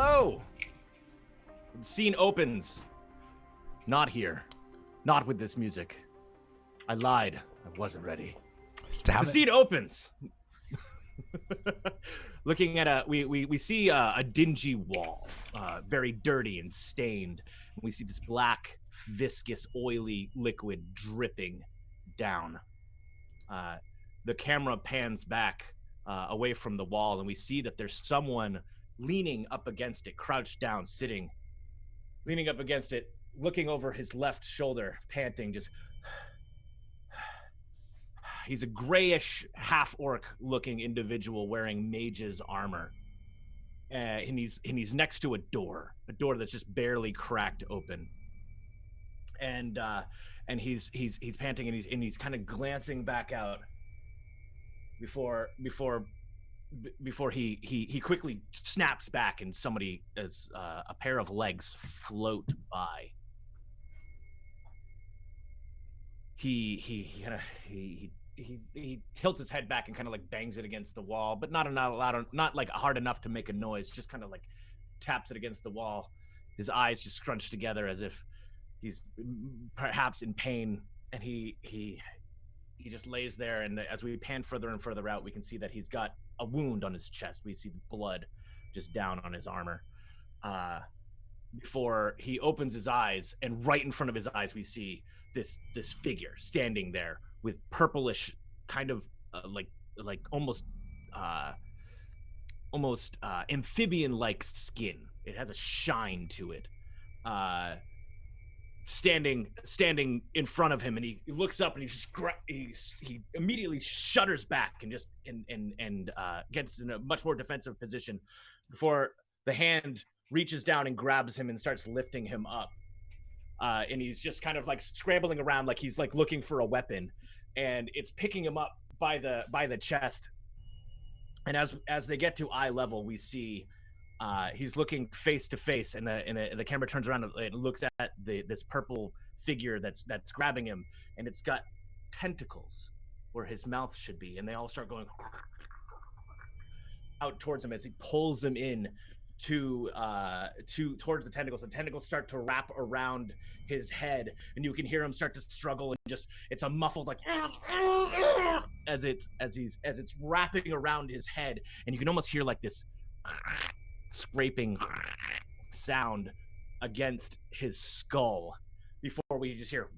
Hello! The scene opens. Not here. Not with this music. I lied. I wasn't ready. Damn the it. scene opens. Looking at we see a dingy wall, very dirty and stained. We see this black, viscous, oily liquid dripping down. The camera pans back away from the wall, and we see that there's someone leaning up against it, crouched down, sitting, leaning up against it, looking over his left shoulder, panting, just... He's a grayish, half-orc looking individual wearing mage's armor. And he's next to a door that's just barely cracked open. And he's panting, and he's kind of glancing back out before he quickly snaps back, and somebody, as a pair of legs float by. He tilts his head back and kind of like bangs it against the wall, but not like hard enough to make a noise. Just kind of like taps it against the wall. His eyes just scrunched together as if he's perhaps in pain, and he just lays there. And as we pan further and further out, we can see that he's got a wound on his chest. We see the blood just down on his armor. Before he opens his eyes, and right in front of his eyes, we see this figure standing there with purplish, kind of like almost amphibian-like skin. It has a shine to it. Standing in front of him, and he looks up, and he immediately shudders back and just gets in a much more defensive position before the hand reaches down and grabs him and starts lifting him up. And he's just kind of like scrambling around like he's like looking for a weapon, and it's picking him up by the chest. And as they get to eye level, we see he's looking face to face, and the camera turns around and looks at this purple figure that's grabbing him, and it's got tentacles where his mouth should be, and they all start going out towards him as he pulls him in towards the tentacles. The tentacles start to wrap around his head, and you can hear him start to struggle, and just it's a muffled like as it's wrapping around his head, and you can almost hear like this scraping sound against his skull before we just hear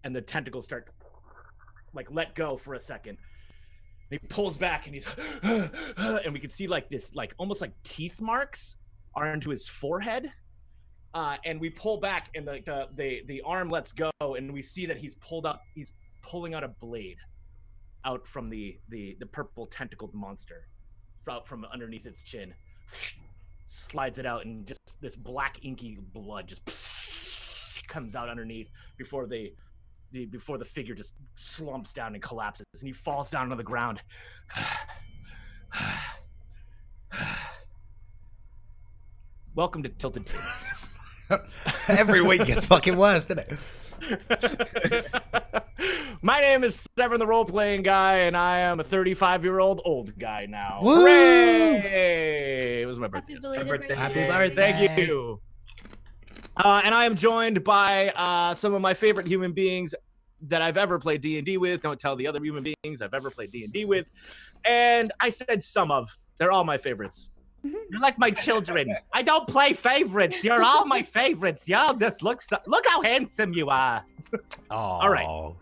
and the tentacles start like let go for a second. He pulls back, and he's and we can see like this, like almost like teeth marks are into his forehead. And we pull back, and the arm lets go, and we see that he's pulling out a blade out from the purple tentacled monster out from underneath its chin. Slides it out, and just this black inky blood just comes out underneath before the figure just slumps down and collapses, and he falls down on the ground. Welcome to Tilted Tables. Every week gets fucking worse, doesn't it? My name is Severn, the role-playing guy, and I am a 35-year-old old guy now. Woo! Hooray! It was my birthday. Happy birthday. Thank you. And I am joined by some of my favorite human beings that I've ever played D&D with. Don't tell the other human beings I've ever played D&D with. And I said some of. They're all my favorites. You're like my children. I don't play favorites. You're all my favorites. Y'all just look how handsome you are. All right.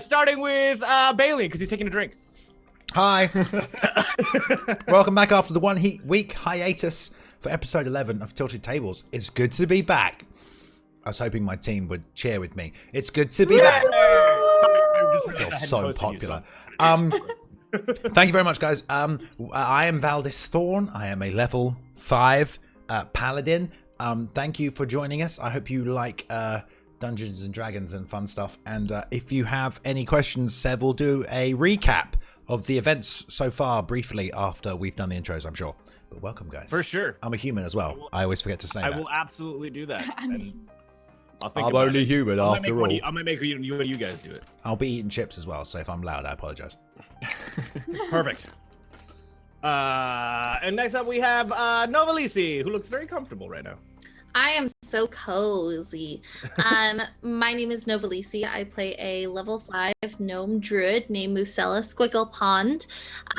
Starting with Bayliun, because he's taking a drink. Hi. Welcome back after the week hiatus for episode 11 of Tilted Tables. It's good to be back. I was hoping my team would cheer with me. It's good to be back. I feel so popular. Thank you very much, guys. I am Valdis Thorn. I am a level 5 paladin. Thank you for joining us. I hope you like Dungeons and Dragons and fun stuff. And if you have any questions, Sev will do a recap of the events so far briefly after we've done the intros, I'm sure. But welcome, guys. For sure. I'm a human as well. I always forget to say that. I will absolutely do that. And I'm only human after all. I might make you guys do it. I'll be eating chips as well, so if I'm loud, I apologize. Perfect. And next up we have Novalisi, who looks very comfortable right now. I am so cozy. My name is Novalisi. I play a level 5 gnome druid named Musella Squiggle Pond.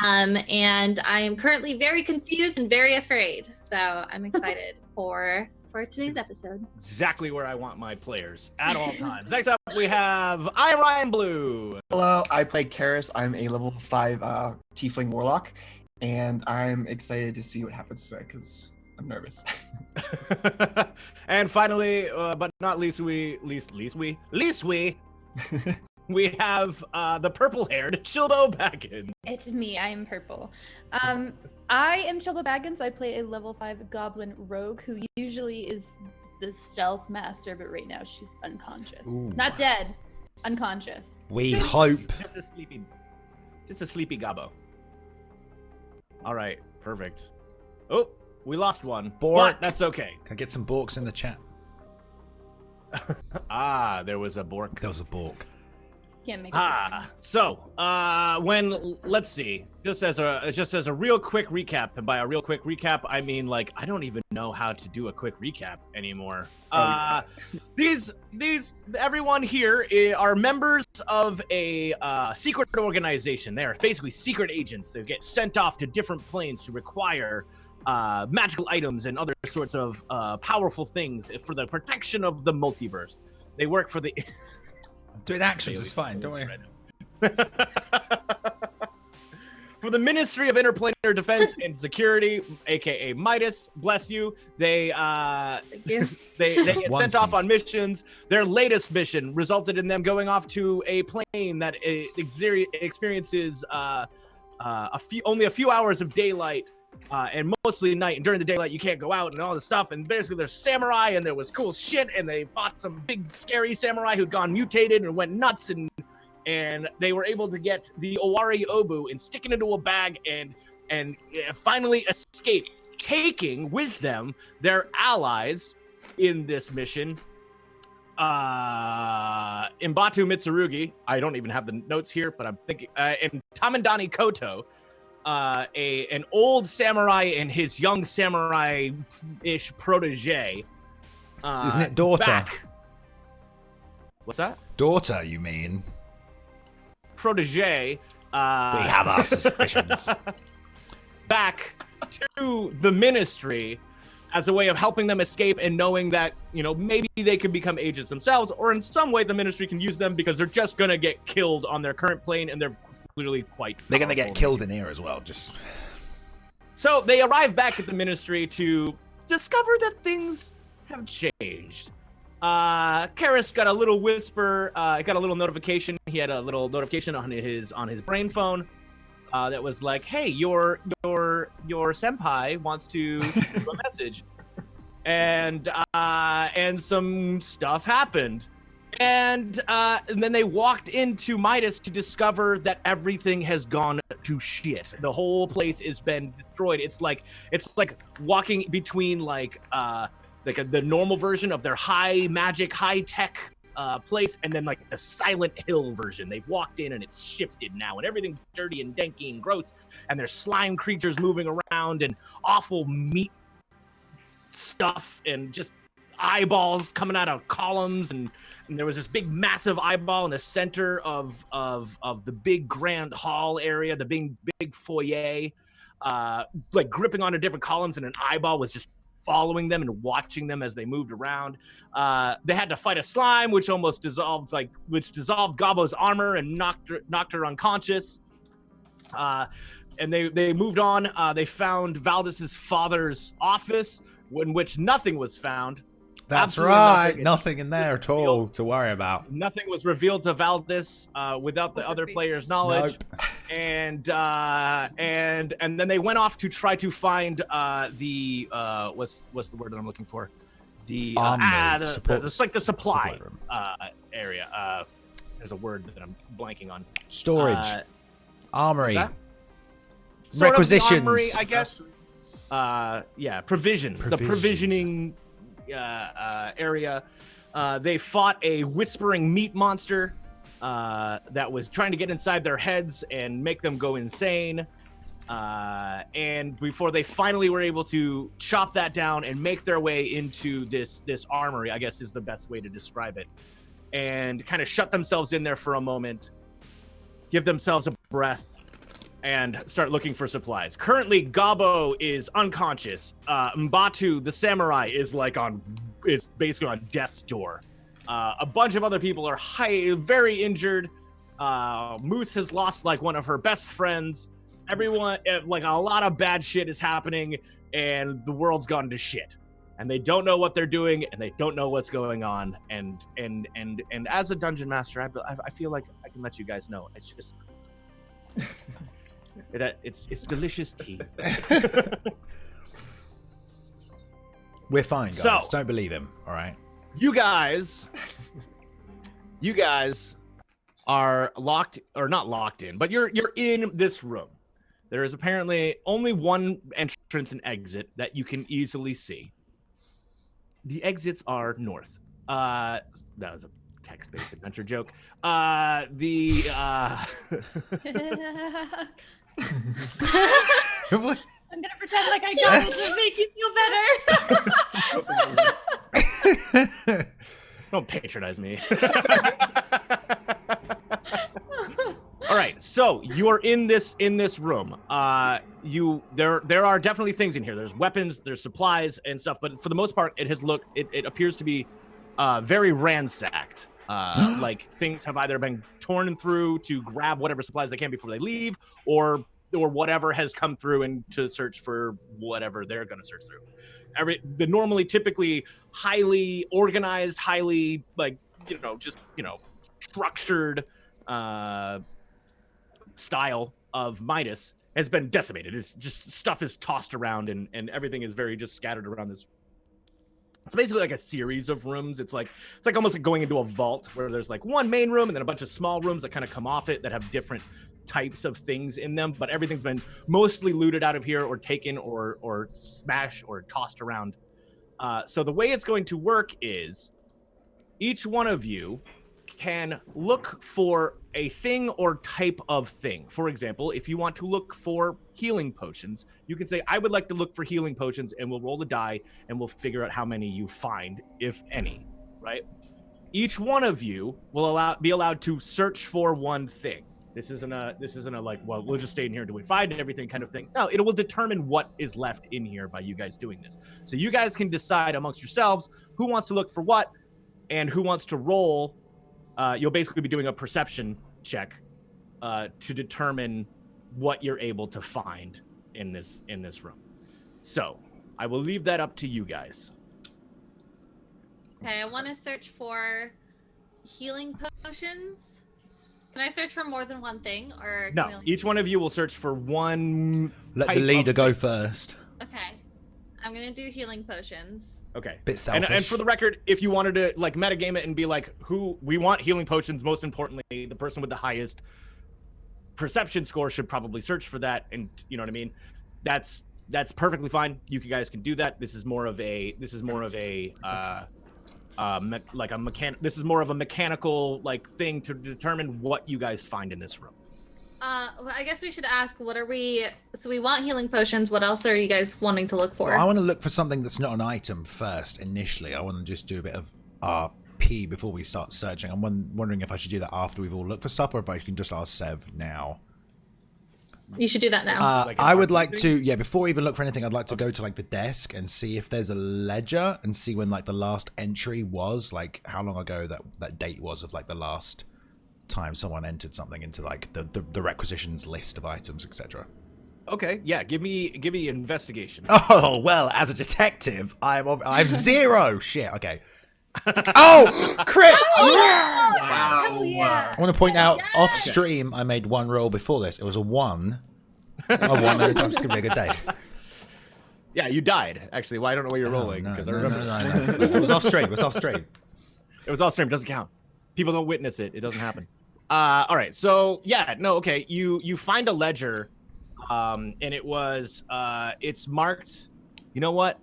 And I am currently very confused and very afraid. So I'm excited for today's episode. Exactly where I want my players at all times. Next up we have I am Ryan Blue. Hello, I play Karis. I'm a level 5 tiefling warlock, and I'm excited to see what happens today because I'm nervous. And finally, but not least, we have the purple-haired Chilbo Baggins. It's me. I am purple. I am Chilba Baggins. I play a level 5 goblin rogue who usually is the stealth master, but right now she's unconscious. Ooh. Not dead, unconscious. We hope. Just a sleepy gobbo. All right, perfect. Oh, we lost one. Bork. But that's okay. Can I get some borks in the chat? There was a bork. There was a bork. Can't make it. So let's see. Just as a real quick recap, and by a real quick recap, I mean like I don't even know how to do a quick recap anymore. Everyone here are members of a secret organization. They are basically secret agents. They get sent off to different planes to require magical items and other sorts of powerful things for the protection of the multiverse. They work for the. Doing actions is fine, don't worry. For the Ministry of Interplanar Defense and Security, aka MIDAS, bless you. They they get sent off on missions. Their latest mission resulted in them going off to a plane that experiences only a few hours of daylight. And mostly night, and during the daylight you can't go out and all this stuff, and basically there's samurai and there was cool shit, and they fought some big scary samurai who'd gone mutated and went nuts, and they were able to get the Owari Obu and stick it into a bag and finally escape, taking with them their allies in this mission. Mbatu Mitsurugi, I don't even have the notes here, but I'm thinking, and Tamandani Koto, an old samurai and his young samurai-ish protege. Isn't it daughter? Back. What's that? Daughter, you mean? Protege. We have our suspicions. Back to the Ministry as a way of helping them escape and knowing that, maybe they could become agents themselves, or in some way the Ministry can use them because they're just going to get killed on their current plane, and they're clearly quite They're going to get killed in here as well, So they arrive back at the Ministry to discover that things have changed. Karis got a little whisper, got a little notification. He had a little notification on his brain phone that was like, "Hey, your senpai wants to send you a message," and some stuff happened. And then they walked into MIDAS to discover that everything has gone to shit. The whole place has been destroyed. It's like walking between the normal version of their high magic, high tech place, and then like the Silent Hill version. They've walked in and it's shifted now, and everything's dirty and danky and gross. And there's slime creatures moving around and awful meat stuff and just eyeballs coming out of columns, and there was this big massive eyeball in the center of the big grand hall area, the big foyer, like gripping onto different columns, and an eyeball was just following them and watching them as they moved around. They had to fight a slime which dissolved Gobbo's armor and knocked her unconscious. And they moved on. They found Valdis's father's office, in which nothing was found. That's right. Nothing in there at all to worry about. Nothing was revealed to Valdis without the other players' knowledge. Nope. And then they went off to try to find the what's the word that I'm looking for? It's like the supply room. area. There's a word that I'm blanking on. Storage, armory, requisitions, armory, I guess. Provision. The provisioning area. They fought a whispering meat monster that was trying to get inside their heads and make them go insane. And before they finally were able to chop that down and make their way into this armory, I guess is the best way to describe it, and kind of shut themselves in there for a moment, give themselves a breath, and start looking for supplies. Currently, Gabo is unconscious. Mbatu, the samurai, is basically on death's door. A bunch of other people are very injured. Moose has lost like one of her best friends. Everyone, like a lot of bad shit is happening, and the world's gone to shit. And they don't know what they're doing, and they don't know what's going on. And as a dungeon master, I feel like I can let you guys know. It's just it's delicious tea. We're fine, guys. So, don't believe him. All right. You guys are locked, or not locked in, but you're in this room. There is apparently only one entrance and exit that you can easily see. The exits are north. That was a text-based adventure joke. I'm What? gonna pretend like I got it to make you feel better. Don't patronize me. All right, so you are in this room. There are definitely things in here. There's weapons, there's supplies and stuff, but for the most part, it appears to be very ransacked. Like things have either been torn through to grab whatever supplies they can before they leave, or whatever has come through and to search for whatever they're going to search through. The normally typically highly organized, highly structured style of Midas has been decimated. It's just stuff is tossed around and everything is very just scattered around this. It's basically like a series of rooms. It's like almost like going into a vault where there's like one main room and then a bunch of small rooms that kind of come off it that have different types of things in them, but everything's been mostly looted out of here or taken or smashed or tossed around. So the way it's going to work is each one of you can look for a thing or type of thing. For example, if you want to look for healing potions, you can say, I would like to look for healing potions, and we'll roll the die and we'll figure out how many you find, if any, right? Each one of you will be allowed to search for one thing. This isn't a like, well, we'll just stay in here until we find everything kind of thing. No, it will determine what is left in here by you guys doing this. So you guys can decide amongst yourselves who wants to look for what and who wants to roll. You'll basically be doing a perception check to determine what you're able to find in this room. So I will leave that up to you guys. Okay, I want to search for healing potions. Can I search for more than one thing, or No, each one of you will search for one. Let the leader go first. Okay, I'm gonna do healing potions. Okay. Bit selfish. And for the record, if you wanted to like metagame it and be like, who we want healing potions, most importantly, the person with the highest perception score should probably search for that. And you know what I mean? That's perfectly fine. You guys can do that. This is more of a mechanical like thing to determine what you guys find in this room. Well, I guess we should ask, what are we? So we want healing potions. What else are you guys wanting to look for? Well, I want to look for something that's not an item first. Initially, I want to just do a bit of RP before we start searching. I'm wondering if I should do that after we've all looked for stuff, or if I can just ask Sev now. You should do that now. I would like to, before we even look for anything, I'd like to go to like the desk and see if there's a ledger and see when like the last entry was, like how long ago that date was of like the last time someone entered something into like the requisitions list of items, etc. Okay, yeah, give me investigation. Oh well, as a detective, I'm 0. Shit. Okay. Oh, crit! Wow. Yeah. I want to point out, off stream, I made one roll before this. It was a 1. A 1 every time. It's gonna be a good day. Yeah, you died. Actually, well, I don't know what you're rolling because I remember. No. It was off stream. It was off stream. It was off stream. Doesn't count. People don't witness it. It doesn't happen. All right. So yeah, no. Okay. You find a ledger, and it was it's marked. You know what?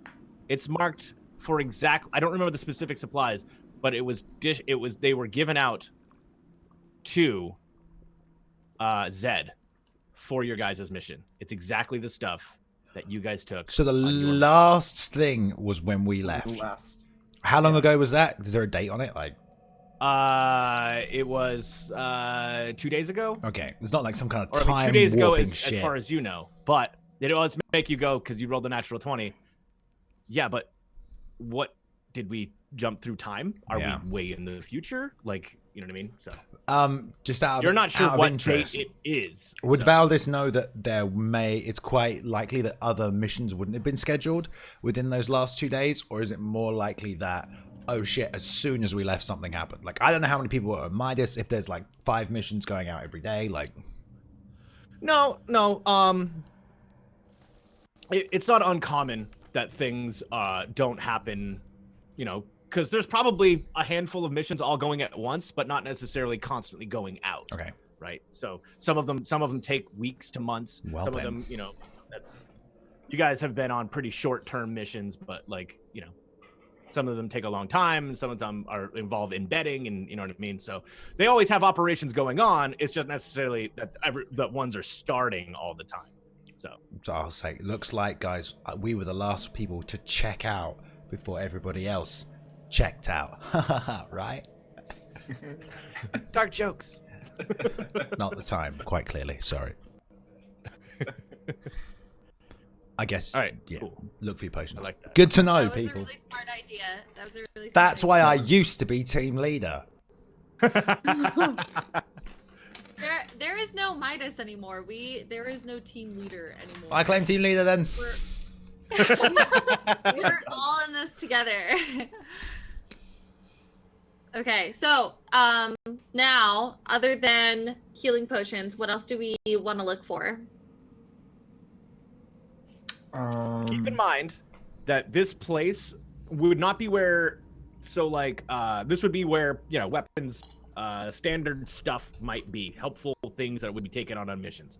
It's marked for exact. I don't remember the specific supplies, but it was they were given out to Zed. for your guys' mission. It's exactly the stuff that you guys took. So the on your- last thing was when we left. Last. How long Yeah. ago was that? Is there a date on it? Like, It was 2 days ago, okay, it's not like some kind of or time 2 days ago, warping as shit. far as you know. But it does make you go because you rolled the natural 20. Yeah, but what did we jump through time? Are Yeah. we way in the future? Like, you know what I mean? So Just out of you're not sure out of what interest, date it is. would so. Valdis know that it's quite likely that other missions wouldn't have been scheduled within those last 2 days, or is it more likely that, oh shit, as soon as we left something happened? Like, I don't know how many people are at MIDAS, if there's like 5 missions going out every day, like... No, it's not uncommon that things don't happen, you know, because there's probably a handful of missions all going at once, but not necessarily constantly going out. Okay. Right. So some of them take weeks to months. Well, some then. of them, you know, you guys have been on pretty short-term missions, but like, you know, some of them take a long time, and some of them are involved in betting, and you know what I mean. So they always have operations going on. It's just necessarily that ones are starting all the time. So I'll say, looks like, guys, we were the last people to check out before everybody else checked out. Right? dark jokes. Not the time, quite clearly. Sorry. I guess. All right, Yeah. cool. Look for your potions. I like that. Good to know, That was people. a really smart idea. That was a really smart That's idea. why I used to be team leader. There is no Midas anymore. There is no team leader anymore. I claim team leader then. We're all in this together. Okay, so now, other than healing potions, what else do we want to look for? Keep in mind that this place would not be where, so like this would be where, you know, weapons, standard stuff might be, helpful things that would be taken on missions.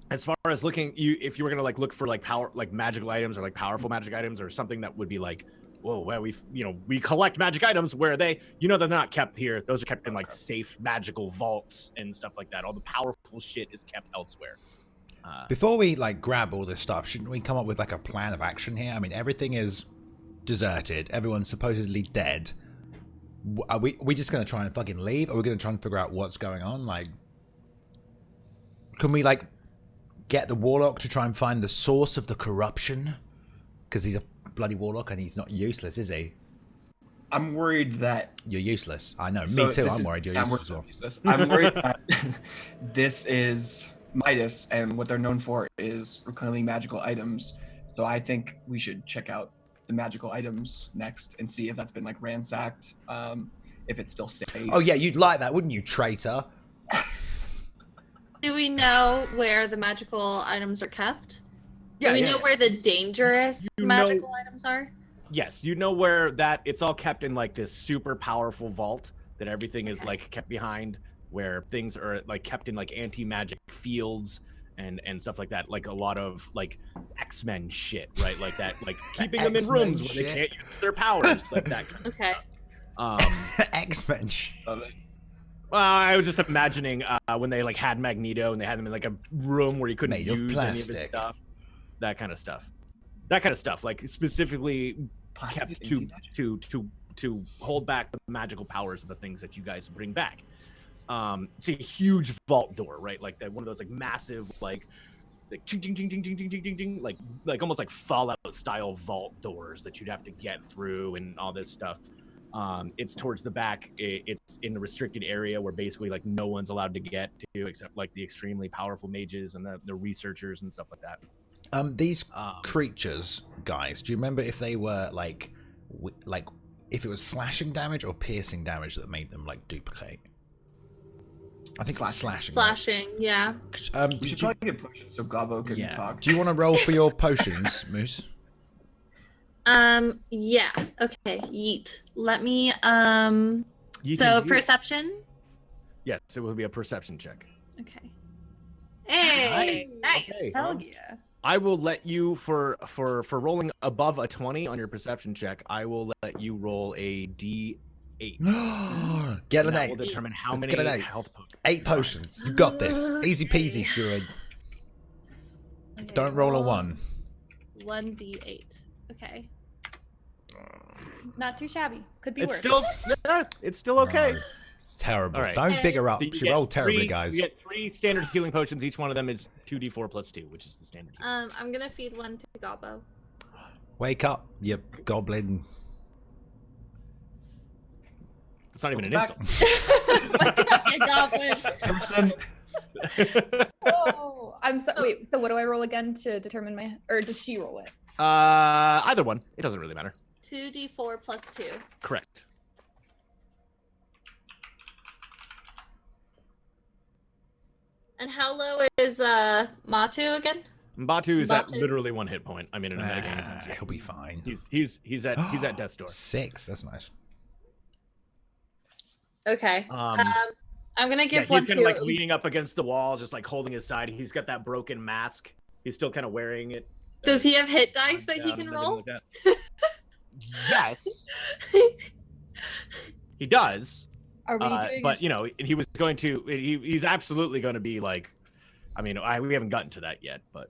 As far as looking, if you were gonna like look for like magical items or like powerful magic items or something that would be like, whoa, well, we collect magic items, where are they? You know, they're not kept here. Those are kept in like safe magical vaults and stuff like that. All the powerful shit is kept elsewhere. Before we like grab all this stuff, shouldn't we come up with like a plan of action here? I mean, everything is deserted. Everyone's supposedly dead. Are we just gonna try and fucking leave? Are we gonna try and figure out what's going on? Like, can we like get the warlock to try and find the source of the corruption? Because he's a bloody warlock and he's not useless, is he? I'm worried that You're useless. I know. So Me too. this I'm is- worried you're I'm useless as well. worried useless. I'm worried that this is Midas, and what they're known for is reclaiming magical items. So I think we should check out the magical items next and see if that's been like ransacked, if it's still safe. Oh yeah, you'd like that, wouldn't you, traitor? Do we know where the magical items are kept? Do we know yeah. where the dangerous You magical items are? Yes, you know where that it's all kept in like this super powerful vault that everything is like kept behind, where things are like kept in like anti-magic fields and stuff like that, like a lot of like X-Men shit, right? Like that, like keeping them in X-Men rooms where they shit. can't use their powers, like that kind of Okay. stuff. X-Men. Love it. Well, I was just imagining when they like had Magneto and they had him in like a room where he couldn't Made of use any of his plastic. stuff, that kind of stuff, like specifically Plastic kept is to anti-magic. to hold back the magical powers of the things that you guys bring back. It's a huge vault door, right? Like that, one of those like massive like ching ching ching ching ching ching ching ching ching, like almost like Fallout style vault doors that you'd have to get through and all this stuff. It's towards the back. It's in a restricted area where basically like no one's allowed to get to except like the extremely powerful mages and the researchers and stuff like that. These creatures, guys, do you remember if they were like if it was slashing damage or piercing damage that made them like duplicate? I think it's slashing. right? Slashing, yeah. We Did should you, probably get potions so Gabo can yeah. talk. Do you want to roll for your potions, Moose? Yeah. Okay. Yeet. Let me You so can use- perception. Yes, it will be a perception check. Okay. Hey, nice. Okay. Hell yeah. I will let you for rolling above a 20 on your perception check. I will let you roll a 8. Get And an that 8. will determine how Let's many get an 8. health potions. 8 potions. You got this. Easy peasy, Druid. Okay, Don't roll a 1. 1d8. Okay. Not too shabby. Could be It's worse. still, it's still okay. No, it's terrible. All right. Don't big her up. So you She get rolled terribly, 3 guys. You get 3 standard healing potions. Each one of them is 2d4 plus 2, which is the standard. Healing. I'm gonna feed one to Gobbo. Wake up, you goblin. It's not even an Back. insult. Like a goblin. Emerson, Oh, I'm so wait. So what do I roll again to determine my, or does she roll it? Either one. It doesn't really matter. 2d4 plus 2. Correct. And how low is Matu again? Mbatu is at Mbatu? literally 1 hit point. I mean, in a metagame sense, yeah. He'll be fine. He's at death's door. 6. That's nice. Okay. I'm gonna Yeah, give he's one kind to of like leaning up against the wall, just like holding his side. He's got that broken mask. He's still kind of wearing it. Does he have hit dice that he down can and roll? everything like that. Yes, he does. Are we doing? But you know, he was going to. He's absolutely going to be like. I mean, we haven't gotten to that yet, but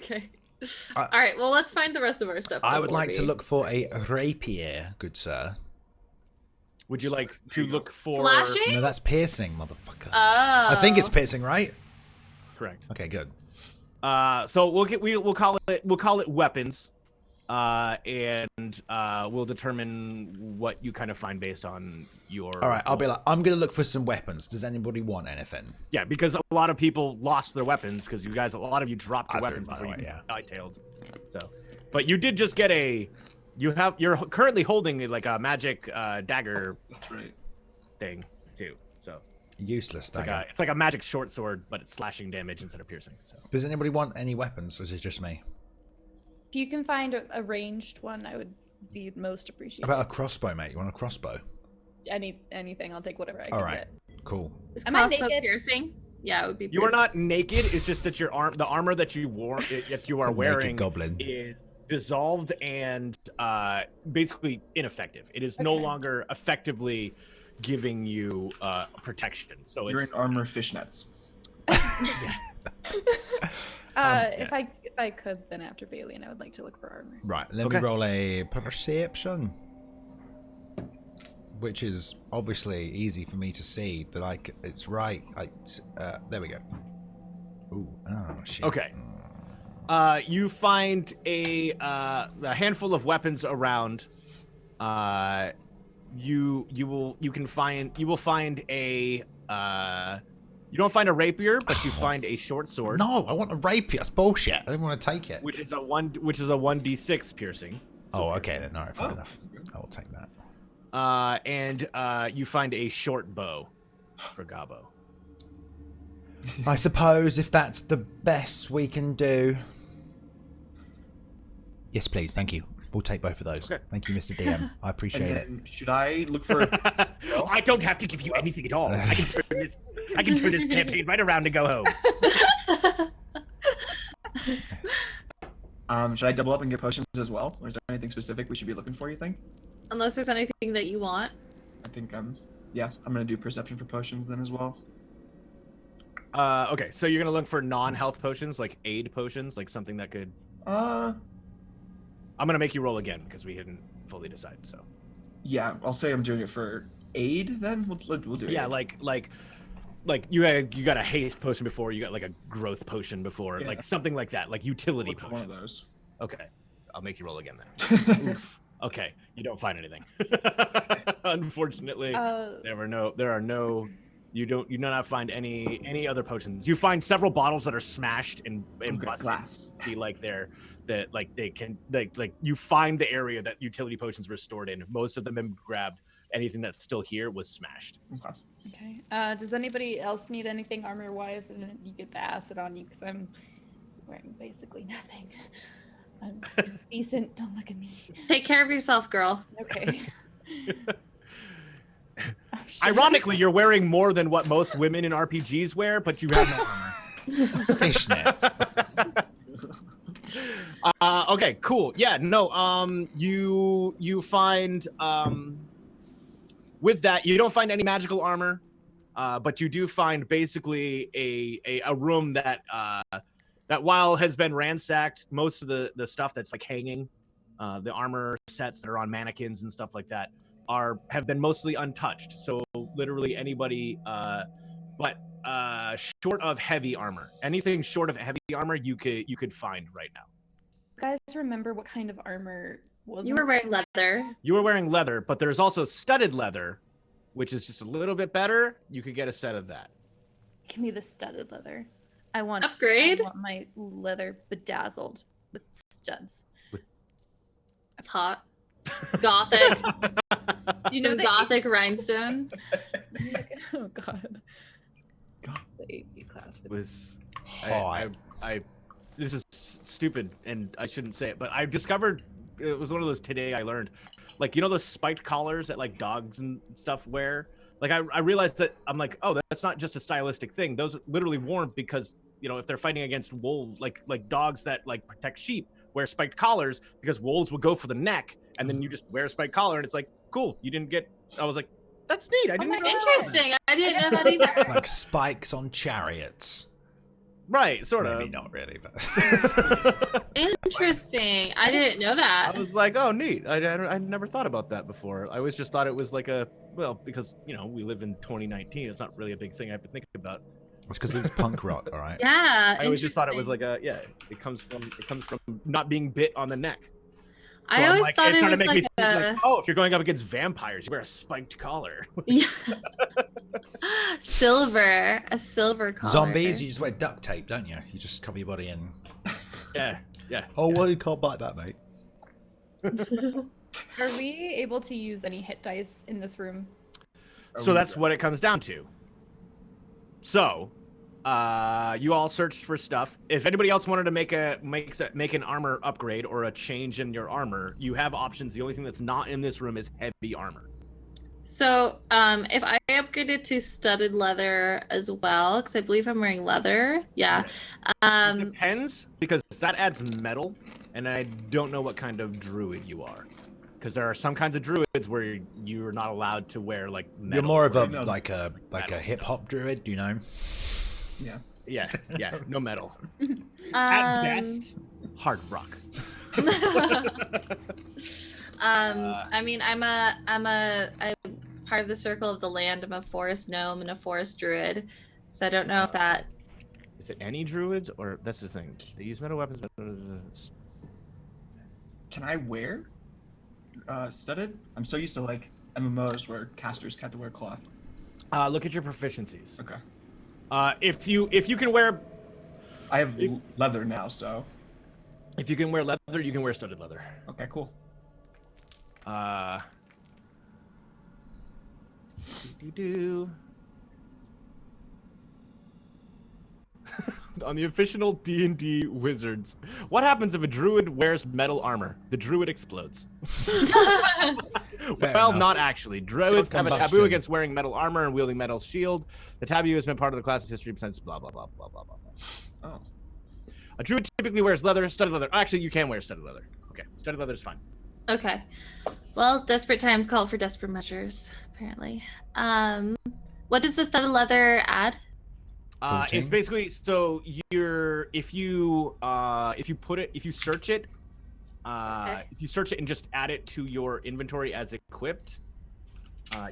Okay. I- All right. Well, let's find the rest of our stuff. I would before like to we- look for a rapier, good sir. would you like to look for? Slashing? No, that's piercing, motherfucker. Oh. I think it's piercing, right? Correct. Okay, good. So we'll call it weapons, and we'll determine what you kind of find based on your. All right, I'll be like, I'm gonna look for some weapons. Does anybody want anything? Yeah, because a lot of people lost their weapons because a lot of you dropped your I weapons threw mine before you away, hightailed. So, but you did just get you're currently holding like a magic dagger that's right. thing too. So Useless dagger. it's like a magic short sword, but it's slashing damage instead of piercing. So Does anybody want any weapons, or is it just me? If you can find a ranged one, I would be most How appreciated. about a crossbow, mate? You want a crossbow? Anything, I'll take whatever I can All right, get. cool. Is Am I crossbow naked? piercing? Yeah, it would be. you are piercing. not naked. It's just that the armor that you wore that you are Naked wearing goblin. is dissolved and basically ineffective. It is no Okay. longer effectively giving you protection. So You're it's in armor fishnets. If I could, then after Bayliun, I would like to look for armor. Right, let Okay. me roll a perception, which is obviously easy for me to see that it's right. There we go. Ooh, oh shit. Okay. You find a handful of weapons around. You will find a you don't find a rapier, but you find a short sword, No, I want a rapier. That's bullshit. I don't want to take it. which is a 1d6 piercing. Oh, okay then. All right, fair enough. I will take that. And you find a short bow for Gabo. I suppose if that's the best we can do. Yes, please. Thank you. We'll take both of those. Okay. Thank you, Mr. DM. I And appreciate it. then should I look for? I don't have to give you anything at all. I can turn this campaign right around and go home. Should I double up and get potions as well, or is there anything specific we should be looking for? You think? Unless there's anything that you want. I think yeah, I'm gonna do perception for potions then as well. Okay, so you're gonna look for non-health potions, like aid potions, like something that could. I'm gonna make you roll again because we didn't fully decide. So. Yeah, I'll say I'm doing it for aid then. We'll do it. Yeah, like you got a haste potion before, you got like a growth potion before, Yeah. like something like that, like utility Look for one potion. of those. Okay, I'll make you roll again then. Oof. Okay, you don't find anything. Unfortunately, there are no. You do not find any other potions. You find several bottles that are smashed and busted. Glass. See, like you find the area that utility potions were stored in. Most of them have been grabbed. Anything that's still here was smashed. Okay. Okay. Does anybody else need anything armor-wise? And you get the acid on you because I'm wearing basically nothing. I'm decent. Don't look at me. Take care of yourself, girl. Okay. Oh, shit. Ironically, you're wearing more than what most women in RPGs wear, but you have no armor. Fishnets. Okay, cool. Yeah, no. You find with that, you don't find any magical armor, but you do find basically a room that that while has been ransacked, most of the stuff that's like hanging, the armor sets that are on mannequins and stuff like that have been mostly untouched. So literally anybody, but short of heavy armor, anything short of heavy armor, you could find right now. You guys remember what kind of armor was? You were wearing leather. You were wearing leather, but there's also studded leather, which is just a little bit better. You could get a set of that. Give me the studded leather. I want Upgrade? I want my leather bedazzled with studs. That's hot. Gothic. You know Some the gothic rhinestones. Oh god. The AC class for It was Hot. I this is stupid and I shouldn't say it, but I discovered it was one of those today I learned, like, you know those spiked collars that like dogs and stuff wear. Like I realized that I'm like, oh, that's not just a stylistic thing. Those are literally worn because, you know, if they're fighting against wolves, like dogs that like protect sheep wear spiked collars because wolves will go for the neck, and then you just wear a spiked collar and it's like, cool, you didn't get. I was like, that's neat. I didn't know that. Interesting. I didn't know that either. Like spikes on chariots. Right, sort of. Maybe not really, but Interesting. I didn't know that. I was like, oh, neat. I never thought about that before. I always just thought it was like because, you know, we live in 2019. It's not really a big thing I've been thinking about. it's because it's punk rock, all right? Yeah. I always just thought it was like it comes from not being bit on the neck. So I I'm always like, thought it trying to was make like me think, a. like, oh, if you're going up against vampires, you wear a spiked collar. Yeah. Silver. A silver collar. Zombies, you just wear duct tape, don't you? You just cover your body in. Yeah. Oh, well, you can't bite that, mate. Are we able to use any hit dice in this room? So that's what it comes down to. So, you all searched for stuff. If anybody else wanted to make an armor upgrade or a change in your armor, you have options. The only thing that's not in this room is heavy armor. So, if I upgraded to studded leather as well, because I believe I'm wearing leather. Yeah. It depends, because that adds metal, and I don't know what kind of druid you are. Because there are some kinds of druids where you're not allowed to wear like metal. You're more of a or- like a hip hop druid, do you know? Yeah. yeah, no metal. At best, hard rock. I mean, I'm part of the circle of the land. I'm a forest gnome and a forest druid, so I don't know if that. Is it any druids, or that's the thing? They use metal weapons. Can I wear studded? I'm so used to like MMOs where casters have to wear cloth. Look at your proficiencies. Okay. If you can wear, I have leather now, so. if you can wear leather, you can wear studded leather. Okay, cool. On the official D&D Wizards, what happens if a druid wears metal armor? The druid explodes. Fair Well, enough. not actually. Druids have a taboo Combustion. against wearing metal armor and wielding metal shield. The taboo has been part of the class's history since blah blah blah blah blah blah. Oh. A druid typically wears leather, studded leather. Actually, you can wear studded leather. Okay, studded leather is fine. Okay. Well, desperate times call for desperate measures, apparently. What does the studded leather add? It's 14? basically if you search it, if you search it and just add it to your inventory as equipped,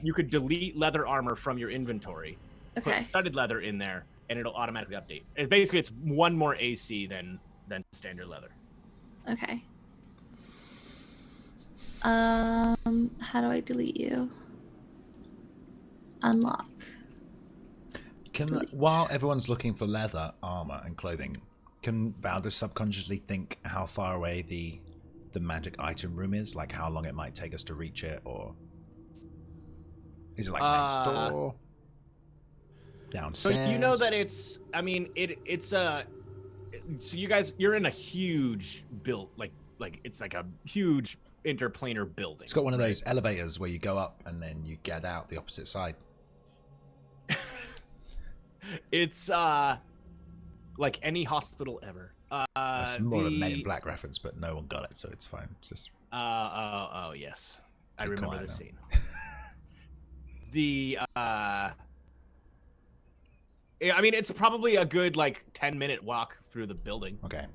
you could delete leather armor from your inventory, Okay. put studded leather in there, and it'll automatically update. It's one more AC than standard leather. Okay. How do I delete you? Unlock. While everyone's looking for leather, armor, and clothing, can Valdez subconsciously think how far away the magic item room is? Like how long it might take us to reach it, or is it like next door? So Downstairs? you know that it's. I mean, it's a. So you guys, you're in a huge like it's like a huge interplanar building. It's got one of those elevators where you go up and then you get out the opposite side. It's like any hospital ever. That's more of a Men in Black reference, but no one got it, so it's fine. It's just Oh yes, I Be remember quiet the now. scene. I mean, it's probably a good like 10-minute walk through the building. Okay.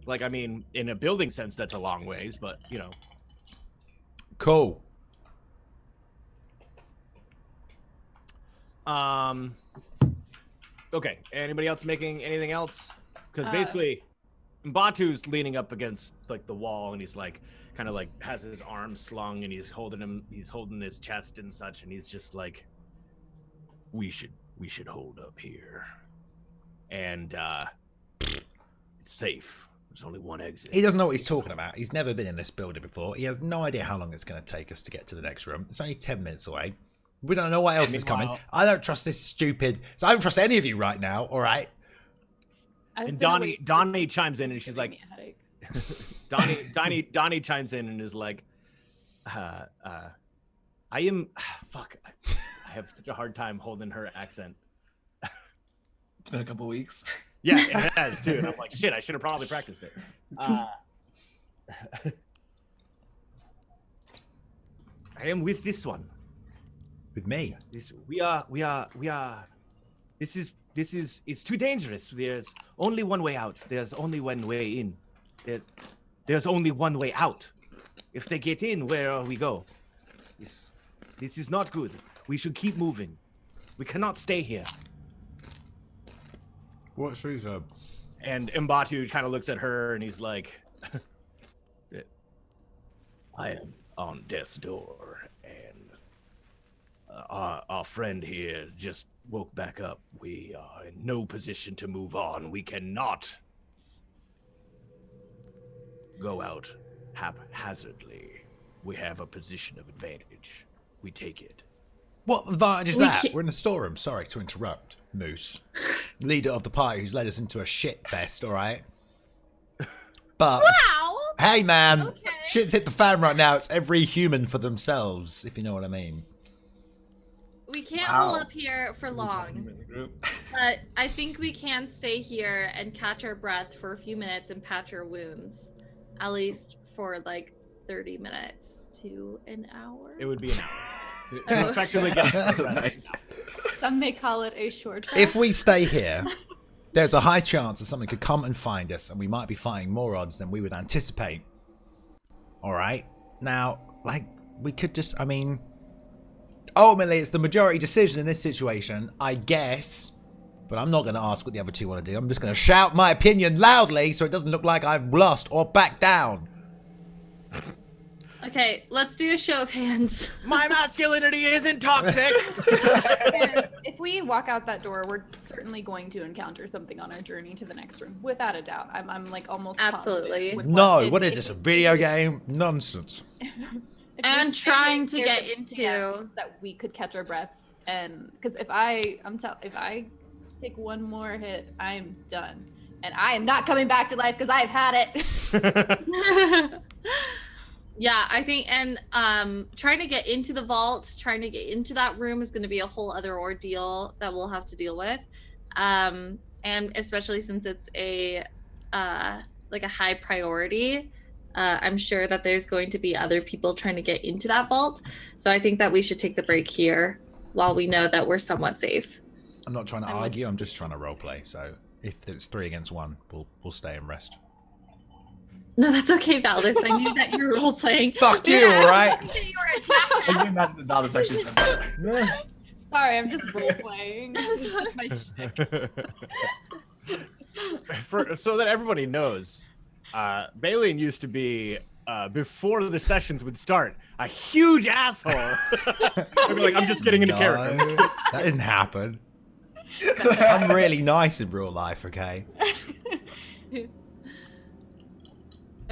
Like, I mean, in a building sense, that's a long ways, but you know. Cool. Okay. Anybody else making anything else? Because basically, Mbatu's leaning up against like the wall, and he's like, kind of like has his arms slung, and he's holding his chest and such, and he's just like, we should hold up here, and it's safe. There's only one exit. He doesn't know what he's talking about. He's never been in this building before. He has no idea how long it's going to take us to get to the next room. It's only 10 minutes away. We don't know what else is coming. I don't trust this stupid. So I don't trust any of you right now. All right. And Donnie chimes in, and she's like, Donnie chimes in and is like, I am. Fuck. I have such a hard time holding her accent. It's been a couple weeks. Yeah, it has too. And I'm like, shit, I should have probably practiced it. I am with this one. With me. We are. This is. It's too dangerous. There's only one way out. There's only one way in. There's only one way out. If they get in, where we go? This is not good. We should keep moving. We cannot stay here. What she said. And Mbatu kind of looks at her and he's like, I am on death's door, and our friend here just woke back up. We are in no position to move on. We cannot go out haphazardly. We have a position of advantage. We take it. What advantage is that? We're in the storeroom. Sorry to interrupt, Moose. Leader of the party who's led us into a shit fest, all right? But, Wow. hey, man. Okay. Shit's hit the fan right now. It's every human for themselves, if you know what I mean. We can't hold up here for long, but I think we can stay here and catch our breath for a few minutes and patch our wounds, at least for like 30 minutes to an hour. It would be an hour. To effectively get Nice. Some may call it a short rest. If we stay here, there's a high chance that someone could come and find us, and we might be fighting more odds than we would anticipate. All right? Now, like, we could just, I mean, ultimately, it's the majority decision in this situation, I guess. But I'm not going to ask what the other two want to do. I'm just going to shout my opinion loudly so it doesn't look like I've lost or backed down. Okay, let's do a show of hands. My masculinity isn't toxic. Because if we walk out that door, we're certainly going to encounter something on our journey to the next room, without a doubt. I'm like almost Absolutely. positive with No, what is this, a video game? Nonsense. if And we trying stand to there, get there's a into- chance that we could catch our breath, and because if I take one more hit, I'm done, and I am not coming back to life because I've had it. Yeah, I think, and trying to get into the vault, trying to get into that room is going to be a whole other ordeal that we'll have to deal with, and especially since it's a like a high priority, I'm sure that there's going to be other people trying to get into that vault. So I think that we should take the break here while we know that we're somewhat safe. I'm not trying to argue, I'm just trying to roleplay. So if it's 3 against 1, we'll stay and rest. No, that's okay, Valdis. I knew that you were role playing. Fuck you, alright? You were I can attacking. imagine the Valdis actually said that. Sorry, I'm just role playing. So that everybody knows, Bayliun used to be, before the sessions would start, a huge asshole. I'd be like, I'm just getting into character. No, that didn't happen. I'm really nice in real life, okay?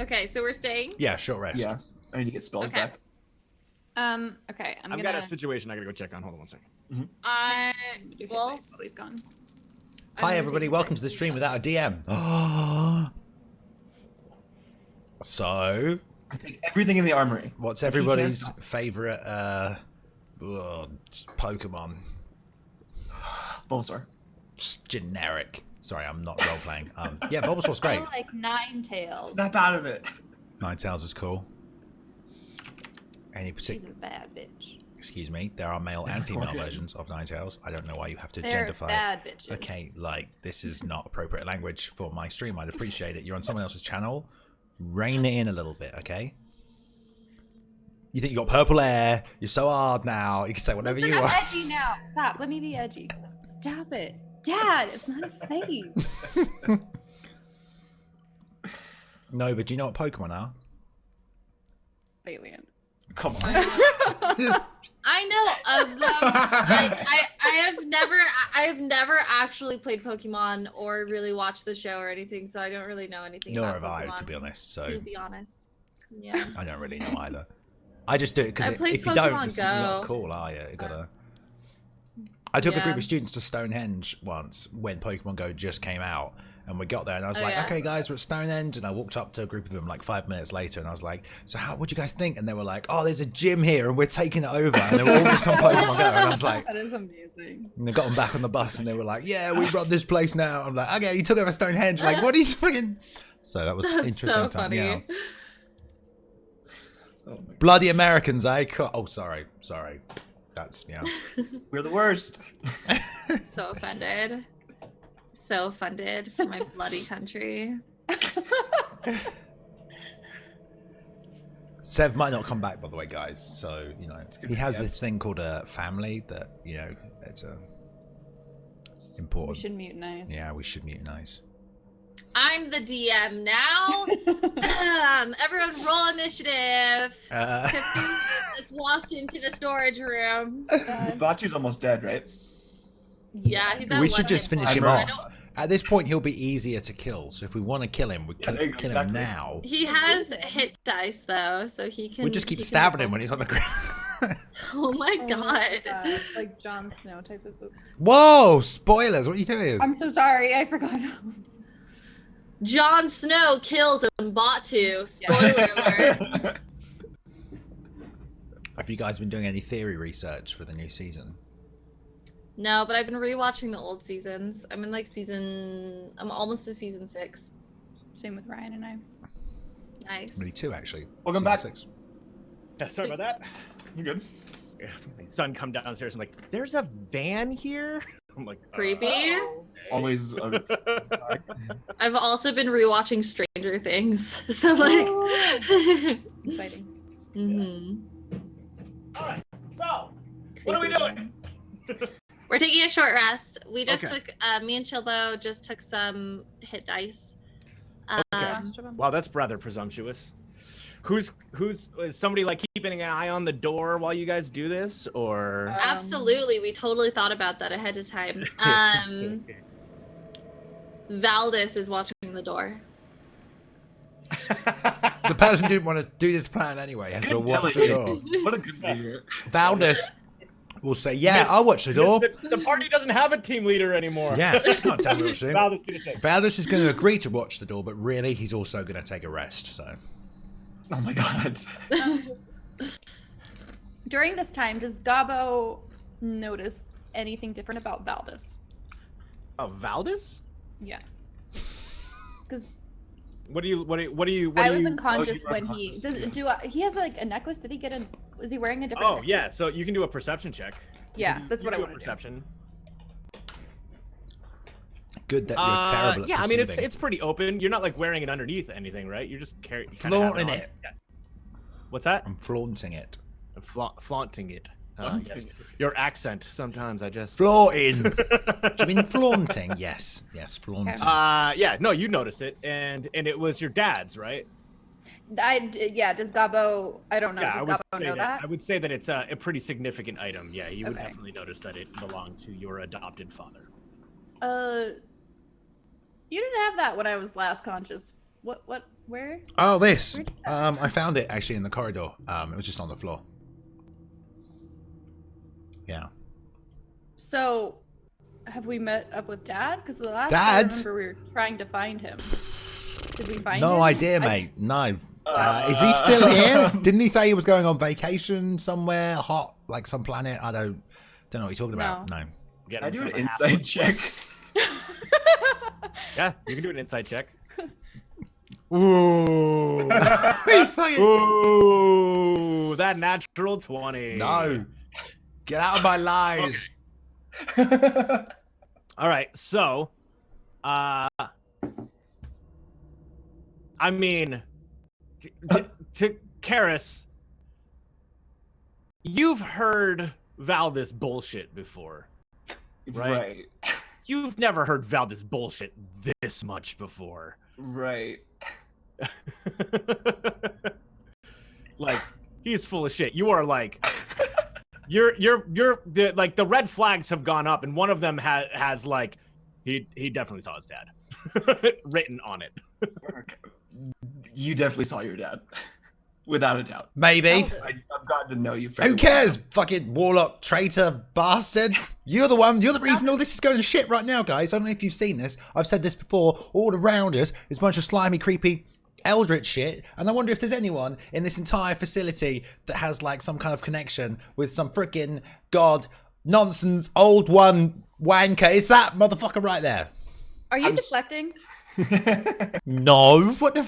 Okay, so we're staying. Yeah, short rest. Yeah. I need to get spells Okay. back. Okay, I've got a situation I gotta go check on. Hold on one second. Well, He's gone. Hi, everybody. Welcome to the stream without a DM. So, I take everything in the armory. what's everybody's favorite Pokemon? Bulbasaur. Just generic. Sorry, I'm not role playing. Yeah, Bulbasaur's great. I like Ninetales. Snap out of it. Ninetales is cool. Any She's particular? a bad bitch. Excuse me. There are male and female versions of Ninetales. I don't know why you have to They're genderify. bad bitches. Okay, like this is not appropriate language for my stream. I'd appreciate it. You're on someone else's channel. Rein it in a little bit, okay? You think you got purple hair? You're so hard now. You can say whatever you I'm want. edgy now. Stop. Let me be edgy. Stop it, Dad. It's not a phase. Nova, do you know what Pokemon are? Bayliun. Come on. I know of them. I have never actually played Pokemon or really watched the show or anything, so I don't really know anything Nor about have I, Pokemon. to be honest. So To be honest, yeah. I don't really know either. I just do it I because played if you don't, Pokemon it's not Go. cool, are you? You gotta. I took a Yeah. group of students to Stonehenge once when Pokemon Go just came out, and we got there, and I was Oh, like, yeah. "Okay, guys, we're at Stonehenge," and I walked up to a group of them like 5 minutes later, and I was like, "So, what'd you guys think?" And they were like, "Oh, there's a gym here, and we're taking it over," and they were all just on Pokemon Go, and I was like, That is amazing. and they got them back on the bus, and they were like, "Yeah, we run this place now." I'm like, "Okay, you took over Stonehenge, like, what are you fucking?" So that was That's interesting so time. funny. Yeah. Oh my God. Bloody Americans, eh? Oh, sorry. That's yeah. We're the worst. So offended. So offended for my bloody country. Sev might not come back, by the way, guys. So you know, good he for has Sev. this thing called a family that it's a We important. should mutinize. Yeah, we should mutinize. I'm the DM now. Everyone roll initiative. Tiffany just walked into the storage room. Batu's almost dead, right? Yeah, he's at We should one just hit finish point. him I off. don't- At this point, he'll be easier to kill. So if we want to kill him, we Yeah, there you kill go, him exactly. now. He has hit dice though, so he can. We just keep he can stabbing him roll. when he's on the ground. Oh my Oh god. my God, like Jon Snow type of book. Whoa! Spoilers! What are you doing? I'm so sorry. I forgot. Jon Snow killed Batu. Spoiler alert. Have you guys been doing any theory research for the new season? No, but I've been rewatching the old seasons. I'm in like I'm almost to season 6. Same with Ryan and I. Nice. Really, 2 actually. Welcome Season back. 6. Yeah, sorry about that. You good? Yeah, my son come downstairs and like, there's a van here. I'm like, Creepy. Always. I've also been rewatching Stranger Things. So like Exciting. mhm. All right, so what are we doing? We're taking a short rest. We just Okay. took me and Chilbo just took some hit dice. Wow, that's rather presumptuous. Who's is somebody like keeping an eye on the door while you guys do this, or? Absolutely, we totally thought about that ahead of time. Valdis is watching the door. The person didn't want to do this plan anyway, and so watch the door. What a good leader. Valdis will say, "Yeah, I'll watch the door." The party doesn't have a team leader anymore. Yeah, just can't tell me what to do. Val is gonna say. Valdis is going to agree to watch the door, but really, he's also going to take a rest. So Oh my God. During this time, does Gabo notice anything different about Valdis? Oh, Valdis? Yeah. Because What do you? I was unconscious you were when he unconscious, he has like a necklace. Did he get was he wearing a different Oh necklace? yeah, so you can do a perception check. Yeah, that's what I do a want to do. perception. good that you're terrible at Yeah, I mean perceiving. it's pretty open. You're not like wearing it underneath anything, right? You're just carrying. Flaunting it. Yeah. What's that? I'm flaunting it. Flaunting it. Flaunting Yes. it. Your accent. Sometimes I just. Flaunting. Do you mean flaunting? Yes, flaunting. Yeah, no, you noticed it, and it was your dad's, right? Yeah. Does Gabo? I don't know. Yeah, I does would Gabo say know that? I would say that it's a pretty significant item. Yeah, you would Okay. definitely notice that it belonged to your adopted father. You didn't have that when I was last conscious. What? Where? Oh, this. Where did that- I found it actually in the corridor. It was just on the floor. Yeah. So, have we met up with Dad? Because the last Dad? I remember we were trying to find him. Did we find him? No idea, mate. No. Is he still here? Didn't he say he was going on vacation somewhere hot, like some planet? I don't know what he's talking about. No. Get I do an himself a inside check. Yeah, you can do an inside check. Ooh. He fucking- Ooh, that natural 20. no. Get out of my lies. All right, so, I mean, to Karis, you've heard Valdez bullshit before, right? You've never heard Valdez bullshit this much before. Right. Like, he's full of shit. You are like, the red flags have gone up, and one of them has like, he definitely saw his dad written on it. You definitely saw your dad, without a doubt. Maybe. I've gotten to know you. Who cares? Fucking warlock, traitor, bastard. You're the reason all this is going to shit right now, guys. I don't know if you've seen this. I've said this before. All around us is a bunch of slimy, creepy eldritch shit, and I wonder if there's anyone in this entire facility that has like some kind of connection with some freaking god nonsense old one wanker. It's that motherfucker right there. Are you deflecting? No, what the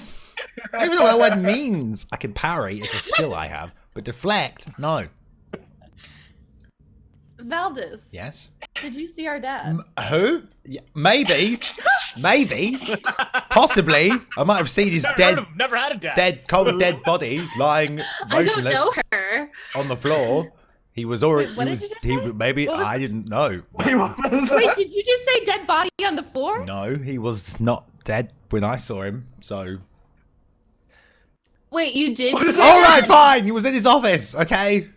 I don't even know what that word means. I can parry, it's a skill I have, but deflect, no. Valdez. Yes. Did you see our dad? Who? Yeah, maybe. Maybe. Possibly. I might have seen his Never had a dad. cold dead body lying I don't motionless know her. on the floor. He was already. Wait, what did you just say? Maybe I didn't know. Wait, did you just say dead body on the floor? No, he was not dead when I saw him. So. Wait, you did? All right, fine. He was in his office. Okay.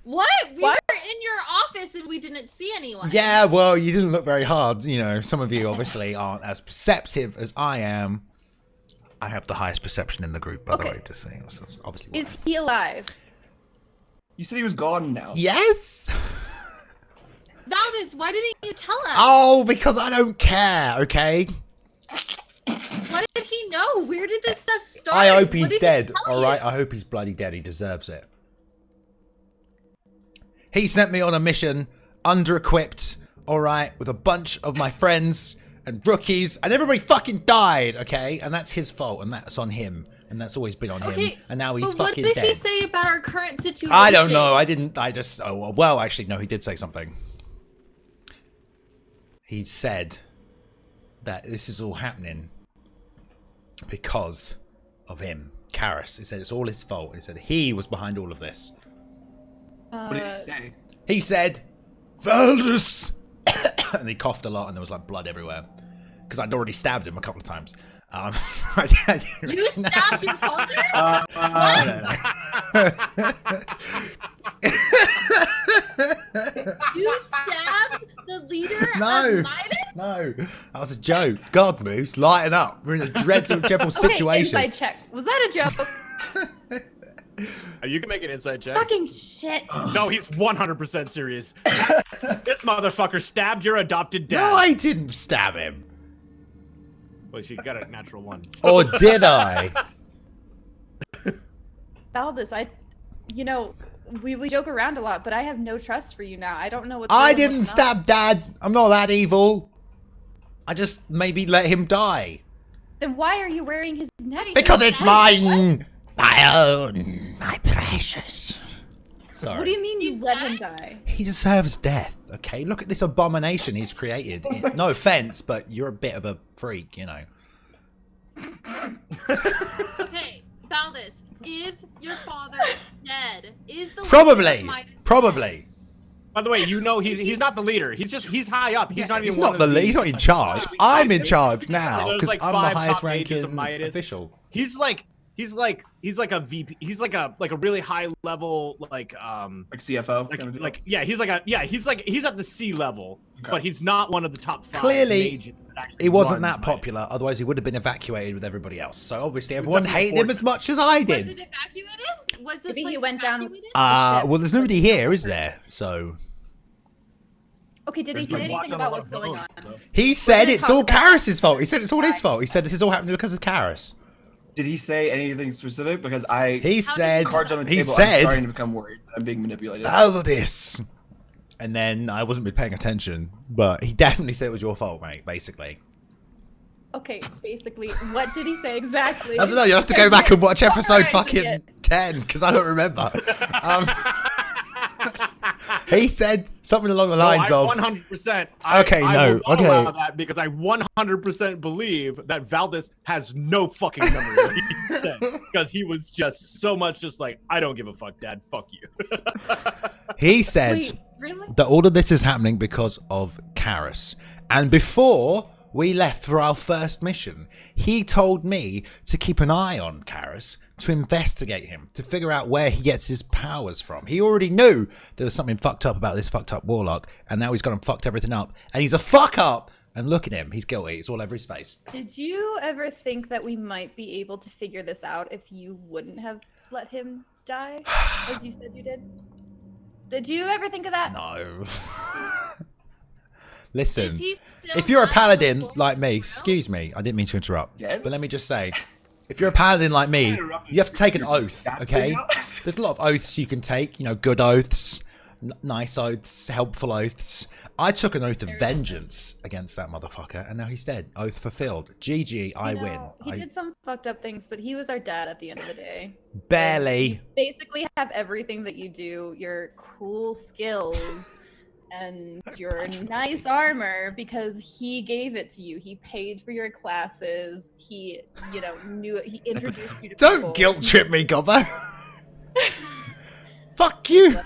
What? We What? were in your office and we didn't see anyone. Yeah, well, you didn't look very hard. You know, some of you obviously aren't as perceptive as I am. I have the highest perception in the group, by the way, to say. So that's obviously. Is he alive? You said he was gone now. Yes. Valdez, why didn't you tell us? Oh, because I don't care. Okay. What did he know? Where did this stuff start? I hope What he's did he dead. tell All you? right. I hope he's bloody dead. He deserves it. He sent me on a mission, under-equipped, all right, with a bunch of my friends and rookies, and everybody fucking died, okay? And that's his fault, and that's on him, and that's always been on him. And now he's but fucking what did dead. he say about our current situation? I don't know. I didn't. I just. Oh well. Actually, no. He did say something. He said that this is all happening because of him, Karis. He said it's all his fault. He said he was behind all of this. What did he say? He said, Valdez! And he coughed a lot and there was like blood everywhere. Because I'd already stabbed him a couple of times. You stabbed your father? You stabbed the leader of MIDAS? No. That was a joke. God, Moose, lighten up. We're in a dreadful situation. Okay, inside check. Was that a joke? You can make an inside check. Fucking shit. No, he's 100% serious. This motherfucker stabbed your adopted dad. No, I didn't stab him. Well, she got a natural one. Or did I? Valdez, we joke around a lot, but I have no trust for you now. I don't know what's I real and didn't what's stab not. Dad. I'm not that evil. I just maybe let him die. Then why are you wearing his neck? Because it's mine. My own. My precious. Sorry. What do you mean you let him die? He deserves death, okay? Look at this abomination he's created. No offense, but you're a bit of a freak, you know. Okay, Valdez, is your father dead? Is the Probably. leader of MIDAS Probably. By the way, you know he's not the leader. He's high up. He's not even He's one not of the leader. He's not in charge. I'm in charge now There's because like I'm 5 the highest top mages of ranking MIDAS. official. He's like a VP. He's like a really high level Like CFO? kind of deal? he's at the C level, Okay. but he's not one of the top 5 Clearly, mages that actually He wasn't run that MIDAS. popular. Otherwise, he would have been evacuated with everybody else. So obviously, everyone definitely hated him as much as I Was did. it evacuated? Was this Maybe he place went down- evacuated? Well, there's nobody here, is there? So Okay, did he say anything about what's going on? he said they it's all talk about- Karis's fault. He said it's all his fault. He said this is all happening because of Karis. Did he say anything specific? Because He said cards on the he table, I'm said starting to become worried. I'm being manipulated. Valdez. And then I wasn't really paying attention, but he definitely said it was your fault, mate. Basically. Okay, basically, what did he say exactly? I don't know. You will have to go back and watch episode Alright, fucking idiot. 10 because I don't remember. He said something along the lines so of 100%. Okay, I no, will not okay. allow that because I 100% believe that Valdez has no fucking memory because he was just so much just like, I don't give a fuck, Dad. Fuck you. he said Wait, really? that all of this is happening because of Karis. And before we left for our first mission, he told me to keep an eye on Karis, to investigate him, to figure out where he gets his powers from. He already knew there was something fucked up about this fucked up warlock, and now he's gone and fucked everything up. And he's a fuck up! And look at him, he's guilty. It's all over his face. Did you ever think that we might be able to figure this out if you wouldn't have let him die, as you said you did? Did you ever think of that? No. Listen, Is he still if you're a not paladin fully like me, real? excuse me, I didn't mean to interrupt, Dead? but let me just say, if you're a paladin like me, you have to take an oath, That's okay? pretty out. There's a lot of oaths you can take, you know, good oaths, nice oaths, helpful oaths. I took an oath of vengeance against that motherfucker, and now he's dead. Oath fulfilled. GG, I win. He did some fucked up things, but he was our dad at the end of the day. Barely. Basically have everything that you do, your cool skills and your nice armor, because he gave it to you. He paid for your classes. He, he introduced you to people. Don't guilt trip me, Gobbo. Fuck you.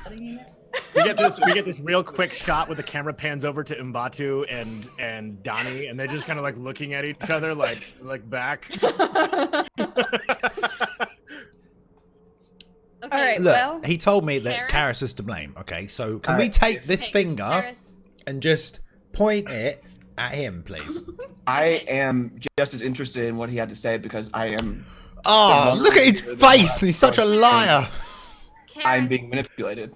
We get this real quick shot where the camera pans over to Mbatu and Donnie, and they're just kind of like looking at each other like back. Okay, All right, Look, well, he told me that Karis? Karis is to blame, okay? So can All we right. take this Okay, finger Karis, and just point it at him, please? I am just as interested in what he had to say because I am. Oh, look at his face. He's such a liar. I'm Karis, being manipulated,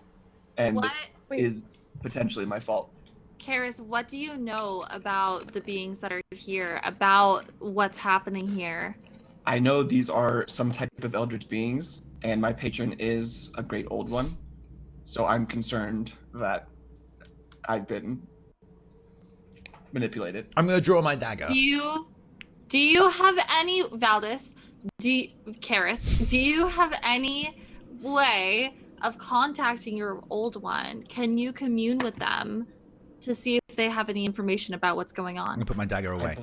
and what, this is potentially my fault. Karis, what do you know about the beings that are here, about what's happening here? I know these are some type of eldritch beings, and my patron is a great old one. So I'm concerned that I've been manipulated. I'm going to draw my dagger. Do you have any, Valdez, Karis, do you have any way of contacting your old one? Can you commune with them to see if they have any information about what's going I'm on? going to put my dagger I away.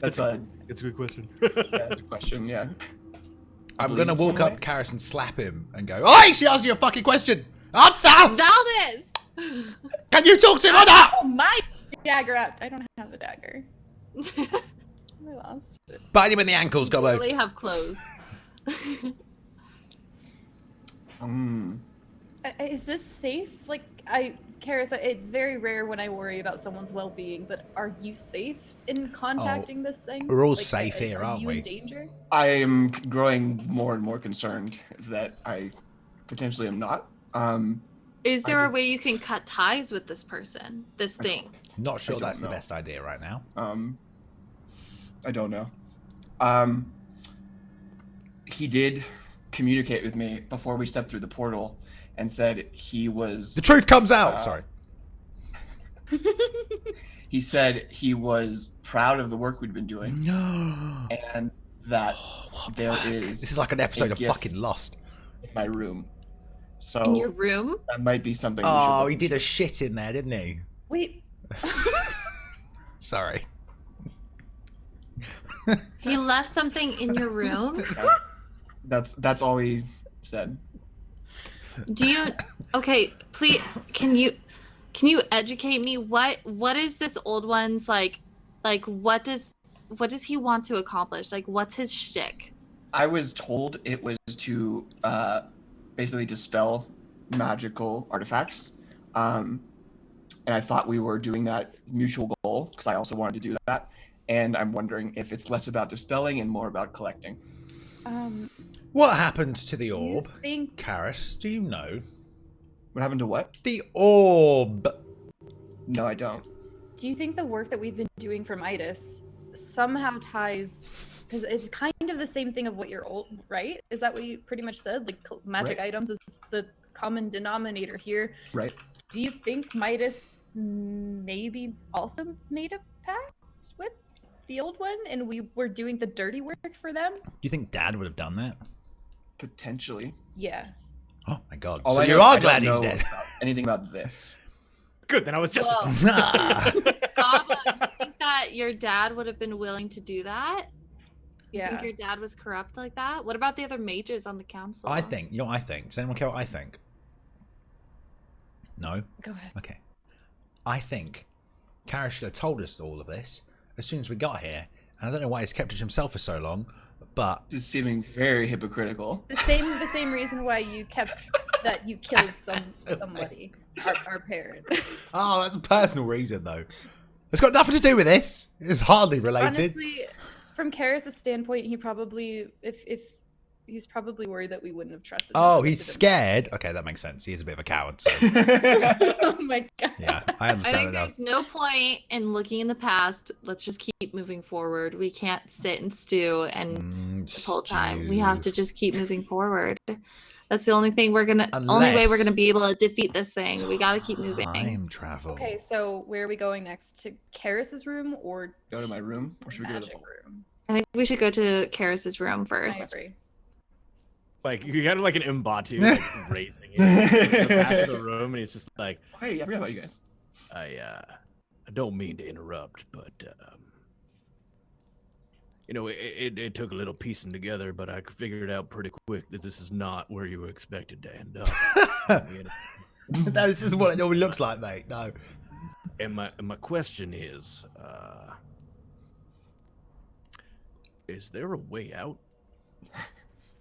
That's a it's a good question. that's a question. Yeah. I'm believe going to it's walk anyway. up Karis and slap him and go, Oi, she asked you a fucking question. Answer! Valdez! Can you talk to him or not? Oh, my dagger out. I don't have a dagger. I lost it. Bite him in the ankles, Gobbo. really have clothes. Is this safe? Like, Karis, it's very rare when I worry about someone's well-being, but are you safe in contacting this thing? we're all Like, safe here, aren't Are you we? in danger? I am growing more and more concerned that I potentially am not. Is there a would- way you can cut ties with this person, this thing? Not sure don't that's the know. best idea right now. I don't know. He did communicate with me before we stepped through the portal and said he was. The truth comes out. Sorry. He said he was proud of the work we'd been doing No. and that What the there fuck? is This is like an episode a of gift fucking Lost. in my room. So In your room? that might be something. we should Oh, look he did into. a shit in there, didn't he? Wait. Sorry. He left something in your room? That's all he said. Do you okay, please can you educate me? What is this old one's like what does he want to accomplish? Like what's his shtick? I was told it was to basically dispel magical artifacts. And I thought we were doing that mutual goal because I also wanted to do that. And I'm wondering if it's less about dispelling and more about collecting. What happened to the You orb? think Karis, do you know? What happened to what? The orb. No, I don't. Do you think the work that we've been doing for MIDAS somehow ties? Because it's kind of the same thing of what you're old, right? Is that what you pretty much said? Like magic Right. items is the common denominator here. Right. Do you think MIDAS maybe also made a pact with the old one, and we were doing the dirty work for them? Do you think Dad would have done that? Potentially. Yeah. Oh my god. All So I you know is are I don't glad he's know dead. about anything about this. Good, then I was just. Whoa. Nah. Gaba, you think that your dad would have been willing to do that? You think Yeah. your dad was corrupt like that? What about the other mages on the council? I think, you know what I think? Does anyone care what I think? No? Go ahead. Okay. I think Kara should have told us all of this as soon as we got here. And I don't know why he's kept it to himself for so long, but This is seeming very hypocritical. The same reason why you that you killed somebody, our parent. oh, that's a personal reason though. It's got nothing to do with this. It's hardly related. Honestly, from Karis' standpoint, he probably if he's probably worried that we wouldn't have trusted him. Oh, he's scared. Okay, that makes sense. He is a bit of a coward. So. Oh my god. Yeah, I I understand think that now. there's no point in looking in the past. Let's just keep moving forward. We can't sit and stew and this whole time. We have to just keep moving forward. That's the only thing only way we're gonna be able to defeat this thing. We gotta keep moving. Time travel. Okay, so where are we going next? To Karis' room or Go to my room, or should we go to the magic vault? room? I think we should go to Karis's room I first. agree. Like you got like an Mbatu like raising it in the back of the room, and he's just like, Hey, I forgot about you guys. I don't mean to interrupt, but you know, it took a little piecing together, but I figured out pretty quick that this is not where you were expected to end up. No, this is what it normally looks like, mate. No. And my question is there a way out?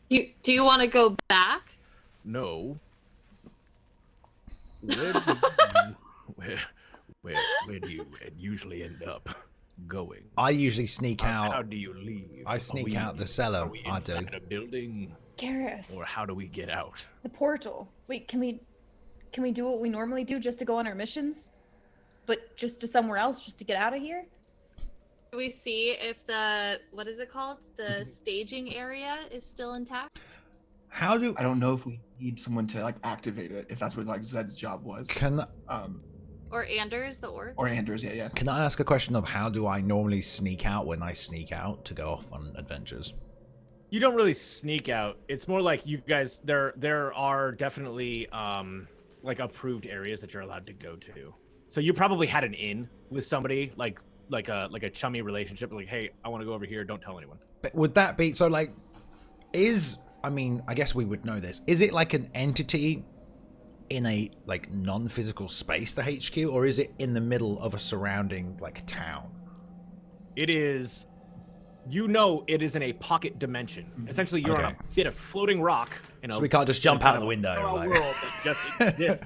Do you want to go back? No. Where do you usually end up going? I usually sneak How out. do you leave? I sneak out the cellar. Are we I do. inside a building, Karis, or how do we get out? the portal. Wait, can we do what we normally do just to go on our missions? But just to somewhere else, just to get out of here? Do we see if what is it called? The staging area is still intact? How do I don't know if we need someone to like activate it, if that's what like Zed's job was. can Or Anders, the orc? Or Anders, yeah. can I ask a question of how do I normally sneak out when I sneak out to go off on adventures? You don't really sneak out. It's more like you guys. There are definitely like approved areas that you're allowed to go to. So you probably had an in with somebody like a chummy relationship. Like, hey, I want to go over here. Don't tell anyone. But would that be so? Like, I mean, I guess we would know this. Is it like an entity in a like non-physical space, the HQ, or is it in the middle of a surrounding like town? It is. You know, it is in a pocket dimension. Essentially, you're on Okay. a bit of floating rock. So we can't just jump out of the window. A Like... world that just exists,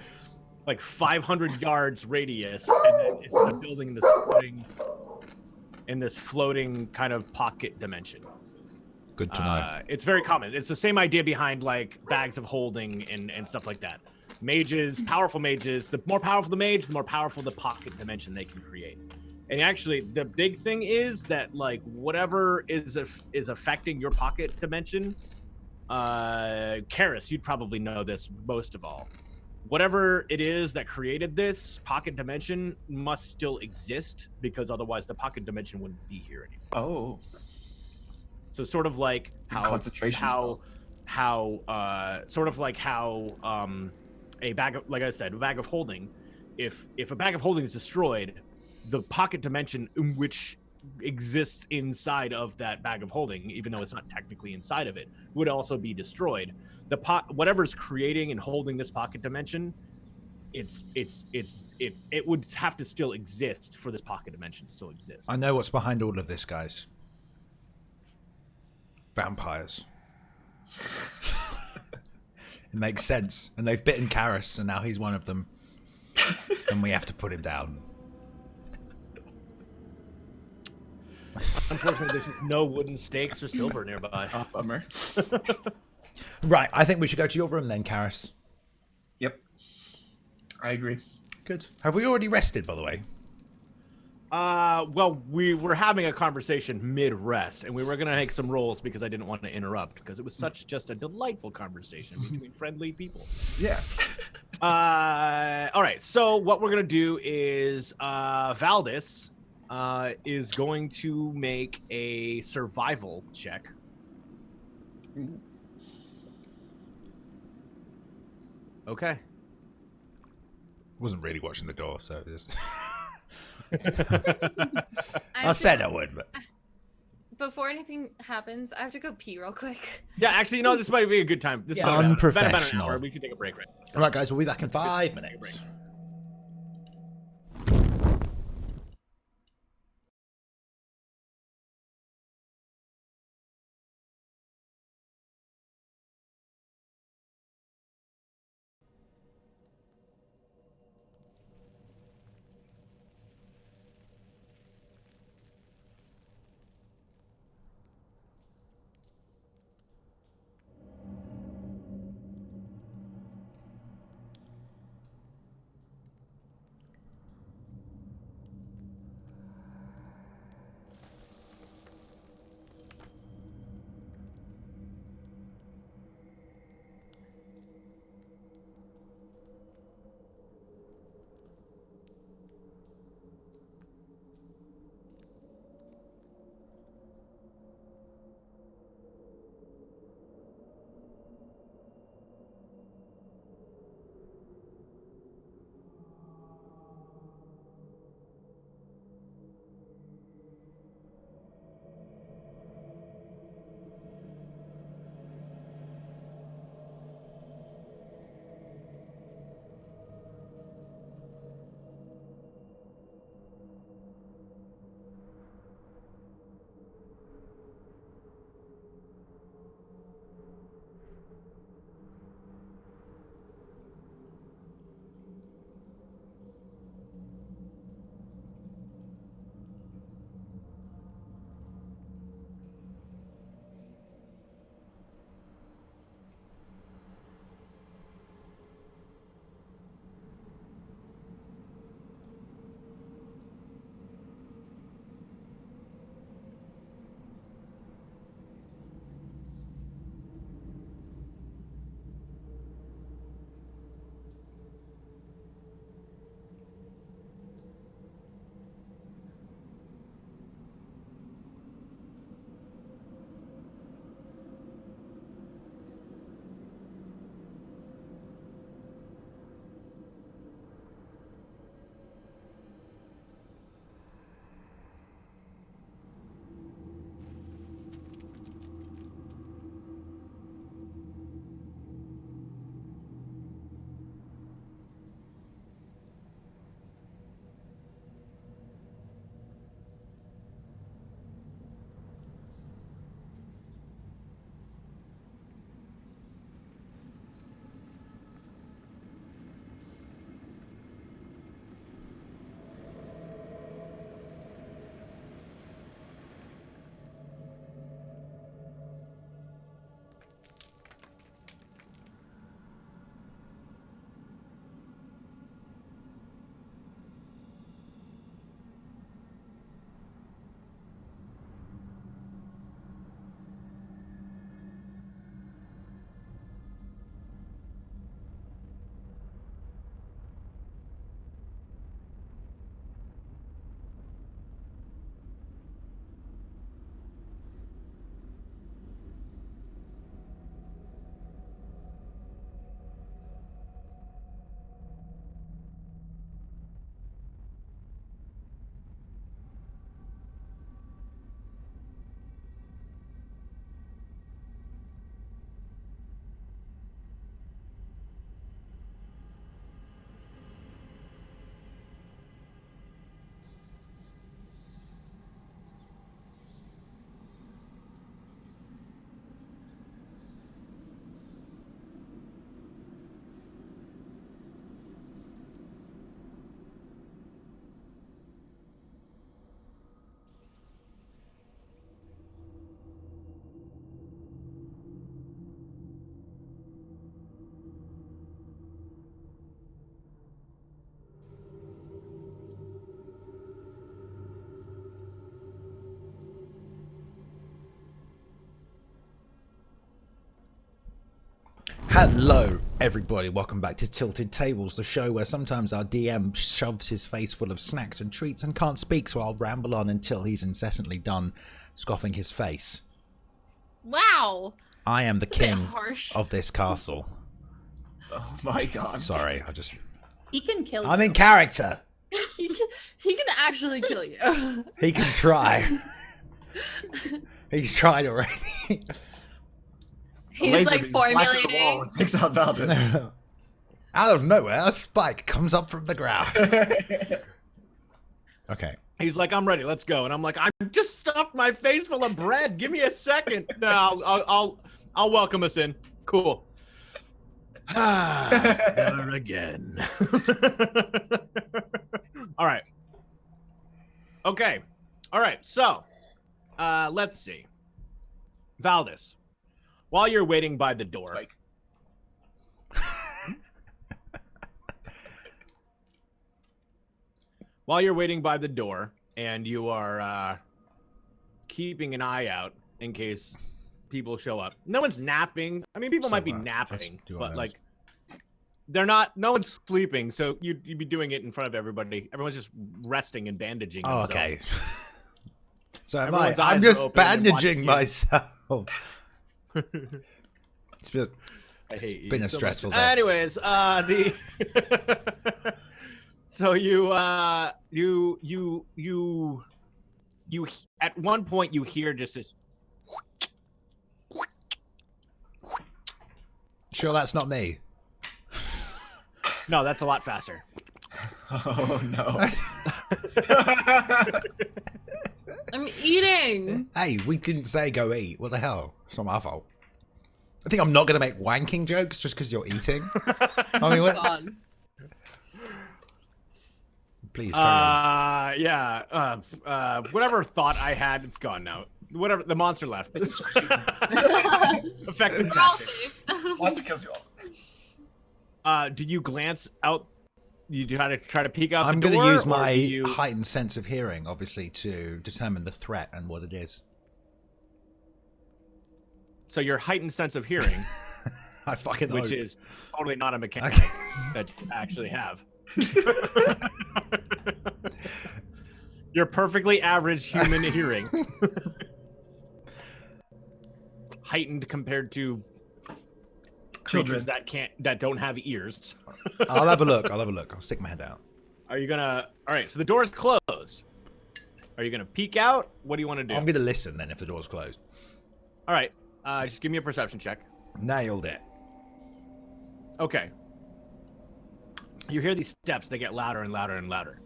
like 500 yards radius, and then it's a building in this floating kind of pocket dimension. Good to know. It's very common. It's the same idea behind like bags of holding and stuff like that. Mages, powerful mages. The more powerful the mage, the more powerful the pocket dimension they can create. And actually, the big thing is that like whatever is affecting your pocket dimension, Karis, you'd probably know this most of all. Whatever it is that created this pocket dimension must still exist, because otherwise the pocket dimension wouldn't be here anymore. Oh. So sort of like Concentration spell. sort of like how a bag of, like I said, a bag of holding, if a bag of holding is destroyed, the pocket dimension in which exists inside of that bag of holding, even though it's not technically inside of it, would also be destroyed. Whatever's creating and holding this pocket dimension, it would have to still exist for this pocket dimension to still exist. I know what's behind all of this, guys. Vampires. It makes sense. And they've bitten Karis, and now he's one of them. And we have to put him down. Unfortunately, there's just no wooden stakes or silver nearby. Oh, bummer. Right, I think we should go to your room then, Karis. Yep. I agree. Good. Have we already rested, by the way? Well, we were having a conversation mid-rest, and we were gonna make some rolls because I didn't want to interrupt, because it was such just a delightful conversation between friendly people. Yeah. All right, so what we're gonna do is Valdis is going to make a survival check. Okay. Wasn't really watching the door, so just... I I have said to- I would, but... Before anything happens, I have to go pee real quick. Yeah, actually, you know, this might be a good time. This Yeah. might be about an Unprofessional. hour. We can take a break right now. So. All right, guys, we'll be back in That's a good- 5 take a minutes. break. Hello, everybody. Welcome back to Tilted Tables, the show where sometimes our DM shoves his face full of snacks and treats and can't speak, so I'll ramble on until he's incessantly done scoffing his face. Wow. I am the It's a bit king harsh. of this castle. Oh my god. Sorry, I just. He can kill I'm you. in character. he can actually kill you. He can try. He's tried already. He's like beam blasts at the wall formulating. and takes out Valdez. Out of nowhere, a spike comes up from the ground. Okay. He's like, I'm ready. Let's go. And I'm like, I just stuffed my face full of bread. Give me a second. No, I'll welcome us in. Cool. Never again. All right. Okay. All right. So, let's see. Valdez, while you're waiting by the door. Spike. While you're waiting by the door and you are keeping an eye out in case people show up. No one's napping. I mean, people might be napping, but like they're not. No one's sleeping, so you'd be doing it in front of everybody. Everyone's just resting and bandaging. Oh, themselves. okay. So am Everyone's I. eyes I'm are just open and bandaging watching myself. It's been, I hate been you a so stressful much. day. Anyways, the so you at one point you hear just this. Sure, that's not me. No, that's a lot faster. Oh no. I'm eating. Hey, we didn't say go eat. What the hell? It's not my fault. I think I'm not going to make wanking jokes just because you're eating. I mean, what? God. Please carry on. Yeah. Whatever thought I had, it's gone now. Whatever the monster left. Effective We're all tactic. safe. Monster kills you all. Did you glance out? You try to peek out I'm the going door? to use or my do you... heightened sense of hearing, obviously, to determine the threat and what it is. So your heightened sense of hearing, I fucking which hope. is totally not a mechanic Okay. that you actually have. Your perfectly average human hearing. Heightened compared to creatures Children. that don't have ears. I'll have a look. I'll stick my head out. Are you gonna? All right. So the door is closed. Are you gonna peek out? What do you want to do? I'm going to listen then if the door's closed. All right. Just give me a perception check. Nailed it. Okay. You hear these steps. They get louder and louder and louder.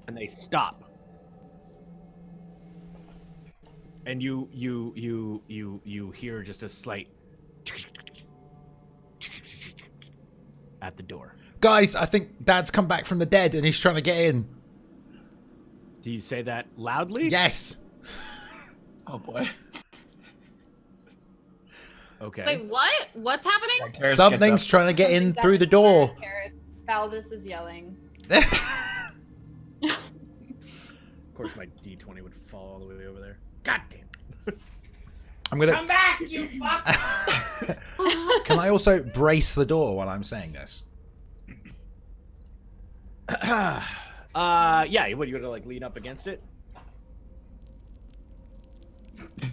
And they stop. And you hear just a slight at the door. Guys, I think Dad's come back from the dead and he's trying to get in. Do you say that loudly? Yes. Oh boy. Okay. Wait, what? What's happening? Karis gets Something's up. trying to get in Something's through the happening. door. Karis, Valdez is yelling. Of course, my D20 would fall all the way over there. God damn. I'm going to... Come back, you fuck! Can I also brace the door while I'm saying this? Yeah. What, you gonna like lean up against it?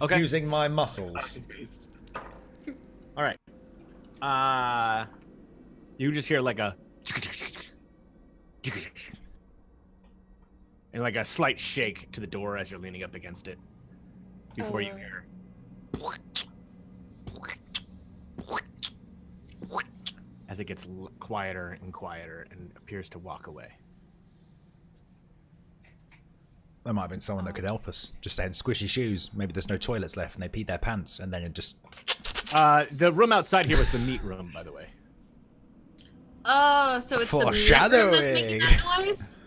Okay. Using my muscles. All right. You just hear like a and like a slight shake to the door as you're leaning up against it before you Oh. hear as it gets quieter and quieter and appears to walk away. There might have been someone that could help us. Just saying squishy shoes. Maybe there's no toilets left and they peed their pants and then it just... The room outside here was the meat room, by the way. Oh, so it's the meat room that's making Foreshadowing. that noise?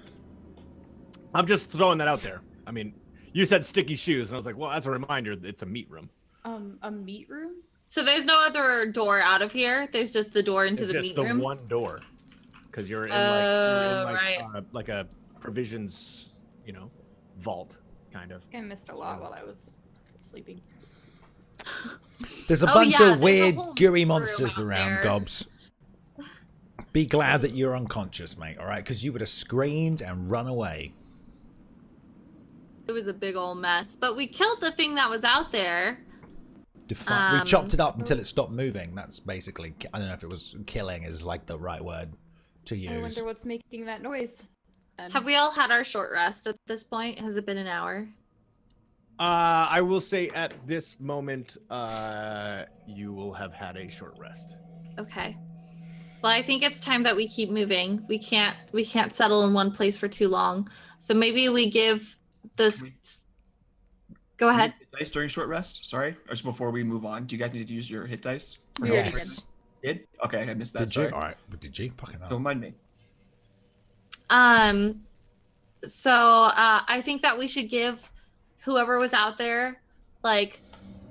I'm just throwing that out there. I mean, you said sticky shoes, and I was like, well, as a reminder, it's a meat room. A meat room? So there's no other door out of here. There's just the door into It's the just meat the room. one door, because you're in Right. like a provisions, vault kind of. I missed a lot while I was sleeping. There's a Oh, bunch yeah, of there's a weird, whole gooey room monsters out around, there. Gobs. Be glad that you're unconscious, mate, alright? Because you would have screamed and run away. It was a big old mess, but we killed the thing that was out there. We chopped it up until it stopped moving. That's basically, I don't know if it was killing is like the right word to use. I wonder what's making that noise. Have we all had our short rest at this point? Has it been an hour? I will say at this moment, you will have had a short rest. Okay. Well, I think it's time that we keep moving. We can't settle in one place for too long. So maybe we give this. Go ahead. Hit dice during short rest. Sorry, or just before we move on. Do you guys need to use your hit dice? We already Yes. Did? Okay, I missed that. Did you? Sorry. All right. But did you? Fucking hell. Don't mind me. So I think that we should give whoever was out there like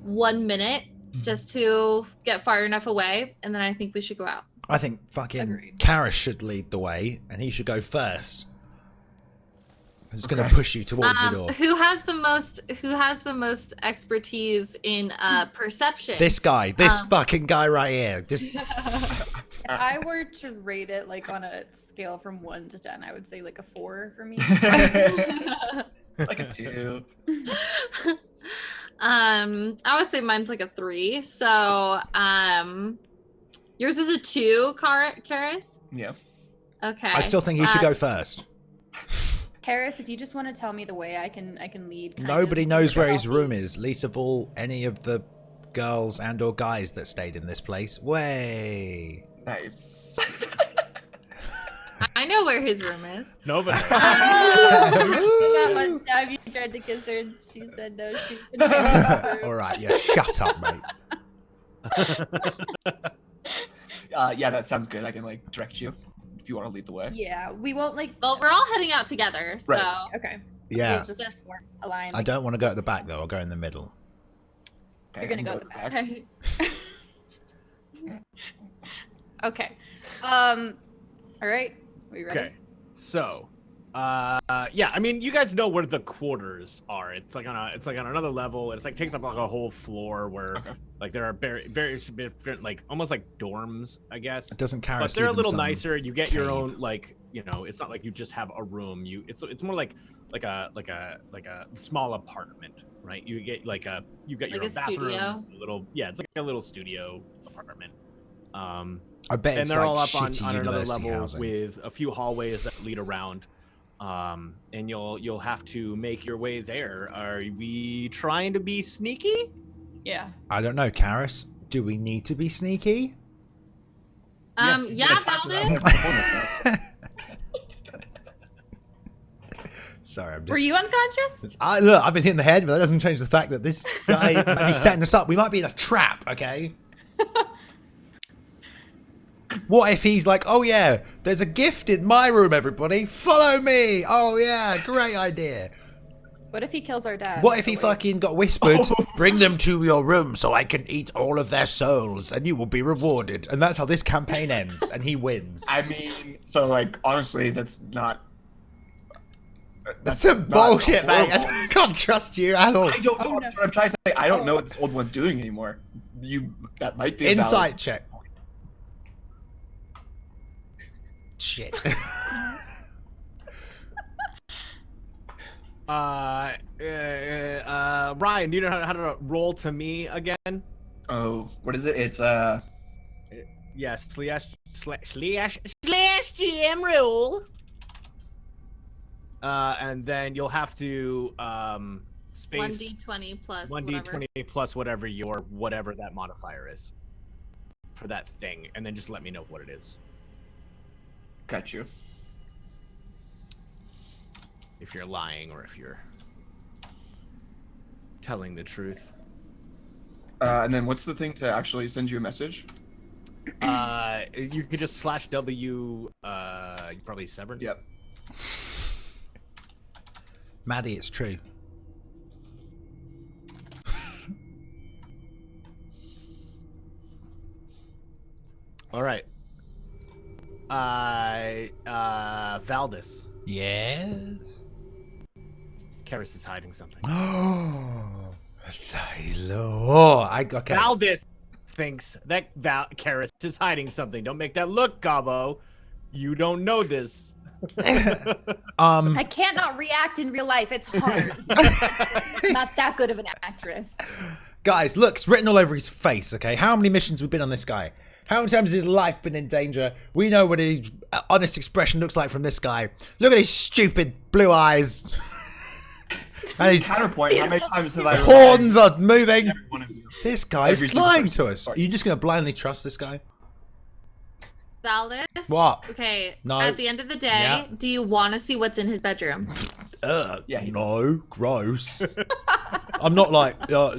1 minute just to get far enough away, and then I think we should go out. I think fucking Agreed. Karis should lead the way, and he should go first. He's going to push you towards the door. Who has the most expertise in perception? This guy, this fucking guy right here. Just If I were to rate it like on a scale from 1 to 10, I would say like a 4 for me. Like a 2. I would say mine's like a 3. So, yours is a 2, Karis? Yeah. Okay. I still think he should go first. Karis, if you just want to tell me the way, I can lead. Nobody knows where his room is, least of all any of the girls and or guys that stayed in this place. Way. Nice. I know where his room is. Nobody. That one time you tried to kiss her and she said no. She All right, yeah, shut up, mate. Yeah, that sounds good. I can like direct you if you want to lead the way. Yeah, we won't like. Well, we're all heading out together, so. Right. Okay. Yeah. We'll just align. I don't want to go at the back though. I'll go in the middle. You're Okay, gonna I go can at the back. Okay. All right. Are you ready? Okay, so, yeah, I mean, you guys know where the quarters are. It's like on another level. It's like takes up like a whole floor where, like, there are very different, like almost like dorms, I guess. It doesn't carry. But they're a little nicer. You get your own, like, you know, it's not like you just have a room. It's more like a small apartment, right? You get your Like own a bathroom, studio? it's like a little studio apartment. I bet And it's they're like all up shitty on another university level housing. with a few hallways that lead around. And you'll have to make your way there. Are we trying to be sneaky? Yeah. I don't know, Karis. Do we need to be sneaky? Yeah, Valdez. Sorry, I'm just. Were you unconscious? Look, I've been hit in the head, but that doesn't change the fact that this guy might be setting us up. We might be in a trap, okay? What if he's like, oh yeah, there's a gift in my room, everybody. Follow me. Oh yeah, great idea. What if he kills our dad? What if he Wait. fucking got whispered, bring them to your room so I can eat all of their souls and you will be rewarded. And that's how this campaign ends and he wins. I mean, so like honestly, that's not. That's some not bullshit, mate. horrible. I can't trust you at all. I don't know. Oh, no. What I'm trying to say. I don't know what this old one's doing anymore. That might be a valid- Insight check. Shit. Ryan, do you know how to roll to me again? Oh, what is it? It's Yes, slash GM rule. And then you'll have to space 1d20 plus 1d20 plus whatever that modifier is for that thing, and then just let me know what it is. got you. If you're lying or if you're telling the truth. And then what's the thing to actually send you a message? You could just slash W. Probably severed. Yep. Maddie, it's true. All right. Valdez. Yes. Karis is hiding something. Oh, okay. Valdez thinks that Karis is hiding something. Don't make that look, Gabo. You don't know this. I can't not react in real life. It's hard. Not that good of an actress. Guys, look, it's written all over his face, okay? How many missions have we been on this guy? How many times has his life been in danger? We know what his honest expression looks like from this guy. Look at his stupid blue eyes. And his Counterpoint, how many times have I horns are moving. every one of you? This guy's Every single lying person. to us. Sorry. Are you just going to blindly trust this guy? Valdez? What? Okay. No. At the end of the day, Yeah. do you want to see what's in his bedroom? Yeah, he no, gross. I'm not like, you're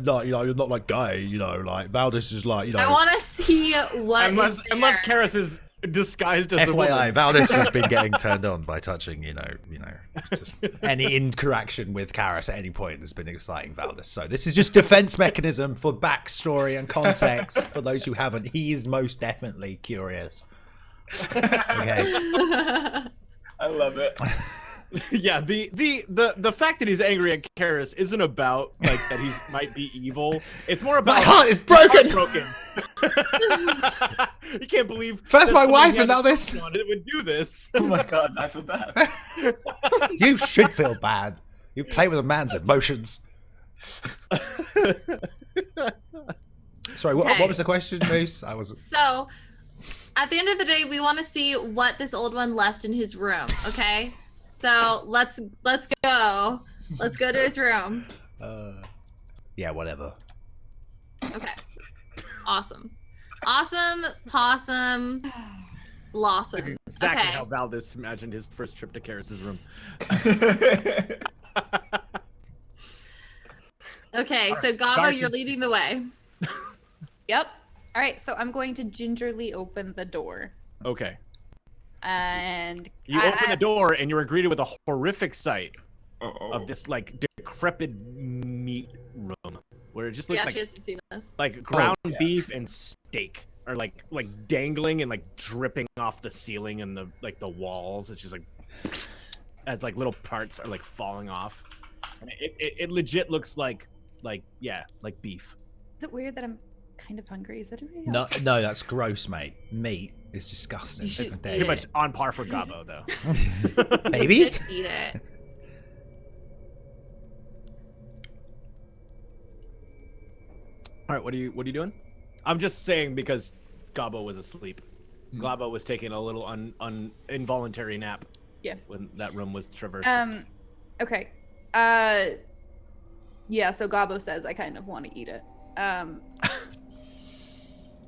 not like gay, like Valdez is like, I want to see what Unless is there. Karis is disguised as a FYI, woman. Valdez has been getting turned on by touching, just any interaction with Karis at any point has been exciting Valdez. So this is just defense mechanism for backstory and context for those who haven't. He is most definitely curious. Okay. I love it. Yeah, the fact that he's angry at Karis isn't about like that he might be evil. It's more about My heart is broken. broken. You can't believe First that my somebody wife had and now a this. crush on it would do this. Oh my god, I feel bad. You should feel bad. You play with a man's emotions. Sorry, what Okay. was the question, Moose? I was. So, at the end of the day, we want to see what this old one left in his room. Okay. So let's go. Let's go to his room. Yeah, whatever. Okay. Awesome. Awesome. Possum. Blossom. Exactly Okay. how Valdez imagined his first trip to Karis's room. Okay. So Gabo, Dark- you're leading the way. Yep. All right, so I'm going to gingerly open the door. Okay. And You open the door and you're greeted with a horrific sight Uh-oh. of this like decrepit meat room where it just looks Yeah, like she hasn't seen this. ground yeah. beef and steak are like dangling and like dripping off the ceiling and the walls. It's just like as like little parts are like falling off. And it legit looks like beef. is it weird that I'm kind of hungry? Is it already No, no, that's gross, mate. Meat is disgusting. You should It's eat Pretty dead. much on par for Gabo though. Babies? Just eat it. All right, what are you doing? I'm just saying because Gabo was asleep. Gabo was taking a little involuntary nap. Yeah. When that room was traversed. Okay. Yeah, so Gabo says I kind of want to eat it.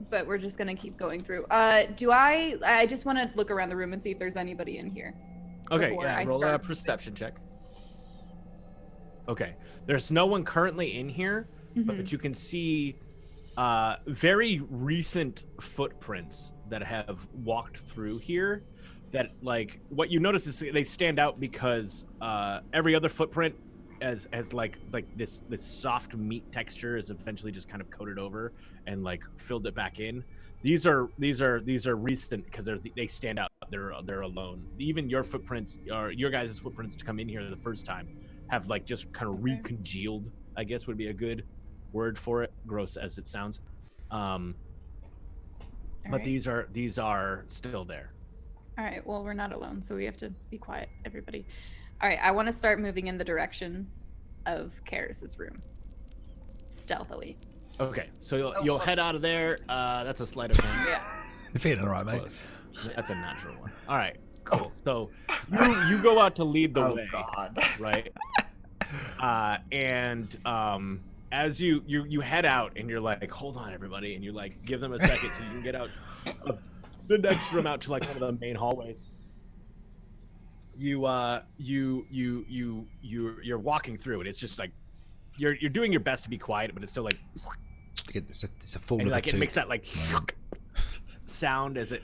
But we're just gonna keep going through. I just want to look around the room and see if there's anybody in here. Okay, before yeah, I roll a start. perception check. Okay, there's no one currently in here, Mhm. but you can see very recent footprints that have walked through here. That like what you notice is they stand out because every other footprint as like this soft meat texture is eventually just kind of coated over and like filled it back in. These are recent because they stand out. They're alone. Even your footprints or your guys' footprints to come in here the first time have like just kind of recongealed, I guess would be a good word for it, gross as it sounds. But Alright. these are still there. All right, well, we're not alone, so we have to be quiet, everybody. All right, I want to start moving in the direction of Karis's room. Stealthily. Okay, so Oh, you'll close. head out of there. That's a sleight of hand. Yeah. You're feeling all right, mate. Close. That's a natural one. All right, cool. So you go out to lead the way, god. right? And as you head out and you're like, hold on, everybody, and you like give them a second so you can get out of the next room out to like one of the main hallways. You're walking through it. It's just like you're doing your best to be quiet, but it's still like It's a form and of like a it makes toot. that like sound as it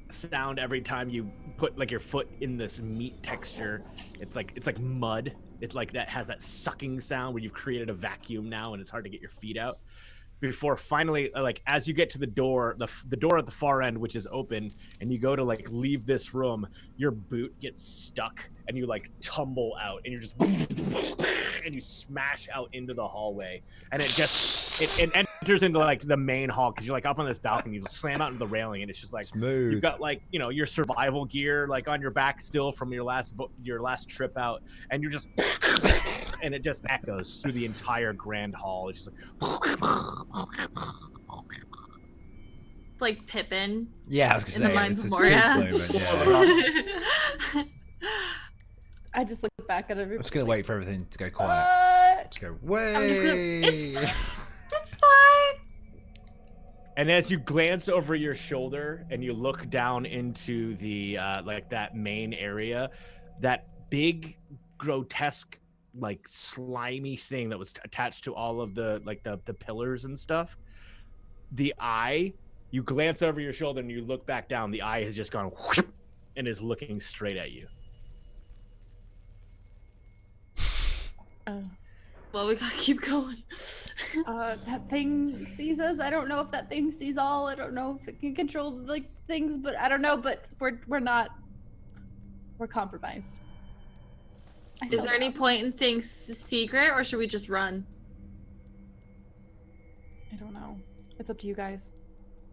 sound every time you put like your foot in this meat texture. It's like mud. It's like that has that sucking sound where you've created a vacuum now and it's hard to get your feet out. Before finally, like as you get to the door, the door at the far end, which is open, and you go to like leave this room, your boot gets stuck and you like tumble out and you're just and you smash out into the hallway and it enters into like the main hall because you're like up on this balcony, you slam out into the railing and it's just like Smooth. you've got like your survival gear like on your back still from your last trip out, and you're just and it just echoes through the entire grand hall. It's just like It's like Pippin. Yeah, I was In the gonna Mines say of it's a Moria. tooth movement, yeah. I just look back at everybody. I'm just gonna wait for everything to go quiet. Just go, way. I'm just gonna. It's fine. And as you glance over your shoulder and you look down into the like that main area, that big grotesque like slimy thing that was attached to all of the like the pillars and stuff, the eye, you glance over your shoulder and you look back down, the eye has just gone whoop, and is looking straight at you. Well, we gotta keep going. That thing sees us. I don't know if that thing sees all. I don't know if it can control like things, but I don't know. But we're not. We're compromised. Is there any point in staying secret, or should we just run? I don't know. It's up to you guys.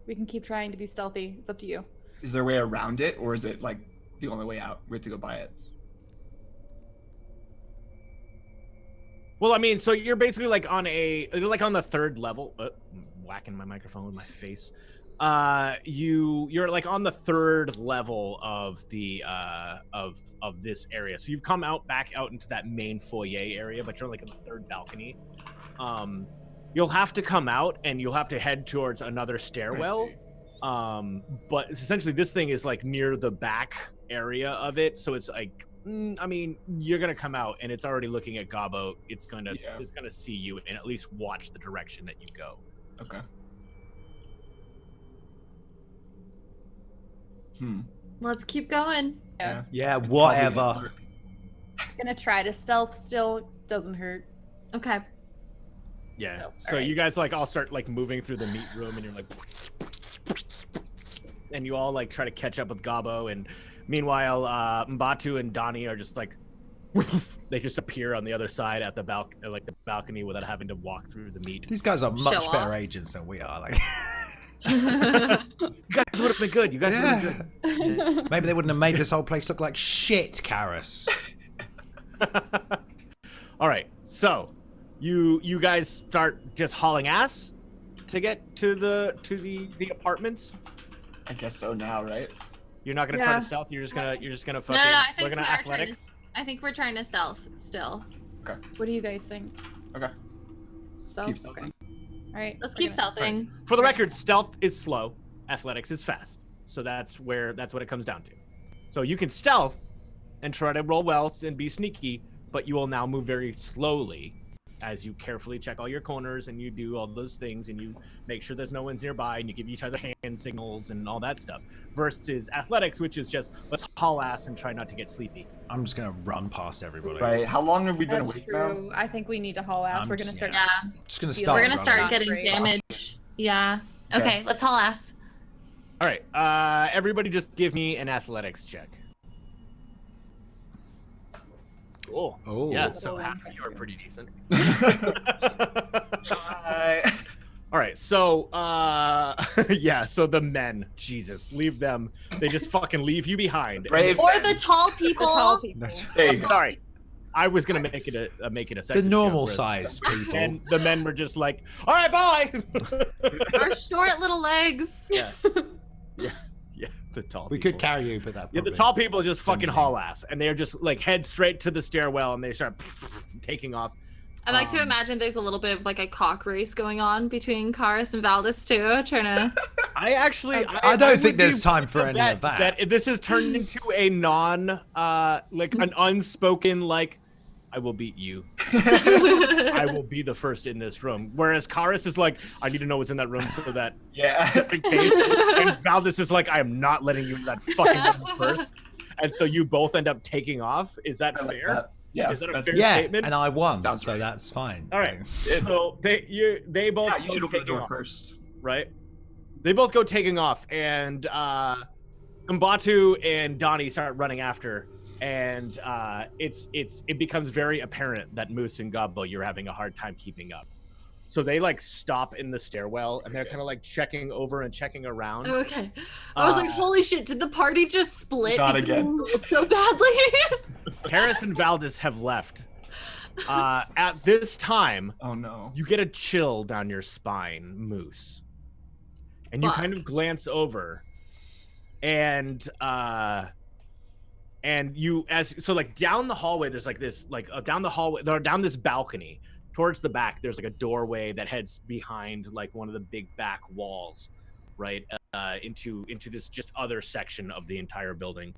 We can keep trying to be stealthy. It's up to you. Is there a way around it, or is it like the only way out? We have to go by it. Well, I mean, so you're basically like on the third level. I'm whacking my microphone with my face. You're like on the third level of the of this area. So you've come back out into that main foyer area, but you're like in the third balcony. You'll have to come out and you'll have to head towards another stairwell. But essentially this thing is like near the back area of it, so it's like I mean, you're gonna come out and it's already looking at Gobbo. It's gonna see you and at least watch the direction that you go. Okay. Let's keep going. Yeah, whatever. Gonna try to stealth still. Doesn't hurt. Okay. Yeah. So alright. you guys like all start like moving through the meat room and you're like and you all like try to catch up with Gobbo, and meanwhile Mbatu and Donnie are just like they just appear on the other side at the balcony without having to walk through the meat. These guys are much Show better off. agents than we are. Like, You guys would have been good. You guys would have been good. maybe they wouldn't have made this whole place look like shit, Karis. All right, so you guys start just hauling ass to get to the apartments. I guess so now, right? You're not gonna try Yeah. to stealth. You're just gonna No, fucking. I think we're gonna we are trying athletics. to. I think we're trying to stealth still. What do you guys think? Okay. Stealth. Keep stealthing. All right. Let's we're keep gonna- stealthing. For the record, stealth is slow, athletics is fast. So that's what it comes down to. So you can stealth and try to roll well and be sneaky, but you will now move very slowly as you carefully check all your corners and you do all those things and you make sure there's no one nearby and you give each other hand signals and all that stuff. Versus athletics, which is just let's haul ass and try not to get sleepy. I'm just gonna run past everybody. Right. How long have we been That's awake now? true. I think we need to haul ass. I'm We're gonna just- start. Yeah. Just gonna We're start. We're gonna start running. getting Great. damage. Yeah. Okay. Okay, let's haul ass. All right, everybody just give me an athletics check. Cool. Oh. Yeah, so half of you are pretty decent. Bye. All right, so yeah, so the men, Jesus, leave them. They just fucking leave you behind. Brave. Or the tall The people. tall people. There you go. Sorry, I was gonna make it a sexist The normal joke, size people. and the men were just like, "All right, bye." Our short little legs. yeah, the tall. We people. could carry you, but that. Yeah, the probably- tall people just fucking Intimidating. haul ass, and they're just like head straight to the stairwell, and they start taking off. I like to imagine there's a little bit of like a cock race going on between Karis and Valdis too, trying to. I actually, I don't think would be there's time for willing to any of bet that. this has turned into a like an unspoken like, I will beat you. I will be the first in this room. Whereas Karis is like, I need to know what's in that room so that Yeah. just in case. And Valdis is like, I am not letting you in that fucking room first. And so you both end up taking off. Is that I like fair? that. Yeah. Is that a that's- fair Yeah, statement? and I won, Sounds so right. that's fine. All right. So they both Yeah, you should go open the taking door off, first. right? They both go taking off, and Mbatu and Donnie start running after, and it becomes very apparent that Moose and Gobbo, you're having a hard time keeping up. So they like stop in the stairwell, and they're kind of like checking over and checking around. Okay. I was like, holy shit! Did the party just split? Not because again. we rolled so badly. Karis and Valdis have left. At this time, Oh no. you get a chill down your spine, Moose, and you kind of glance over, and you like down the hallway. There's like this down the hallway, down this balcony towards the back. There's like a doorway that heads behind like one of the big back walls, right, into this just other section of the entire building.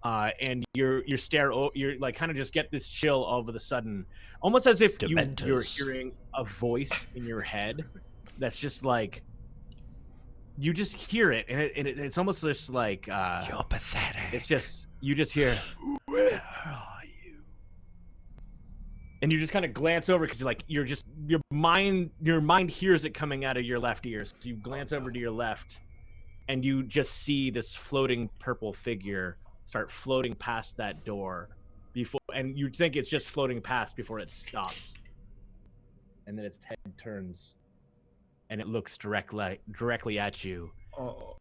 And you're like kind of just get this chill all of a sudden, almost as if you're hearing a voice in your head that's just like, you just hear it, and it's almost just like you're pathetic. It's just, you just hear, where are you? And you just kind of glance over because you're just your mind hears it coming out of your left ear. So you glance over to your left, and you just see this floating purple figure start floating past that door and you think it's just floating past before it stops, and then its head turns and it looks directly at you. Oh.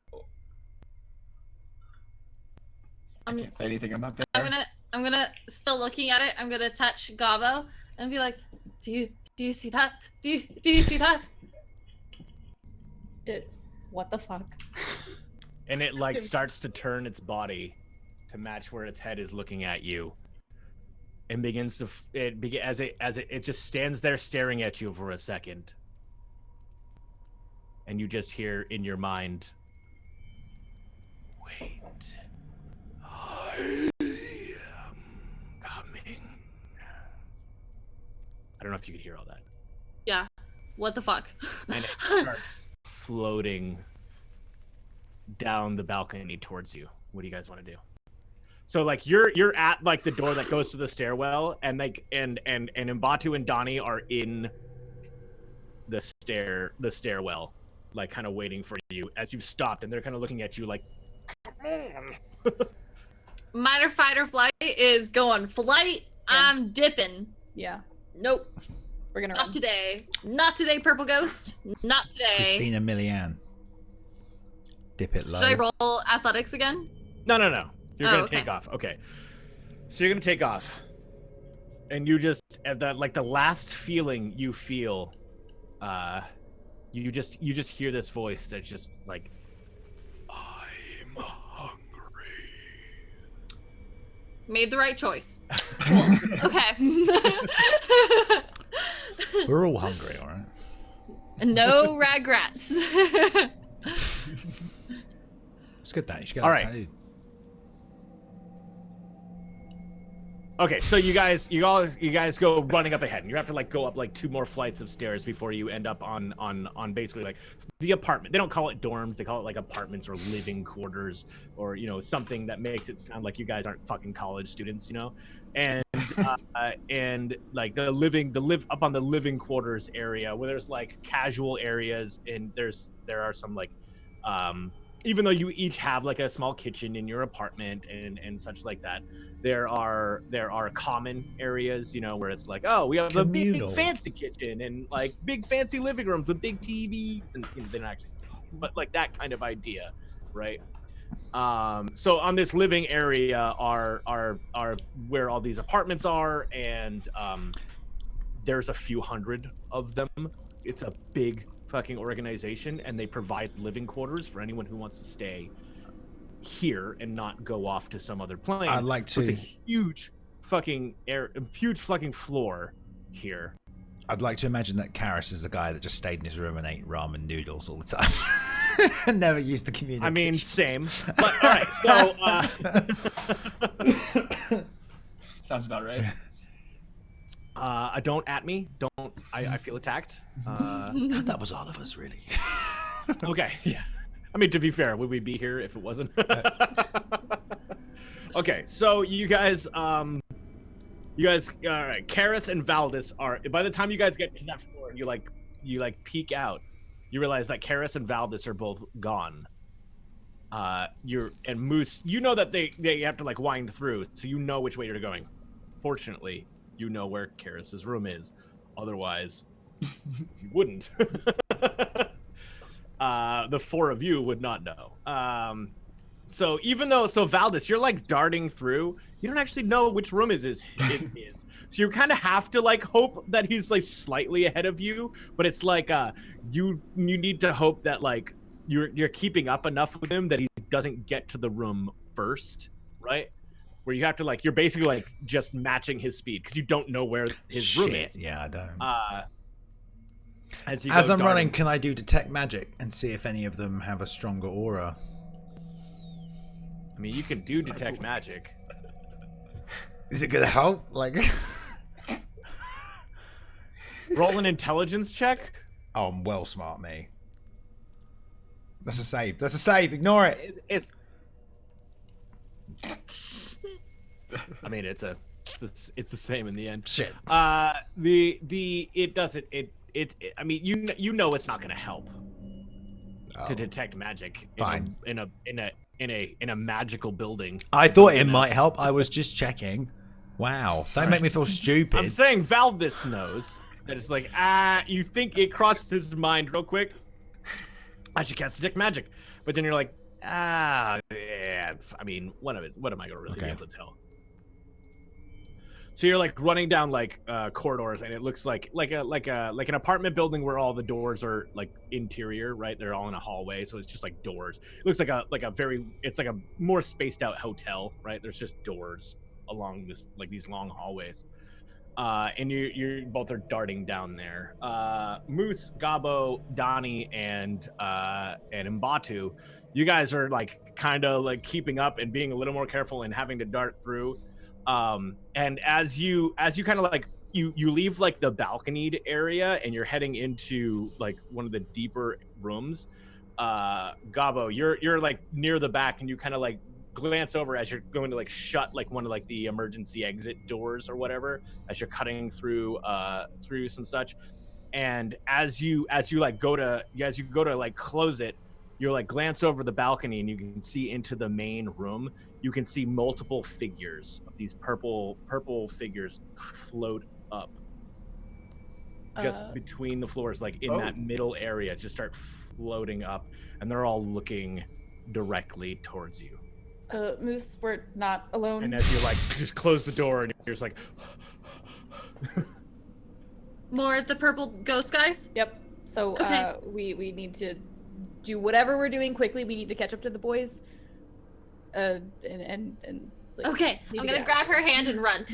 I can't say anything about that. I'm gonna still looking at it. I'm gonna touch Gabo and be like, do you see that? Do you see that? What the fuck? And it starts to turn its body to match where its head is looking at you, and begins to it just stands there staring at you for a second, and you just hear in your mind, wait, I am coming. I don't know if you could hear all that. Yeah. What the fuck? And it starts floating down the balcony towards you. What do you guys want to do? So like you're at like the door that goes to the stairwell, and like and Mbatu and Donnie are in the stairwell, like kind of waiting for you as you've stopped, and they're kind of looking at you like, come on. Minor fight or flight is going flight. Yeah. I'm dipping. Yeah. Nope. We're gonna Not run. today. Not today, Purple Ghost. Not today. Christina Milian. Dip it low. Should I roll athletics again? No. You're gonna take off. Okay. So you're gonna take off, and you just at that like the last feeling you feel, you just hear this voice that's just like, I'm hungry. Made the right choice. Cool. Okay. We're all hungry, all right? No regrets. It's good that you should get all that right. tattoo. Okay, so you guys go running up ahead, and you have to like go up like 2 more flights of stairs before you end up on basically like the apartment. They don't call it dorms; they call it like apartments or living quarters, or something that makes it sound like you guys aren't fucking college students, And and like the live up on the living quarters area where there's like casual areas, and there are some like even though you each have like a small kitchen in your apartment and such like that, there are common areas, where it's like, oh, we have a big fancy kitchen and like big fancy living rooms with big TVs, and they don't actually, but like that kind of idea, right? So on this living area are where all these apartments are, and there's a few hundred of them. It's a big fucking organization, and they provide living quarters for anyone who wants to stay here and not go off to some other plane. I'd like to. It's a huge fucking floor here. I'd like to imagine that Karis is the guy that just stayed in his room and ate ramen noodles all the time. And never used the communication. I mean, same. But all right, so sounds about right. Don't at me. Don't. I feel attacked. That was all of us, really. Okay. Yeah. I mean, to be fair, would we be here if it wasn't? Okay. So you guys, all right. Karis and Valdis are. By the time you guys get to that floor, you peek out, you realize that Karis and Valdis are both gone. And Moose, that they have to like wind through, so you know which way you're going. Fortunately, you know where Karis's room is. Otherwise, you wouldn't. The 4 of you would not know. So even though, Valdis, you're like darting through, you don't actually know which room it is. So you kind of have to like hope that he's like slightly ahead of you, but it's like you need to hope that like you're keeping up enough with him that he doesn't get to the room first, right? Where you have to like, you're basically like just matching his speed because you don't know where his room is. Yeah, I don't. As I'm running, can I do detect magic and see if any of them have a stronger aura? I mean, you can do detect magic. Is it gonna help? Like, roll an intelligence check. oh, I'm well smart, me. That's a save. That's a save. Ignore it. It's I mean, it's the same in the end. Shit. It doesn't. I mean, you know, it's not gonna help to detect magic. Fine. In a magical building. I thought it might help. I was just checking. Wow. Don't make me feel stupid. I'm saying Valdis knows that it's like, you think it crossed his mind real quick. I should cast detect magic, but then you're like, yeah. I mean, what am I gonna really be able to tell? So you're like running down like corridors, and it looks like an apartment building where all the doors are like interior, right? They're all in a hallway, so it's just like doors. It looks like a more spaced out hotel, right? There's just doors along this like these long hallways, and you both are darting down there. Moose, Gabo, Donnie, and Mbatu, you guys are like kind of like keeping up and being a little more careful and having to dart through. And as you kind of like you leave like the balconied area and you're heading into like one of the deeper rooms, Gabo, you're like near the back and you kind of like glance over as you're going to like shut like one of like the emergency exit doors or whatever as you're cutting through some such. And as you go to like close it, you're like glance over the balcony and you can see into the main room. You can see multiple figures of these purple figures float up just between the floors, like in that middle area, just start floating up, and they're all looking directly towards you. Moose, we're not alone. And as you like just close the door and you're just like More of the purple ghost guys? Yep. So Okay. We need to do whatever we're doing quickly. We need to catch up to the boys. And like, Okay, I'm gonna grab her hand and run.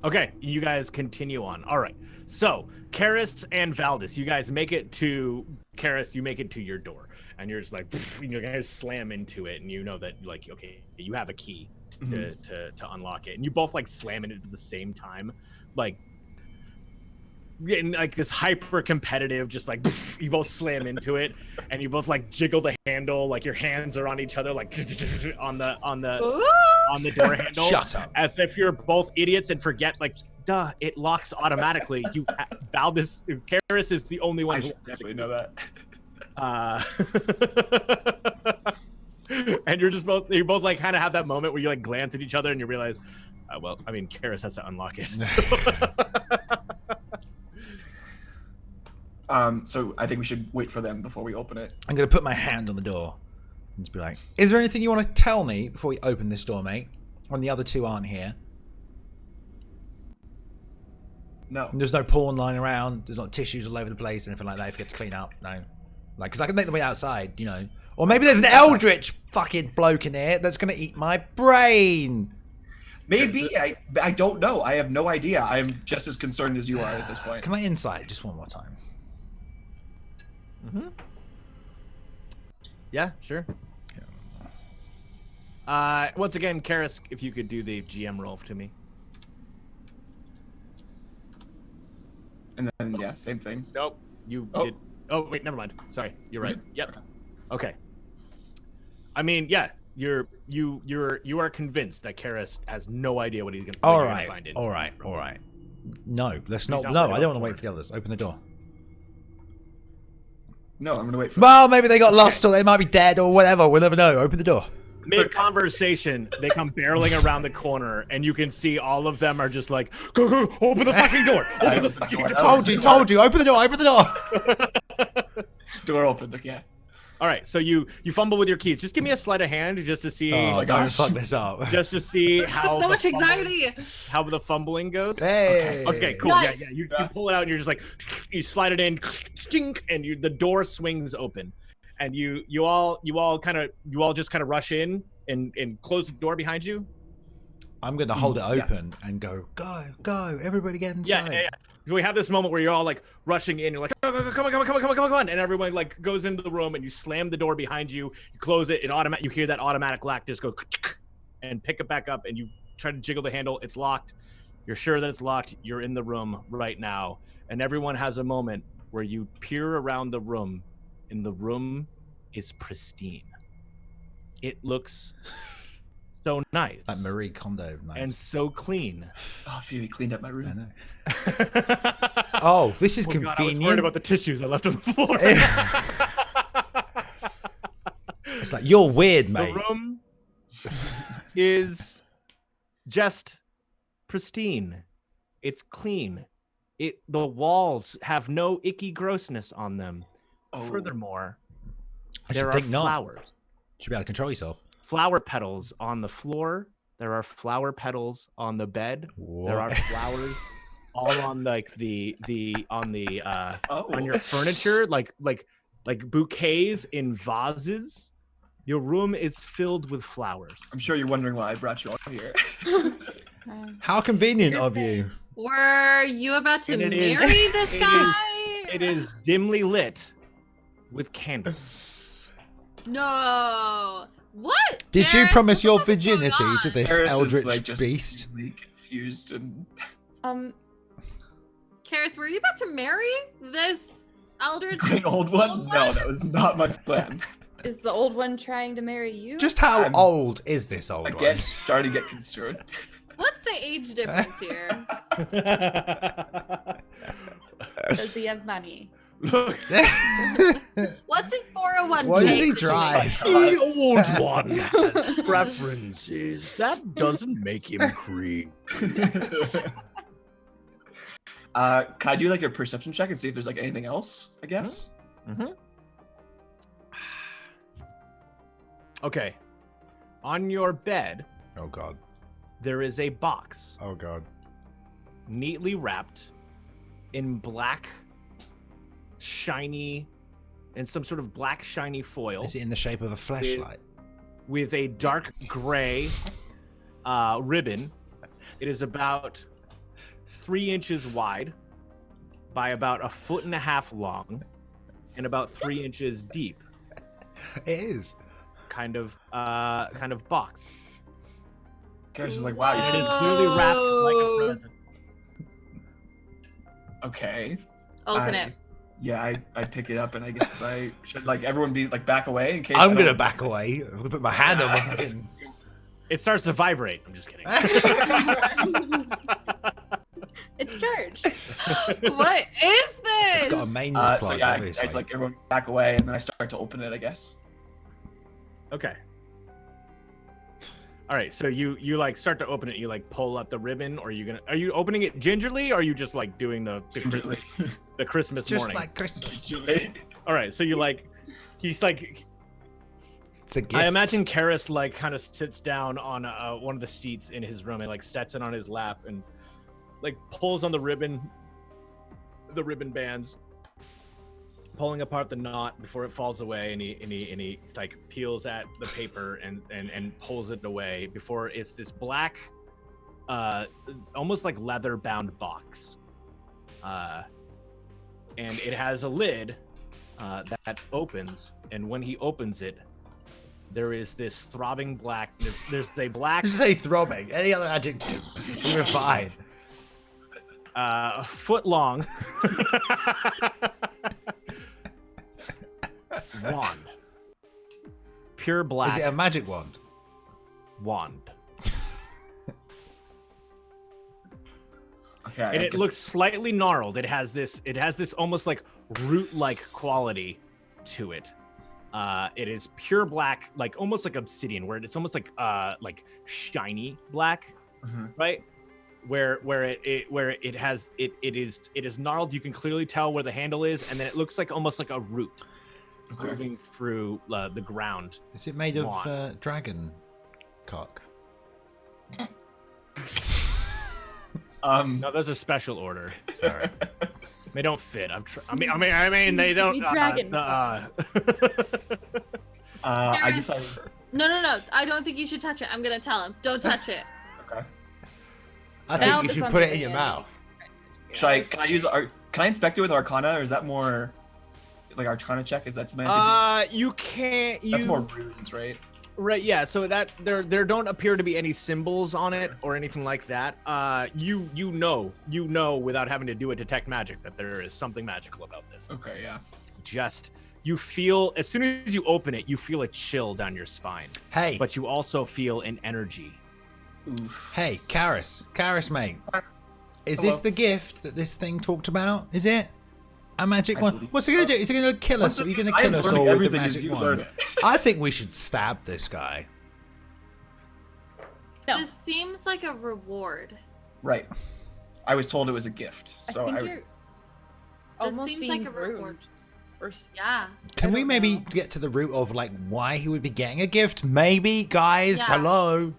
Okay, you guys continue on. All right. So, Karis and Valdis, you guys make it to Karis, you make it to your door. And you're just like, and you guys slam into it, and you know that, like, okay, you have a key to unlock it. And you both, like, slam it at the same time. Like, getting like this hyper competitive, just like you both slam into it, and you both like jiggle the handle, like your hands are on each other, like on the door handle. Shut up. As if you're both idiots and forget, like, duh, it locks automatically. You Valdis, Karis is the only one. I should definitely know that. And you both like kind of have that moment where you like glance at each other and you realize, well, I mean, Karis has to unlock it. So I think we should wait for them before we open it. I'm going to put my hand on the door and just be like, is there anything you want to tell me before we open this door, mate? When the other two aren't here? No. There's no porn lying around. There's not tissues all over the place, anything like that. If you get to clean up, no. Like, because I can make them way outside, you know. Or maybe there's an eldritch fucking bloke in here that's going to eat my brain. Maybe. I don't know. I have no idea. I'm just as concerned as you are at this point. Can I insight just one more time? Yeah, sure. Once again, Karis, if you could do the GM roll to me. And then, yeah, same thing. Nope. You did. Oh, wait, never mind. Sorry. You're right. Yep. Okay. I mean, yeah, you are convinced that Karis has no idea what he's going to find in. All right. No, let's not. not No, wait I don't want up to wait for for the others. Open the door. No, I'm gonna wait for. Well, maybe they got lost or they might be dead or whatever. We'll never know. Open the door. Mid-conversation, they come barreling around the corner, and you can see all of them are just like, go, open the fucking door. Told you. Open the door. Door open. Okay. All right, so you fumble with your keys. Just give me a sleight of hand just to see. Oh, my don't gosh. fuck this up. Just to see how So much the fumbling- anxiety. how the fumbling goes. Hey. Okay, cool. Nice. Yeah. You pull it out and you're just like, you slide it in, and the door swings open, and you all just kind of rush in and close the door behind you. I'm going to hold it Yeah. open and go, everybody get inside. Yeah. We have this moment where you're all like rushing in. You're like, go, come on, and everyone like goes into the room, and you slam the door behind you. You close it. You hear that automatic lock just go, and pick it back up, and you try to jiggle the handle. It's locked. You're sure that it's locked. You're in the room right now, and everyone has a moment where you peer around the room, and the room is pristine. It looks so nice. Like Marie Kondo. Nice. and so clean. Oh, Phoebe cleaned up my I room. know. Oh, this is Oh God, I was worried convenient. about the tissues I left on the floor. It's like, you're weird, mate. The room is just pristine. It's clean. The walls have no icky grossness on them. Oh. Furthermore, I there should are think not. flowers. Should be able to control yourself. Flower petals on the floor. There are flower petals on the bed. There are What? flowers all on like on your Oh. furniture, like bouquets in vases. Your room is filled with flowers. I'm sure you're wondering why I brought you all here. How convenient of you. Were you about to And it marry is- this it guy? It is dimly lit with candles. No. What? Did you Garrett? promise your What the fuck is going virginity to on? this Paris is, eldritch like, just beast? really confused and Karis, were you about to marry this Eldritch? an old one. No, that was not my plan. Is the old one trying to marry you? Just how I'm- old is this old Again, one? starting to get concerned. What's the age difference here? Does he have money? Look, What's his 401k? What does he drive? the old one has preferences. That doesn't make him creep. Can I do like a perception check and see if there's like anything else? I guess. Okay. On your bed, Oh god. there is a box Oh god. neatly wrapped in black, shiny, and some sort of black, shiny foil Is it in the shape of a flashlight? with a dark gray ribbon. It is about 3 inches wide by about 1.5 feet long and about 3 inches deep. It is. Kind of box. Karis is like, wow. And it You is did... clearly wrapped like a Whoa. present. Okay. Open I- it. Yeah, I pick it up and I guess I should like everyone be like back away in case. I'm I gonna don't- back away. I'm gonna put my hand on my fucking. It starts to vibrate. I'm just kidding. It's charged. What is this? It's got a mains So plug, yeah, I obviously. just like everyone back away and then I start to open it. I guess. Okay. All right, so you like start to open it. You like pull up the ribbon, or are you opening it gingerly, or are you just like doing the Christmas, the Christmas Just morning? like Christmas. All right, so he's like, It's a gift. I imagine Karis like kind of sits down on one of the seats in his room and like sets it on his lap and like pulls on the ribbon bands, pulling apart the knot before it falls away, and he like peels at the paper and pulls it away before it's this black, almost like leather bound box, and it has a lid that opens, and when he opens it, there is this throbbing black. There's a black, Just say throbbing. Any other adjective? You're fine. foot long wand, pure black Is it a magic wand? wand, Okay. and it looks slightly gnarled. It has this almost like root-like quality to it. It is pure black, like almost like obsidian, where it's almost like shiny black, right? Where it is gnarled. You can clearly tell where the handle is, and then it looks like almost like a root. Okay. moving through the ground. Is it made of Wand. dragon cock? No, those are special order. Sorry. They don't fit. I mean, they don't. Dragon. I guess I. No. I don't think you should touch it. I'm gonna tell him. Don't touch it. Okay. I Now think you this should one's put it gonna in your be mouth. Should I? Can I use? Can I inspect it with Arcana, or is that more like Arcana check? Is that something? I can You can't. do? That's more runes, right? Right, yeah. So that there don't appear to be any symbols on it or anything like that. You know without having to do a detect magic that there is something magical about this. Okay, yeah. Just you feel as soon as you open it, you feel a chill down your spine. Hey, But you also feel an energy. Oof. hey, Karis, mate. Is Hello. this the gift that this thing talked about? Is it a magic I one? believe What's it gonna do? Is it gonna kill us? Are you gonna kill us all with the magic you one? learn it. I think we should stab this guy. No. This seems like a reward. Right. I was told it was a gift, I so think I. you're This almost seems being like a rude. reward. Or Yeah. Can I we don't maybe know. get to the root of like why he would be getting a gift? Maybe, guys. Yeah. Hello.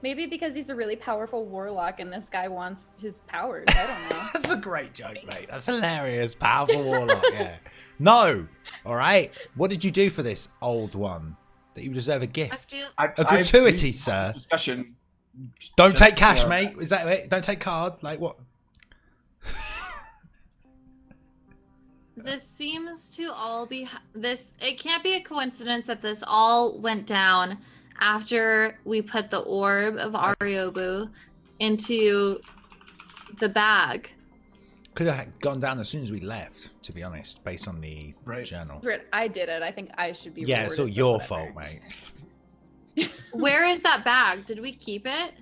maybe because he's a really powerful warlock and this guy wants his powers. I don't know. That's a great joke, mate. That's hilarious. Powerful warlock. Yeah. No. All right. What did you do for this old one that you deserve a I gift? feel A gratuity, we've had sir. this discussion. Don't just, take cash, you know, mate. Is that it? Don't take card. Like what? this seems to all be this. It can't be a coincidence that this all went down after we put the orb of Ariobu into the bag. Could have gone down as soon as we left, to be honest, based on the Right. journal. I did it. I think I should be. Yeah, it's all rewarded, but your whatever. fault, mate. Where is that bag? Did we keep it?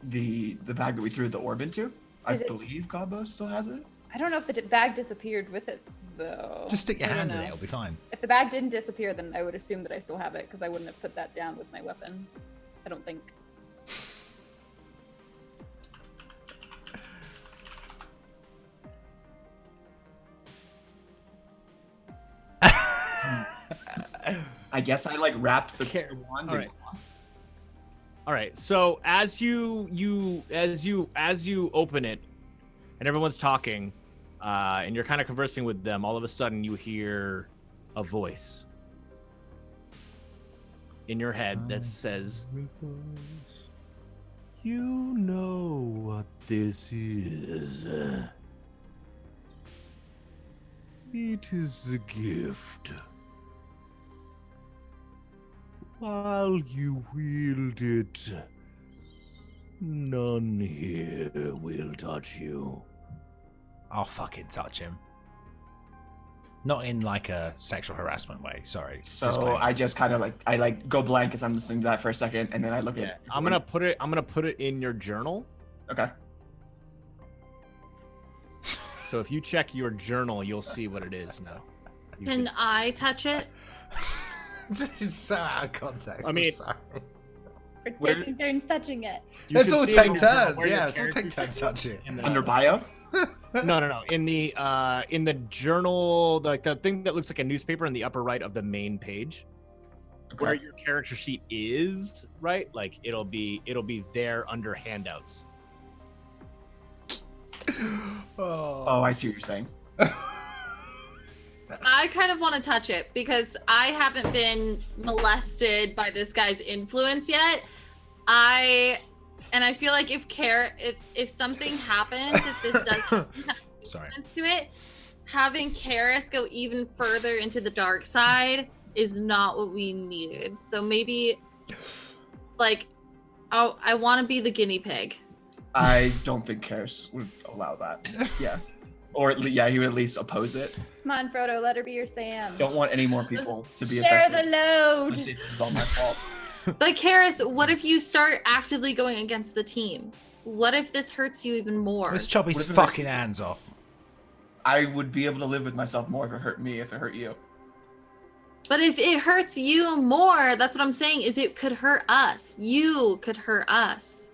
The bag that we threw the orb into. I Did it- believe Gobbo still has it. I don't know if the bag disappeared with it though. Just stick your I don't hand in it. know. It'll be fine. If the bag didn't disappear, then I would assume that I still have it because I wouldn't have put that down with my weapons. I don't think. I guess I like wrapped the Care- wand all in right. cloth. All right. So as you open it, and everyone's talking, and you're kind of conversing with them, all of a sudden you hear a voice in your head that says, "You know what this is. It is a gift. While you wield it, none here will touch you." I'll fucking touch him. Not in like a sexual harassment way. Sorry. So Disclaimer. I just kind of like go blank as I'm listening to that for a second, and then I look at. I'm gonna put it in your journal. Okay. So if you check your journal, you'll see what it is now. You Can can- I touch it? This is so out of context. I mean- I'm sorry. We're Where- taking turns touching it. you Let's can all see in take your journal turns. where your Yeah, let's all take character turns sheet touching it. in the- Under bio. No. In the journal, like the thing that looks like a newspaper in the upper right of the main page, where Okay. your character sheet is, right? Like it'll be there under handouts. Oh, I see what you're saying. I kind of want to touch it because I haven't been molested by this guy's influence yet. I feel like if something happens, if this does have some kind of Sorry. influence to it, having Karis go even further into the dark side is not what we needed. So maybe, like, I want to be the guinea pig. I don't think Karis would allow that. Yeah. Or yeah, he would at least oppose it. Come on, Frodo, let her be your Sam. Don't want any more people to be Share affected. the load. Honestly, this is all my fault. But Karis, what if you start actively going against the team? What if this hurts you even more? Let's chop his What if it fucking makes- hands off. I would be able to live with myself more if it hurt me, if it hurt you. But if it hurts you more, that's what I'm saying, is it could hurt us. You could hurt us.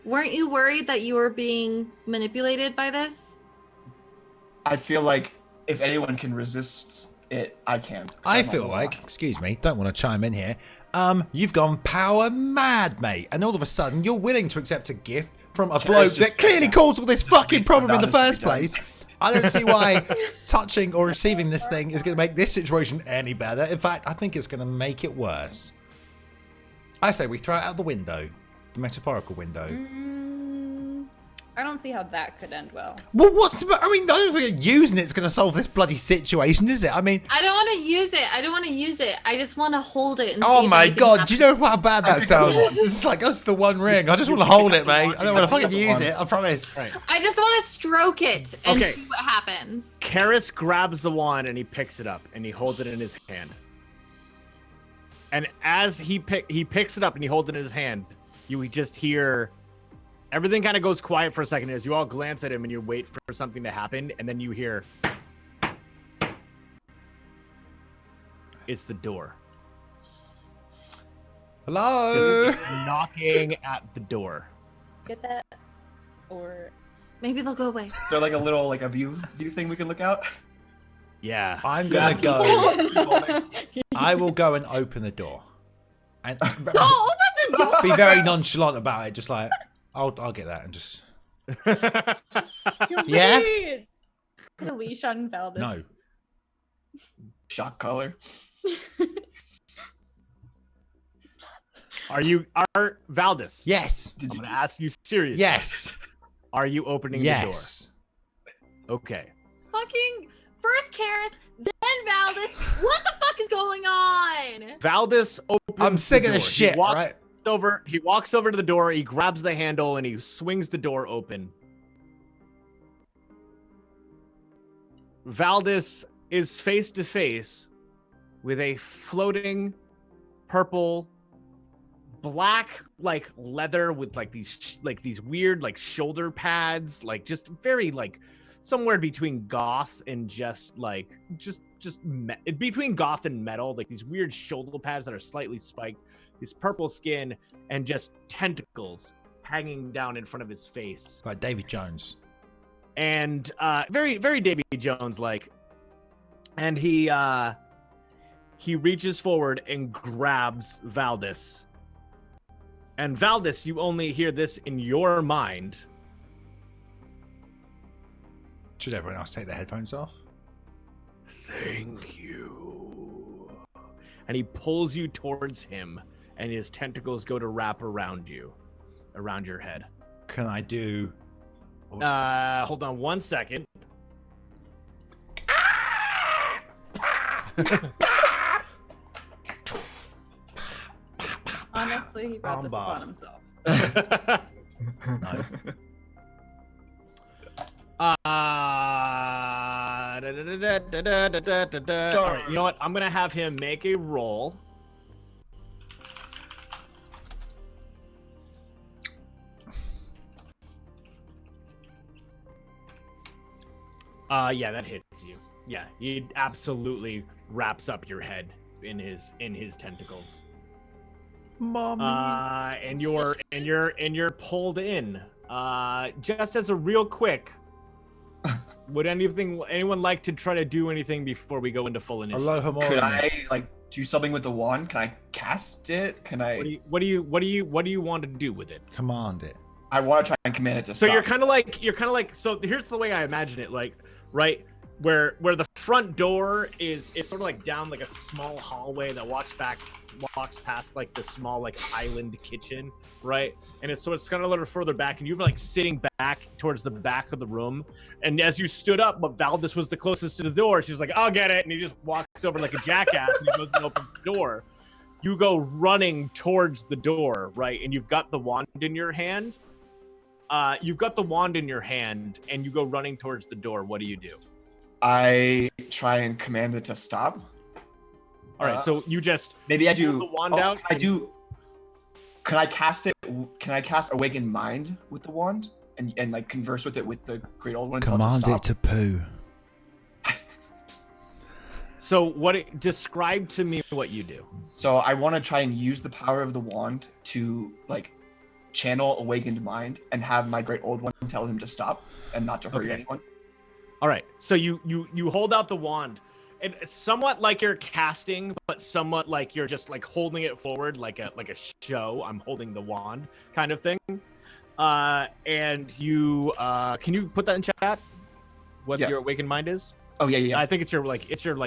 Weren't you worried that you were being manipulated by this? I feel like if anyone can resist it, I can. I feel like, excuse me, don't want to chime in here. You've gone power mad, mate, and all of a sudden you're willing to accept a gift from a bloke that clearly caused all this fucking problem in the first place. I don't see why touching or receiving this thing is going to make this situation any better. In fact, I think it's going to make it worse. I say we throw it out the window, the metaphorical window. I don't see how that could end well. Well, I don't think using it's going to solve this bloody situation, is it? I mean, I don't want to use it. I just want to hold it. And oh my god, do you know how bad that sounds? It's like us the One Ring. I just want to hold it, mate. I don't want to fucking use it. I promise. Right. I just want to stroke it and see what happens. Karis grabs the wand and he picks it up and he holds it in his hand. And as he picks it up and he holds it in his hand, you just hear. Everything kind of goes quiet for a second as you all glance at him and you wait for something to happen, and then you hear, it's the door. Hello? This is knocking at the door. Get that? Or Maybe they'll go away. Is there like a little like a view thing we can look out? Yeah. I'm going to go. I will go and open the door. And Don't open the door! be very nonchalant about it, just like, I'll get that and just... Yeah? Put a leash on Valdez. No. Shock collar. Are Valdez? Yes. I'm gonna ask you seriously. Yes. Are you opening Yes. the door? Okay. Fucking first Karis, then Valdez. What the fuck is going on? Valdez opens I'm sick the of door. this shit, right? He walks over to the door, he grabs the handle, and he swings the door open. Valdez is face to face with a floating purple black like leather with like these weird like shoulder pads, like just very like somewhere between goth and just between goth and metal, like these weird shoulder pads that are slightly spiked, his purple skin, and just tentacles hanging down in front of his face. Like Davy Jones. And very, very Davy Jones like. And he reaches forward and grabs Valdez. And Valdez, you only hear this in your mind. Should everyone else take their headphones off? Thank you. And he pulls you towards him, and his tentacles go to wrap around you, around your head. Can I do... Hold on 1 second. Honestly, he brought this upon himself. No. All right, you know what? I'm gonna have him make a roll. Yeah, that hits you. Yeah, he absolutely wraps up your head in his tentacles. Mommy. And you're pulled in. Just as a real quick, would anyone like to try to do anything before we go into full initiative? Aloha Mori. Could I like do something with the wand? Can I cast it? Can I? What do you want to do with it? Command it. I want to try and command it to So stop. you're kind of like so here's the way I imagine it, like right where the front door is sort of like down like a small hallway that walks past like the small like island kitchen, right? And it's kind of a little further back, and you're like sitting back towards the back of the room. And as you stood up, but Valdez was the closest to the door, she's like, "I'll get it," and he just walks over like a jackass and he goes and opens the door. You go running towards the door, right? And you've got the wand in your hand. And you go running towards the door. What do you do? I try and command it to stop. All right, so you just maybe I do pull the wand out. Can I cast it? Can I cast Awakened Mind with the wand and like converse with it with the Great Old One? Command it to poo. So describe to me what you do. So I want to try and use the power of the wand to like channel Awakened Mind and have my Great Old One tell him to stop and not to hurt anyone. All right. So you hold out the wand, and it's somewhat like you're casting, but somewhat like you're just like holding it forward, like a show. I'm holding the wand, kind of thing. And you can you put that in chat? What your awakened mind is? Oh yeah. I think it's your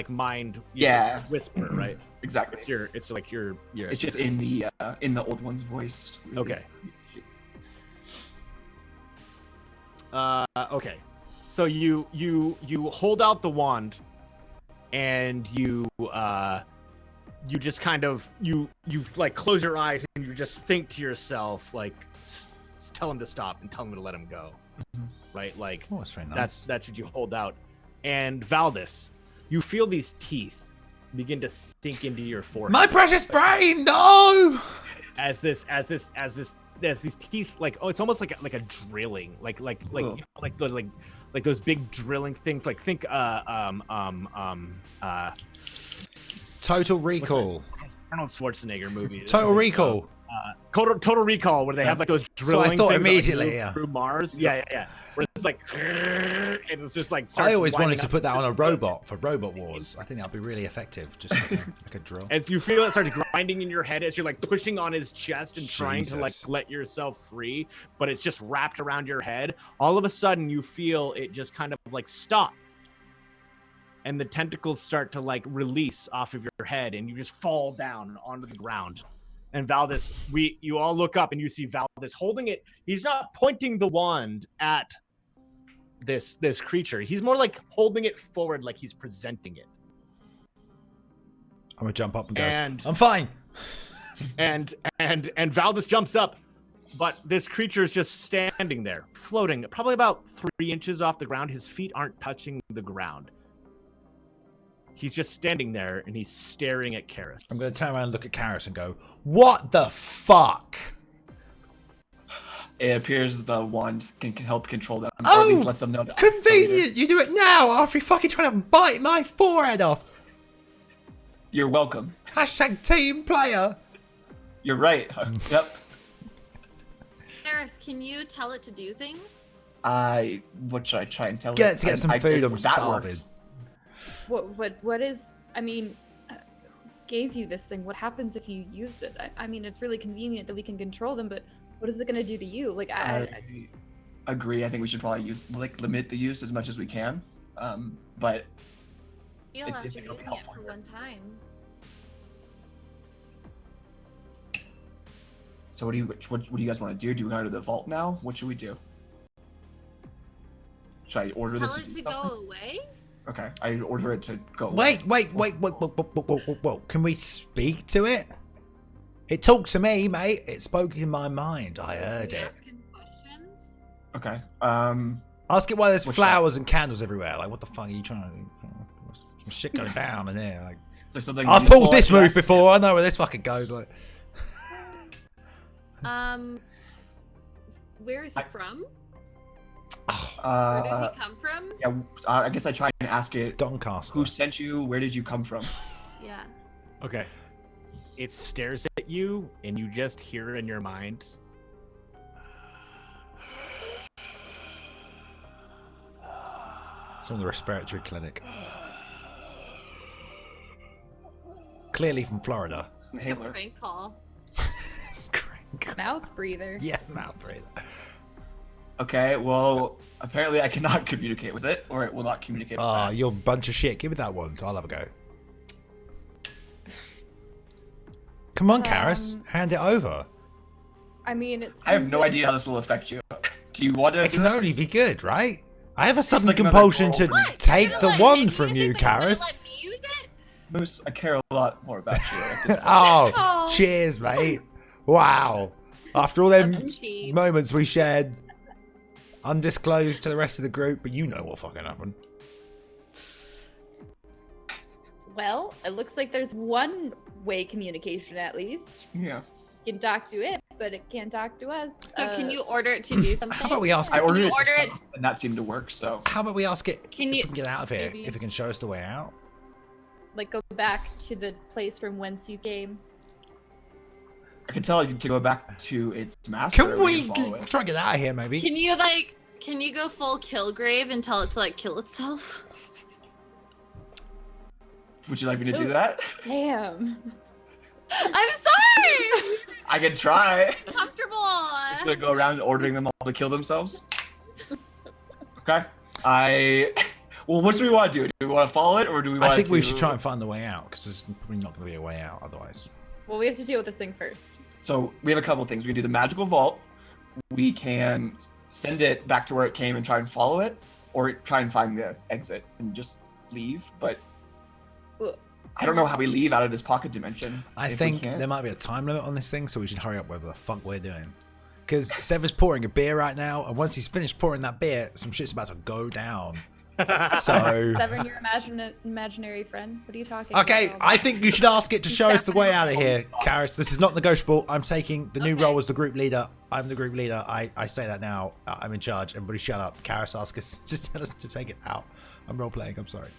mind. Yeah. Whisper, right? Exactly. It's like your. It's just in the old one's voice. Really. Okay. Okay. So you hold out the wand, and you just kind of you like close your eyes and you just think to yourself like, tell him to stop and tell him to let him go, right? Like that's very nice. That's what you hold out. And Valdis, you feel these teeth begin to sink into your forehead. My precious brain, no! As these teeth, like, oh, it's almost like a drilling, like those big drilling things. Like think Total Recall. Arnold Schwarzenegger movie. Total Recall. Total Recall, where they have like those drilling so I thought things immediately, that, like, through Mars. Yeah. Where it's like, and it's just like. I always wanted to put that on a robot for Robot Wars. I think that'd be really effective, just like a drill. As you feel it starts grinding in your head as you're like pushing on his chest and trying to like let yourself free, but it's just wrapped around your head. All of a sudden, you feel it just kind of like stop, and the tentacles start to like release off of your head, and you just fall down onto the ground. And Valdis, you all look up and you see Valdis holding it. He's not pointing the wand at this creature. He's more like holding it forward, like he's presenting it. I'm gonna jump up and go. And I'm fine. And Valdis jumps up, but this creature is just standing there, floating, probably about 3 inches off the ground. His feet aren't touching the ground. He's just standing there, and he's staring at Karis. I'm going to turn around and look at Karis and go, what the fuck? It appears the wand can help control them, or Oh, at least lets them know. Convenient! You do it now after you fucking trying to bite my forehead off. You're welcome. Hashtag team player. You're right. Yep. Karis, can you tell it to do things? What should I try and tell Get it? to get some food. I'm starving. What is? I mean, gave you this thing. What happens if you use it? I mean, it's really convenient that we can control them, but what is it gonna do to you? Like, I just... agree. I think we should probably limit the use as much as we can. But You'll it's have to it'll be using it helpful for here. one time. So what do you guys want to do? Do we go to the vault now? What should we do? Should I order Tell this? it to go away? Okay, I order it to go away. Wait. Can we speak to it? It talked to me, mate. It spoke in my mind. I heard Can we it. ask him questions? Okay. Ask it why there's What's flowers and candles everywhere. Like, what the fuck are you trying to do? Some shit going down in there. Like, There's something I've useful pulled this I can move ask? before. I know where this fucking goes. Like, Where is he from? oh, Where did he come from? Yeah, I guess I try and ask it. Doncaster. Who sent you? Where did you come from? Yeah. Okay. It stares at you, and you just hear in your mind. It's from the respiratory clinic. Clearly from Florida. Inhaler. Prank call. mouth breather. Yeah, mouth breather. Okay, well, apparently I cannot communicate with it, or it will not communicate with Oh, that. you're a bunch of shit. Give me that one. I'll have a go. Come on, Karis. Hand it over. I mean, it's. I have no idea how this will affect you. Do you want to? It can only be good, right? I have a sudden like another compulsion goal. to What? take You're the gonna let wand him from use you, it, but you're gonna Karis. let me use it? Moose, I care a lot more about you. At this point. Oh, Oh. cheers, mate. Wow. After all them That's cheap. moments we shared, undisclosed to the rest of the group, but you know what fucking happened. Well, it looks like there's one way communication at least. Yeah. You can talk to it, but it can't talk to us. So can you order it to do something? How about we ask I it? ordered you it, order to it? stop, and that seemed to work. So How about we ask it Can if you- we can get out of here? Maybe. If it can show us the way out? like go back to the place from whence you came? I can tell you to go back to its master. Can and we follow it. try and get out of here, maybe? Can you like Can you go full Killgrave and tell it to like kill itself? Would you like me to do that? Damn. I'm sorry. I can try. Comfortable. I'm just gonna go around ordering them all to kill themselves. Okay. Well, what do we want to do? Do we want to follow it, or do we want to? I think we should try and find the way out, because there's probably not going to be a way out otherwise. Well, we have to deal with this thing first. So we have a couple of things. We can do the magical vault. We can send it back to where it came and try and follow it, or try and find the exit and just leave. But I don't know how we leave out of this pocket dimension. I think there might be a time limit on this thing, so we should hurry up whatever the fuck we're doing. Because Sever's pouring a beer right now, and once he's finished pouring that beer, some shit's about to go down. So Severin, your imaginary friend. What are you talking about? okay, I think you should ask it to show us the way out of here, Karis. This is not negotiable. I'm taking the new role as the group leader. I'm the group leader. I say that now. I'm in charge. Everybody shut up. Karis, ask us. Just tell us to take it out. I'm role playing. I'm sorry.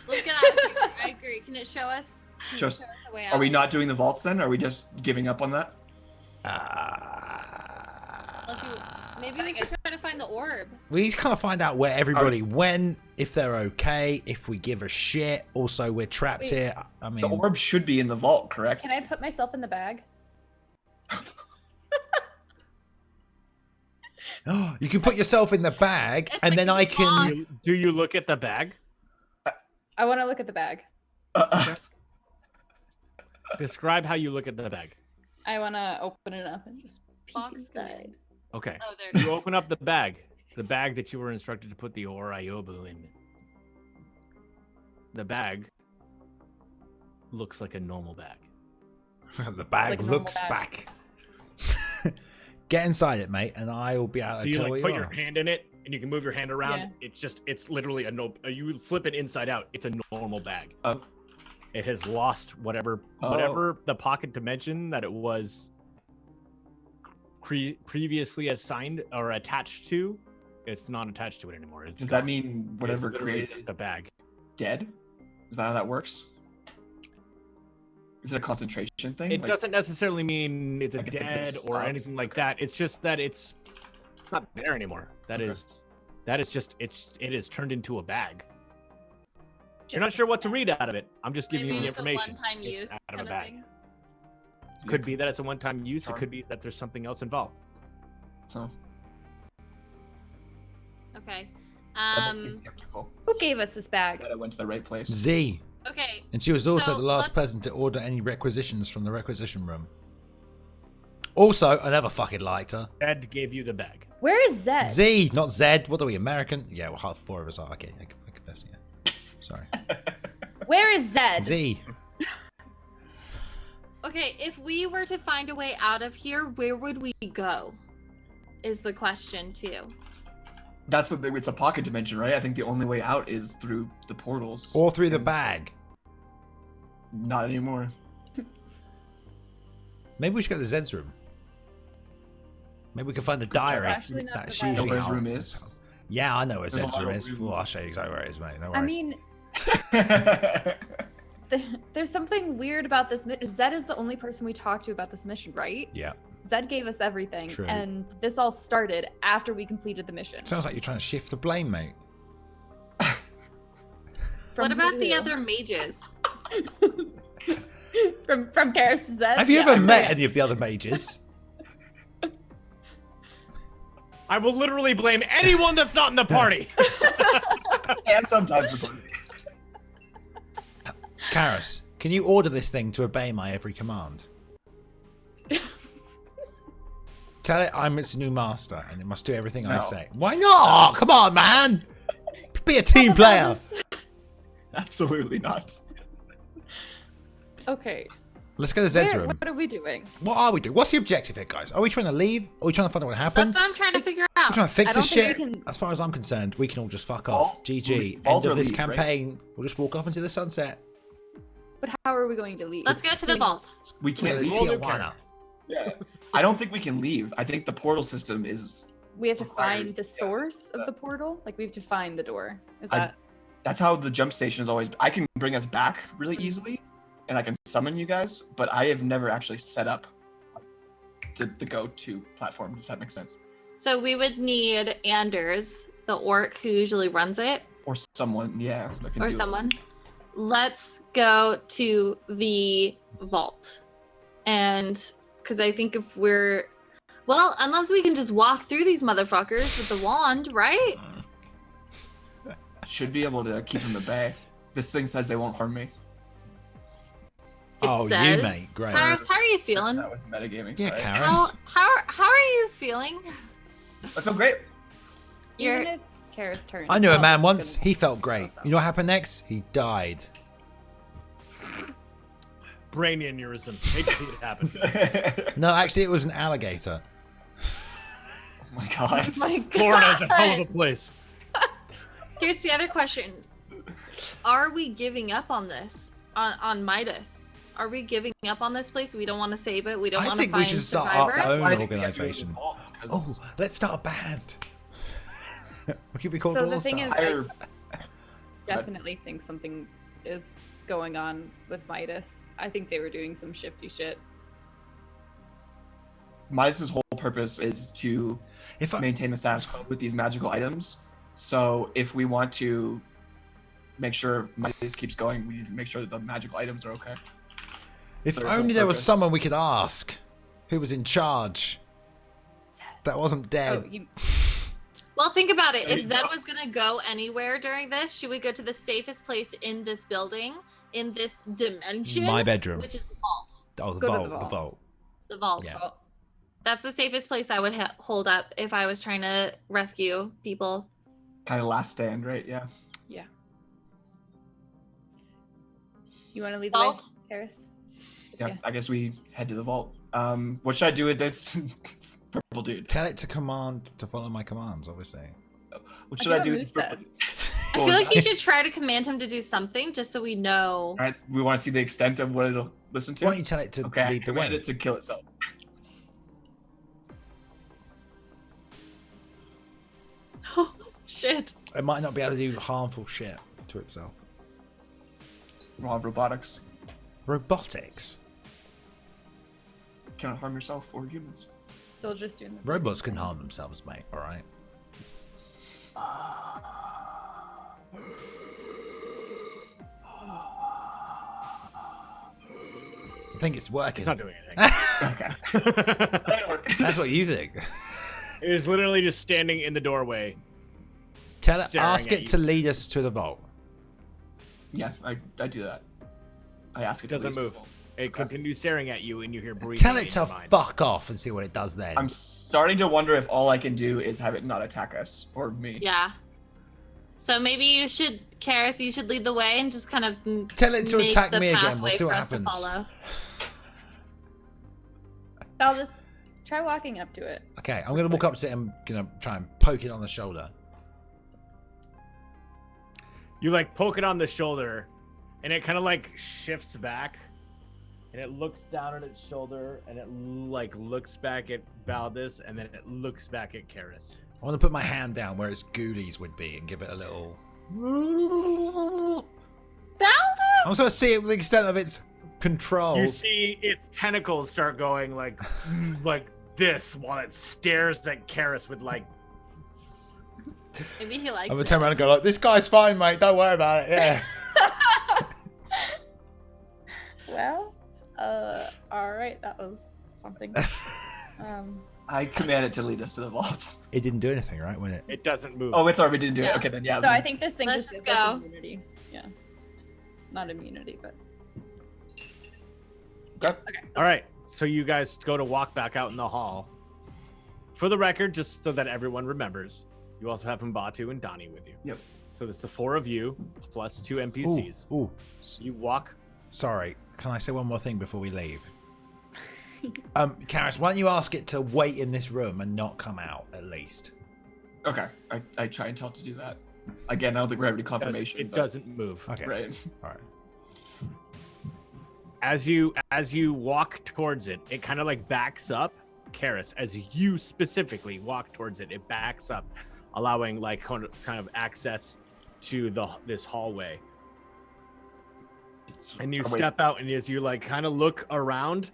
Let's get out of here. I agree. Can it show us? Can it show us the way out? Are we not doing the vaults then? Are we just giving up on that? Maybe we should try to find the orb. We need to kind of find out where everybody went, if they're okay, if we give a shit. Also, we're trapped here. I mean, the orb should be in the vault, correct? Can I put myself in the bag? you can put yourself in the bag, and then I can. Do you look at the bag? I want to look at the bag. Describe how you look at the bag. I want to open it up and just peek Box inside. Okay. Oh, there it is. You open up the bag that you were instructed to put the Ore Iobu in. The bag looks like a normal bag. The bag Like a normal looks bag. back. Get inside it, mate, and I will be able So to you tell like what put you your are. hand in it, and you can move your hand around. Yeah. It's literally you flip it inside out. It's a normal bag. Oh. It has lost whatever the pocket dimension that it was previously assigned or attached to. It's not attached to it anymore. Does that mean whatever it's literally created just a bag? dead? Is that how that works? Is it a concentration thing? It doesn't necessarily mean it's a I guess it dead just or stopped. anything like that. It's just that it's not there anymore. That Okay. is just it is turned into a bag. You're not sure what to read out of it. I'm just giving Maybe you the it's a information. one-time It's use out of a kind of bag. thing. Could be that it's a one-time use. Sure. It could be that there's something else involved. Huh. Okay. That makes me skeptical Who gave us this bag? that I went to the right place. Z. Okay. And she was also So, the last let's- person to order any requisitions from the requisition room. Also, I never fucking liked her. Ed gave you the bag. Where is Zed? Z, not Zed. What are we, American? Yeah, well, half four of us are. Okay, I confess, yeah. Sorry. Where is Zed? Z. Okay, if we were to find a way out of here, where would we go? Is the question too. That's the thing. It's a pocket dimension, right? I think the only way out is through the portals. Or through the bag. Not anymore. Maybe we should go to Zed's room. Maybe we can find the diary actually not that the she's diary. Know where his usually room on. is? Yeah, I know where There's a Zed's lot room of is. rooms. Well, I'll show you exactly where it is, mate. No worries. I mean, there's something weird about this. Zed is the only person we talked to about this mission, right? Yeah. Zed gave us everything, True. and this all started after we completed the mission. Sounds like you're trying to shift the blame, mate. What about the who? other mages? from Karis to Zed? Have you Yeah, ever okay. met any of the other mages? I will literally blame anyone that's not in the party. And sometimes the party. Karis, can you order this thing to obey my every command? Tell it I'm its new master and it must do everything I No. say. Why not? Come on, man. Be a team player. Absolutely not. Okay. Let's go to Zed's Where- room. What are we doing? What are we doing? What's the objective here, guys? Are we trying to leave? Are we trying to find out what happened? That's what I'm trying to figure We're out. trying to fix I don't this think shit. we can- As far as I'm concerned, we can all just fuck off. Vault- GG. vault End or of this leave, right? campaign. We'll just walk off into the sunset. But how are we going to leave? Let's go to the vault. We can't We're leave. gonna Well, Tijuana. Yeah. I don't think we can leave. I think the portal system is. We have to requires- find the yeah, source of the portal? Like, we have to find the door. Is I- that... That's how the jump station is always. I can bring us back really easily, and I can summon you guys, but I have never actually set up the go-to platform. If that makes sense. So we would need Anders, the orc who usually runs it, Or someone, yeah. that can or do it. someone. Let's go to the vault. And because I think if we're, well, unless we can just walk through these motherfuckers with the wand, right? Should be able to keep them at bay. This thing says they won't harm me. It Oh, you, says, mate. Great. Karis, how are you feeling? That was metagaming. Yeah, Sorry. Karis. How are you feeling? I feel great. You're Even if Kara's turn. I knew a oh, man this is once. gonna- He felt great. You know what happened next? He died. Brain aneurysm. Hate to see it happen. No, actually, it was an alligator. Oh my god. Oh my God. Florida's a hell of a place. Here's the other question. Are we giving up on this? On Midas? Are we giving up on this place? We don't want to save it. We don't I want to think we find should start survivors. our own Why did we get rid of the organization. vault? 'Cause Oh, let's start a band. We could be called So All the thing is, Stars. higher- I definitely think something is going on with Midas. I think they were doing some shifty shit. Midas's whole purpose is to If I, maintain the status quo with these magical items. So if we want to make sure Midas keeps going, we need to make sure that the magical items are okay. if Their only whole there was purpose. someone we could ask who was in charge that wasn't dead. Oh, you, Well, think about it. If Hey. Zed was gonna go anywhere during this, she would go to the safest place in this building, in this dimension, My bedroom. which is the vault. Oh, the Go to vault. the The vault. vault. The vault. Yeah. oh, That's the safest place I would hold up if I was trying to rescue people. Kind of last stand, right? Yeah. yeah. You want to lead the Vault. way, Karis? Yeah. Yeah. I guess we head to the vault. What should I do with this purple dude? Tell it to follow my commands, obviously. What I should I do do have with this purple moveset. dude? I feel like you should try to command him to do something just so we know. All right, we want to see the extent of what it'll listen to. Why don't you tell it to Okay, I lead the command way? it to kill itself. Shit. It might not be able to do harmful shit to itself. We'll have robotics. Robotics. Cannot harm yourself or humans. Still just doing the Robots can harm themselves, mate. All right. I think it's working. It's not doing anything. Okay. That's what you think. It is literally just standing in the doorway. Tell it. Staring Ask at it you. to lead us to the vault. Yeah, I do that. I ask it It to doesn't leave. move. It continues staring at you, and you hear breathing. Tell it in to your mind. fuck off and see what it does then. I'm starting to wonder if all I can do is have it not attack us or me. Yeah. So maybe you should, Karis, you should lead the way and just kind of Tell it to make attack the me again. pathway We'll see what for us to happens. follow. I'll just try walking up to it. Okay, I'm gonna walk up to it and gonna try and poke it on the shoulder. You like poke it on the shoulder, and it kind of like shifts back, and it looks down at its shoulder, and it like looks back at Valdez, and then it looks back at Karis. I want to put my hand down where its ghoulies would be and give it a little. Valdez! I'm supposed to see it with the extent of its control. You see its tentacles start going like this while it stares at Karis with like. Maybe he likes I'm gonna it. turn around and go like, "This guy's fine, mate. Don't worry about it." Yeah. Well, all right, that was something. I command it to lead us to the vaults. It didn't do anything, right? When it. It doesn't move. Oh, it's already didn't do Yeah. it. Okay, then yeah. So then- I think this thing Let's just just gives us go. immunity. Yeah, not immunity, but Okay. okay. All right, so you guys go to walk back out in the hall. For the record, just so that everyone remembers, you also have Mbatu and Donnie with you. Yep. So it's the four of you plus two NPCs. Ooh. You walk. Sorry. Can I say one more thing before we leave? Karis, why don't you ask it to wait in this room and not come out at least? Okay. I try and tell it to do that. Again, I don't think we're having any confirmation. It but- doesn't move. Okay. Right. All right. As you walk towards it, it kind of like backs up. Karis, as you specifically walk towards it, it backs up, allowing like kind of access to this hallway. And you Oh, wait. step out, and as you like kind of look around,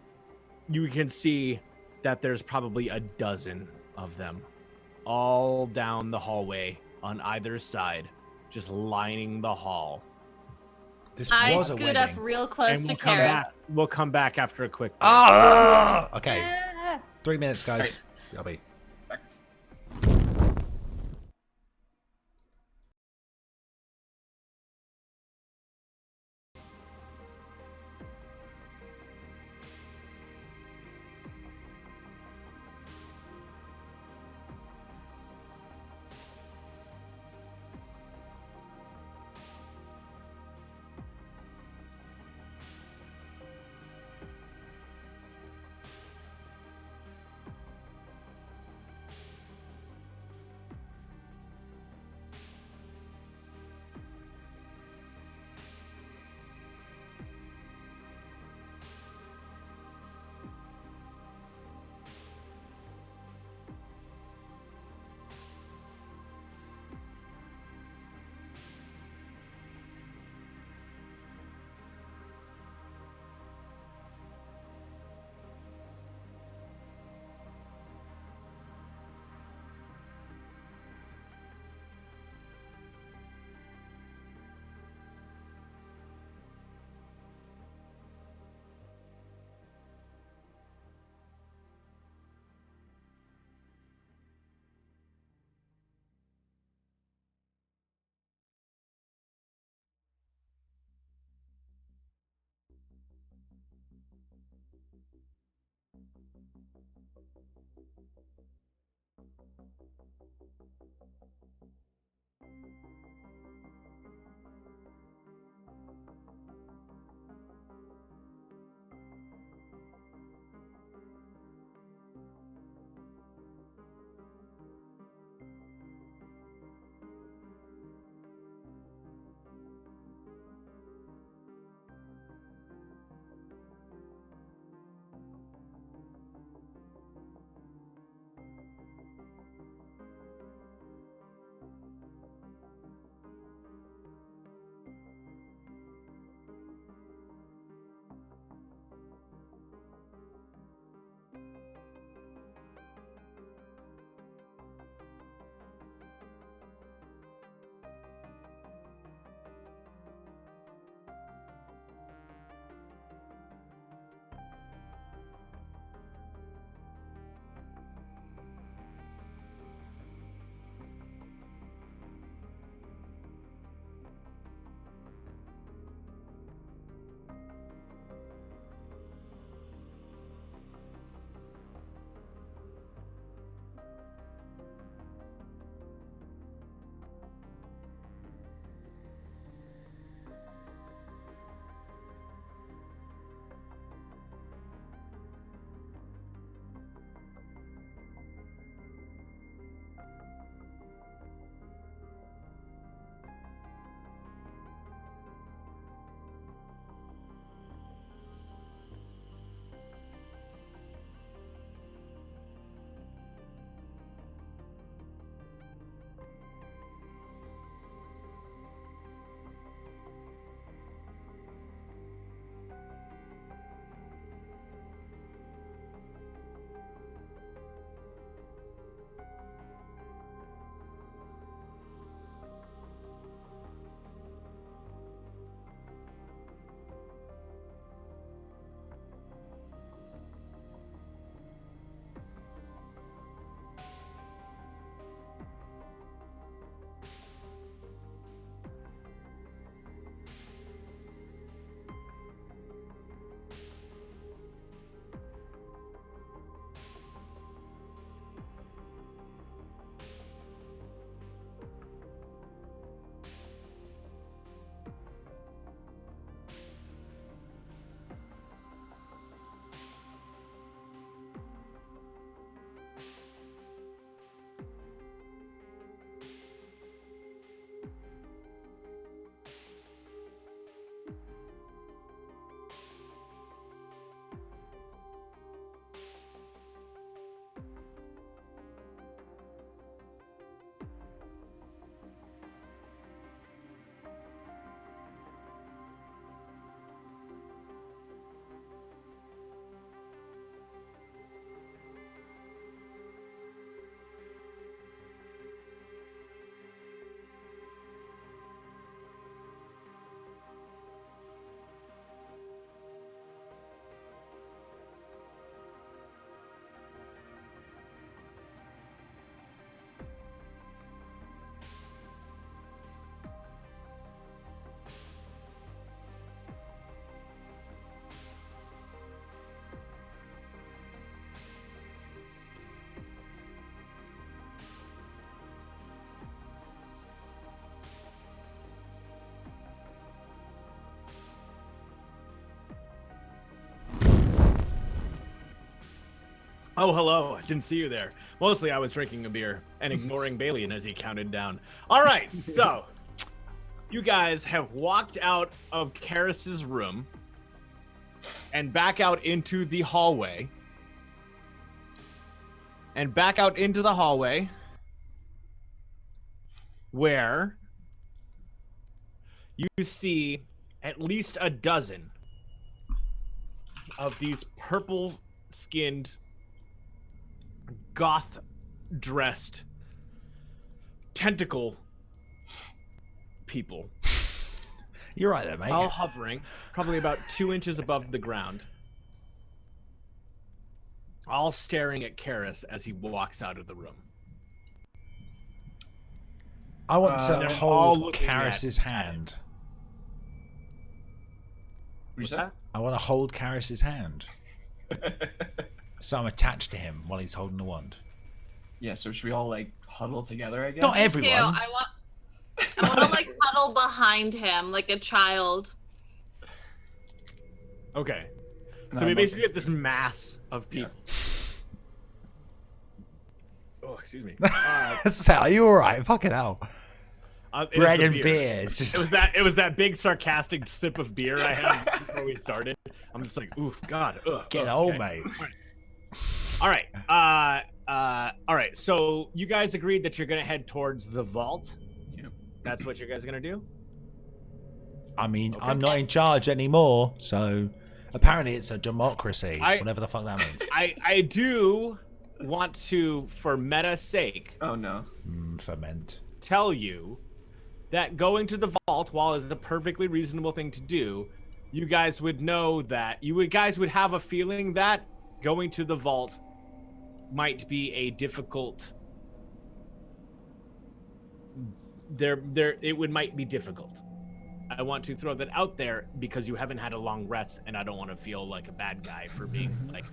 you can see that there's probably a dozen of them all down the hallway on either side, just lining the hall. This I was a scoot up wedding. real close And to Karis. we'll come back after a quick break. Ah! Okay. Yeah. 3 minutes, guys. I'll be. Oh, hello. I didn't see you there. Mostly I was drinking a beer and ignoring Bayliun as he counted down. All right, so you guys have walked out of Karis's room and back out into the hallway. And back out into the hallway where you see at least a dozen of these purple-skinned, goth-dressed, tentacle people. You're right there, mate. All hovering, probably about 2 inches above the ground. All staring at Karis as he walks out of the room. I want to they're all hold looking at- Karis's hand. What's that? I want to hold Karis's hand. So I'm attached to him while he's holding the wand. Yeah, so should we all like huddle together, I guess? Not everyone. Cute. I want to like huddle behind him like a child. Okay. And So we I'm basically okay. get this mass of people. Oh, excuse me. Sal, are you alright? Fucking hell. It was Bread the and beer. It's just It was that big sarcastic sip of beer I had before we started. I'm just like, oof, God. Ugh, getting okay. old, mate. All right. All right. So you guys agreed that you're gonna head towards the vault. Yep. That's what you guys are gonna do. I mean, Okay. I'm not in charge anymore, so apparently it's a democracy. I- Whatever the fuck that means. I do want to, for meta's sake, Oh no. Ferment. tell you that going to the vault, while it's a perfectly reasonable thing to do, you guys would know that guys would have a feeling that going to the vault might be a difficult. Might be difficult. I want to throw that out there because you haven't had a long rest, and I don't want to feel like a bad guy for being like,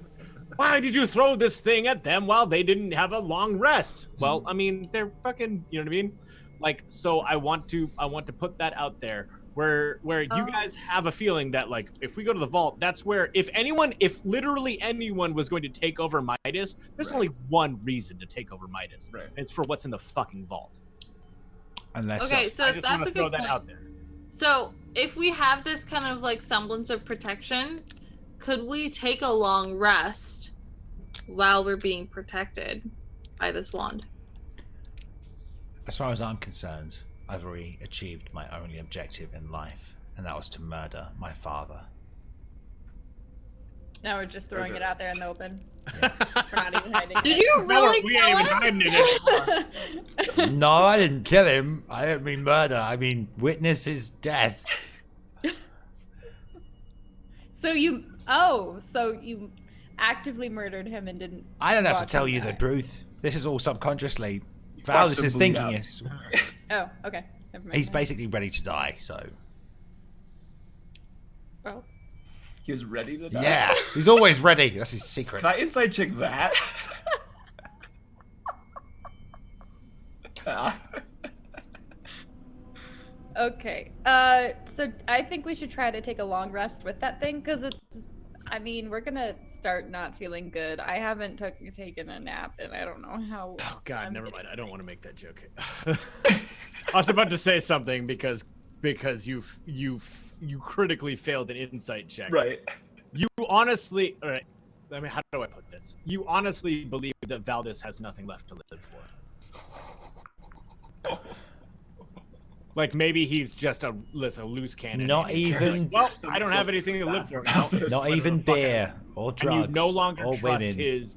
why did you throw this thing at them while they didn't have a long rest? Well, I mean, they're fucking, you know what I mean? Like, so I want to put that out there where you guys have a feeling that, like, if we go to the vault, that's where, if literally anyone was going to take over Midas, there's Right. only one reason to take over Midas. Right. And it's for what's in the fucking vault. Unless Okay, so I just want that's to a throw good that point. out there. So if we have this kind of like semblance of protection, could we take a long rest while we're being protected by this wand? as far as I'm concerned, I've already achieved my only objective in life, and that was to murder my father. Now we're just throwing Okay. it out there in the open. We're not even hiding Did it. you really we kill ain't even him? hiding it anymore. No, I didn't kill him. I don't mean murder. I mean witness his death. So you actively murdered him and didn't. I don't have to watch tell him you the die. truth. This is all subconsciously. Watch Valdis them is bleed thinking out. this. Oh, okay. Never mind. He's basically ready to die, so. Oh. He was ready to die. Yeah, he's always ready. That's his secret. Can I inside check that? Okay. So I think we should try to take a long rest with that thing because I mean, we're gonna start not feeling good. I haven't taken a nap, and I don't know how. Oh God, I'm never getting- mind. I don't want to make that joke. I was about to say something because you critically failed an insight check. Right. You honestly, all right. I mean, how do I put this? You honestly believe that Valdis has nothing left to live for. Like maybe he's just a loose cannon. Not And he's even- like, well, I don't have anything to live for now. Not even beer or And drugs you no longer or trust women. his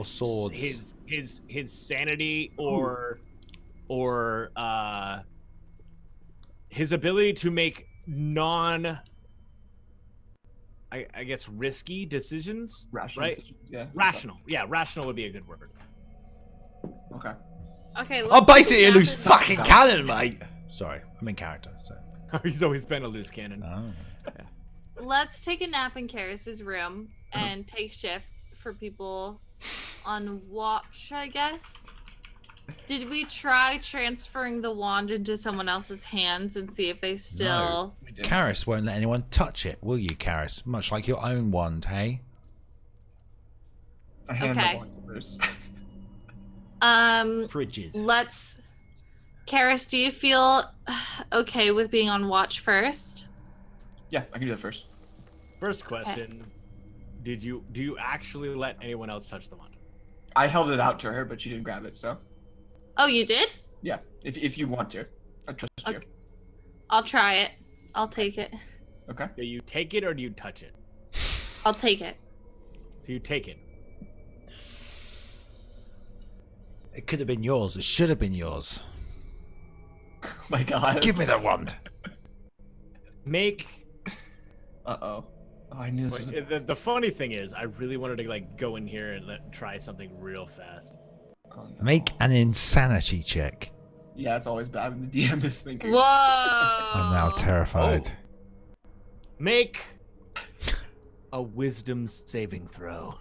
swords. his sanity or his ability to make I guess risky decisions. Rational Right? decisions. Yeah. Rational. Yeah, rational would be a good word. Okay. Okay. I'm let's basically a take loose nap fucking cannon, mate. Sorry, I'm in character, so. He's always been a loose cannon. Oh. Let's take a nap in Karis's room and take shifts for people on watch, I guess. Did we try transferring the wand into someone else's hands and see if they still... We did. Karis won't let anyone touch it, will you, Karis? Much like your own wand, hey? I hand Okay. the wand to Bruce. Fridges. Let's. Karis, do you feel okay with being on watch first? Yeah, I can do that first. First question: do you actually let anyone else touch the wand? I held it out to her, but she didn't grab it. So Oh, you did? yeah, if you want to, I trust you. Okay. I'll try it. I'll take it. Okay. Do you take it or do you touch it? I'll take it. Do you take it? It could have been yours. It should have been yours. Oh my God. Give me that wand. Make. Uh-oh. Oh, I knew this was. The funny thing is, I really wanted to like go in here and try something real fast. Oh, no. Make an insanity check. Yeah, it's always bad when the DM is thinking. Whoa! I'm now terrified. Make a wisdom saving throw.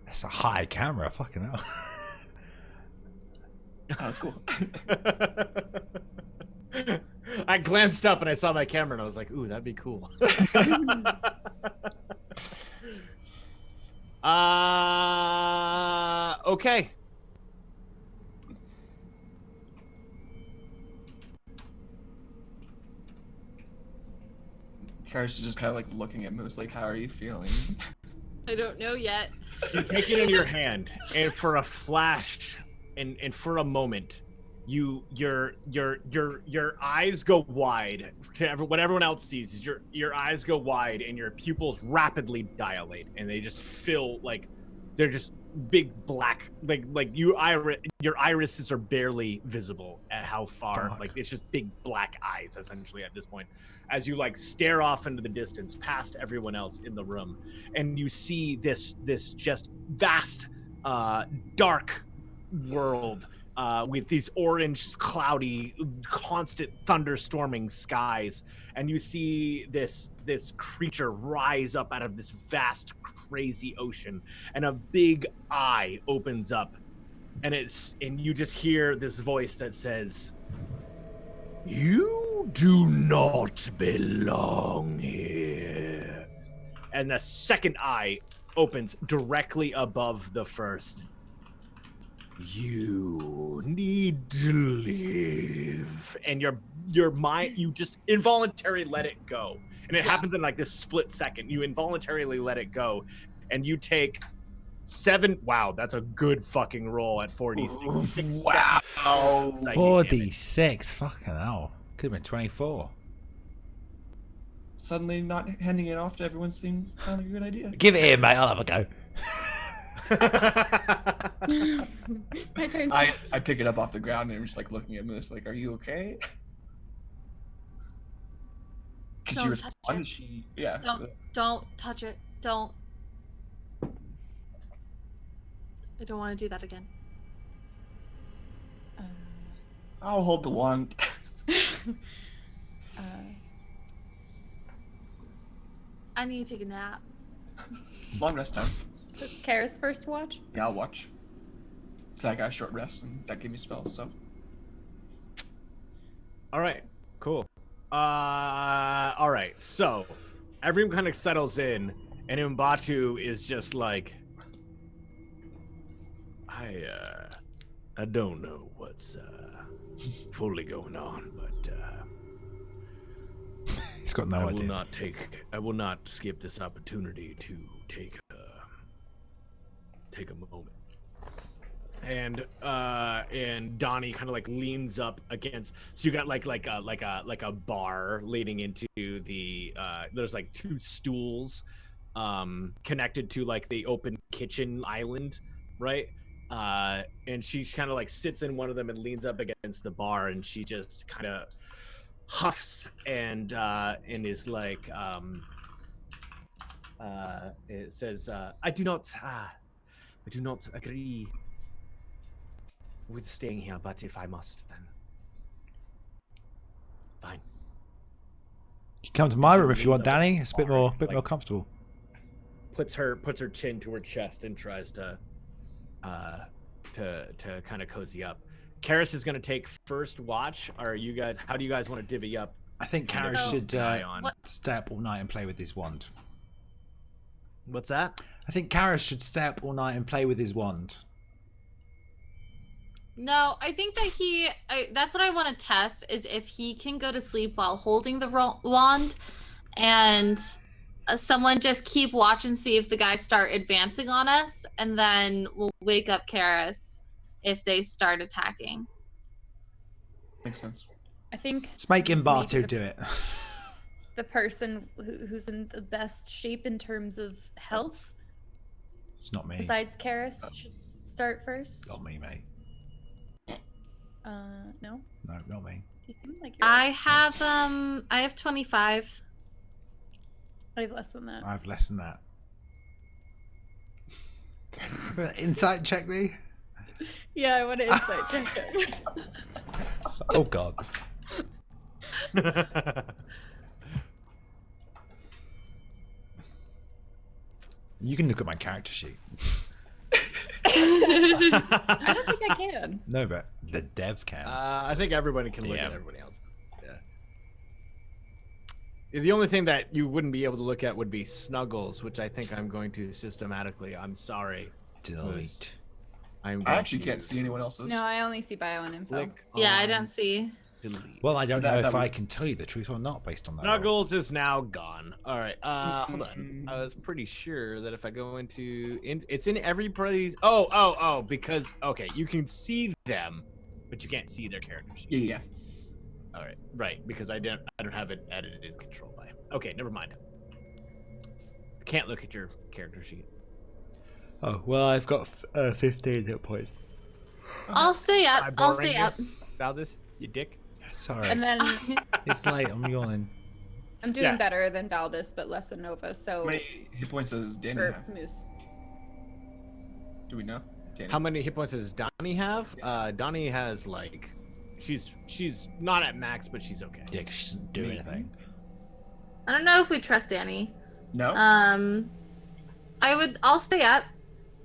That's a high camera. Fucking hell. Oh, that's cool. I glanced up and I saw my camera and I was like, ooh, that'd be cool. Okay. Karis is just kind of like looking at Moose, like, how are you feeling? I don't know yet. You take it in your hand, and for a flash, and for a moment, your eyes go wide. What everyone else sees is your eyes go wide, and your pupils rapidly dilate, and they just fill like they're just big black, like your irises are barely visible at how far. Fuck. Like it's just big black eyes essentially at this point, as you like stare off into the distance past everyone else in the room, and you see this just vast, dark world. With these orange, cloudy, constant thunderstorming skies, and you see this creature rise up out of this vast, crazy ocean, and a big eye opens up, and you just hear this voice that says, "You do not belong here." And the second eye opens directly above the first. You need to live, and your mind, you just involuntarily let it go, and it happens in like this split second. You involuntarily let it go, and you take 7. Wow, that's a good fucking roll at 4d6. Wow. 4d6. Fucking hell. Could have been 24. Suddenly not handing it off to everyone seemed kind of a good idea. Give it here, mate. I'll have a go. My turn. I pick it up off the ground and I'm just like looking at Moose like, are you okay? Could she Don't touch respond? it. She yeah. Don't touch it. Don't. I don't want to do that again. I'll hold the wand. I need to take a nap. Long rest time. So Karis first watch. Yeah, I'll watch. So I got a short rest and that gave me spells, so. All right, cool. All right, so everyone kind of settles in, and Umbatu is just like, I don't know what's fully going on, but He's got no idea. I will not skip this opportunity to take a moment. And Donnie kind of like leans up against. So you got like a bar leading into the. There's like 2 stools, connected to like the open kitchen island, right? And she kind of like sits in one of them and leans up against the bar, and she just kind of huffs and is like, it says, I do not agree with staying here, but if I must, then fine. You come to my room if you want, Danny. It's a bit more comfortable. Puts her chin to her chest and tries to kind of cozy up. Karis is going to take first watch. Or you guys? How do you guys want to divvy up? I think Kind of Karis should eye on. stay up all night and play with his wand. What's that? I think Karis should stay up all night and play with his wand. No, I think that that's what I want to test, is if he can go to sleep while holding the wand, and someone just keep watch and see if the guys start advancing on us, and then we'll wake up Karis if they start attacking. Makes sense. I think Let's make maybe Mbatu do it. the person who's in the best shape in terms of health, It's not me. besides Karis, should start first. Not me, mate. No? No, not me. Do you seem like you're... I have 25. I have less than that. I have less than that. Insight check me. Yeah, I want to insight check it. Oh god. You can look at my character sheet. I don't think I can. No, but the dev can. I think everybody can look Yeah. at everybody else's. Yeah. The only thing that you wouldn't be able to look at would be Snuggles, which I think I'm going to systematically. I'm sorry. Delete. I'm I going actually to can't see anyone else's. No, I only see bio and info. click Yeah, I on don't see. delete. Well, I don't That- know that if I would- can tell you the truth or not based on that. Snuggles is now gone. All right. Hold on. Mm-mm. I was pretty sure that if I go into it's in everybody's. Oh. Because okay, you can see them, but you can't see their character sheet. Yeah. All right. Right. Because I don't have it edited in control by. Okay. Never mind. Can't look at your character sheet. Oh, well, I've got 15 hit points. I'll stay up. I'm I'll boring stay you up. About this, you dick. Sorry. And then It's late, I'm yawning. I'm doing Yeah. better than Valdis, but less than Nova. How So many hit points does Danny or have? Moose. Do we know? Danny. How many hit points does Donnie have? Donnie has like, she's not at max, but she's okay. Yeah, 'cause she doesn't do anything. I don't know if we trust Danny. No. I'll stay up.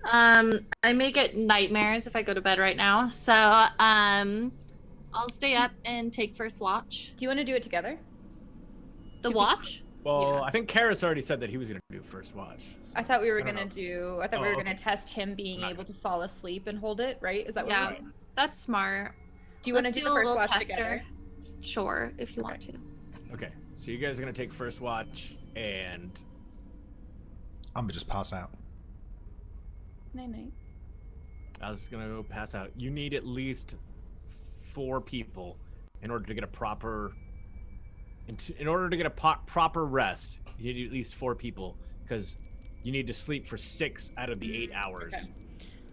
I may get nightmares if I go to bed right now. So, I'll stay up and take first watch. Do you want to do it together? The Two watch? Well, Yeah. I think Karis already said that he was gonna do first watch. I thought we were I don't gonna know. do. I thought we Oh, were gonna okay. test him being Right. able to fall asleep and hold it. Right? Is that what? Yeah, We're doing? that's smart. Do you want to Let's do the a first little watch tester. together? Sure, if you want to. Okay, so you guys are gonna take first watch, and I'm gonna just pass out. Night. I was gonna go pass out. You need at least 4 people in order to get a proper. In order to get a proper rest, you need at least 4 people because you need to sleep for 6 out of the 8 hours. Okay.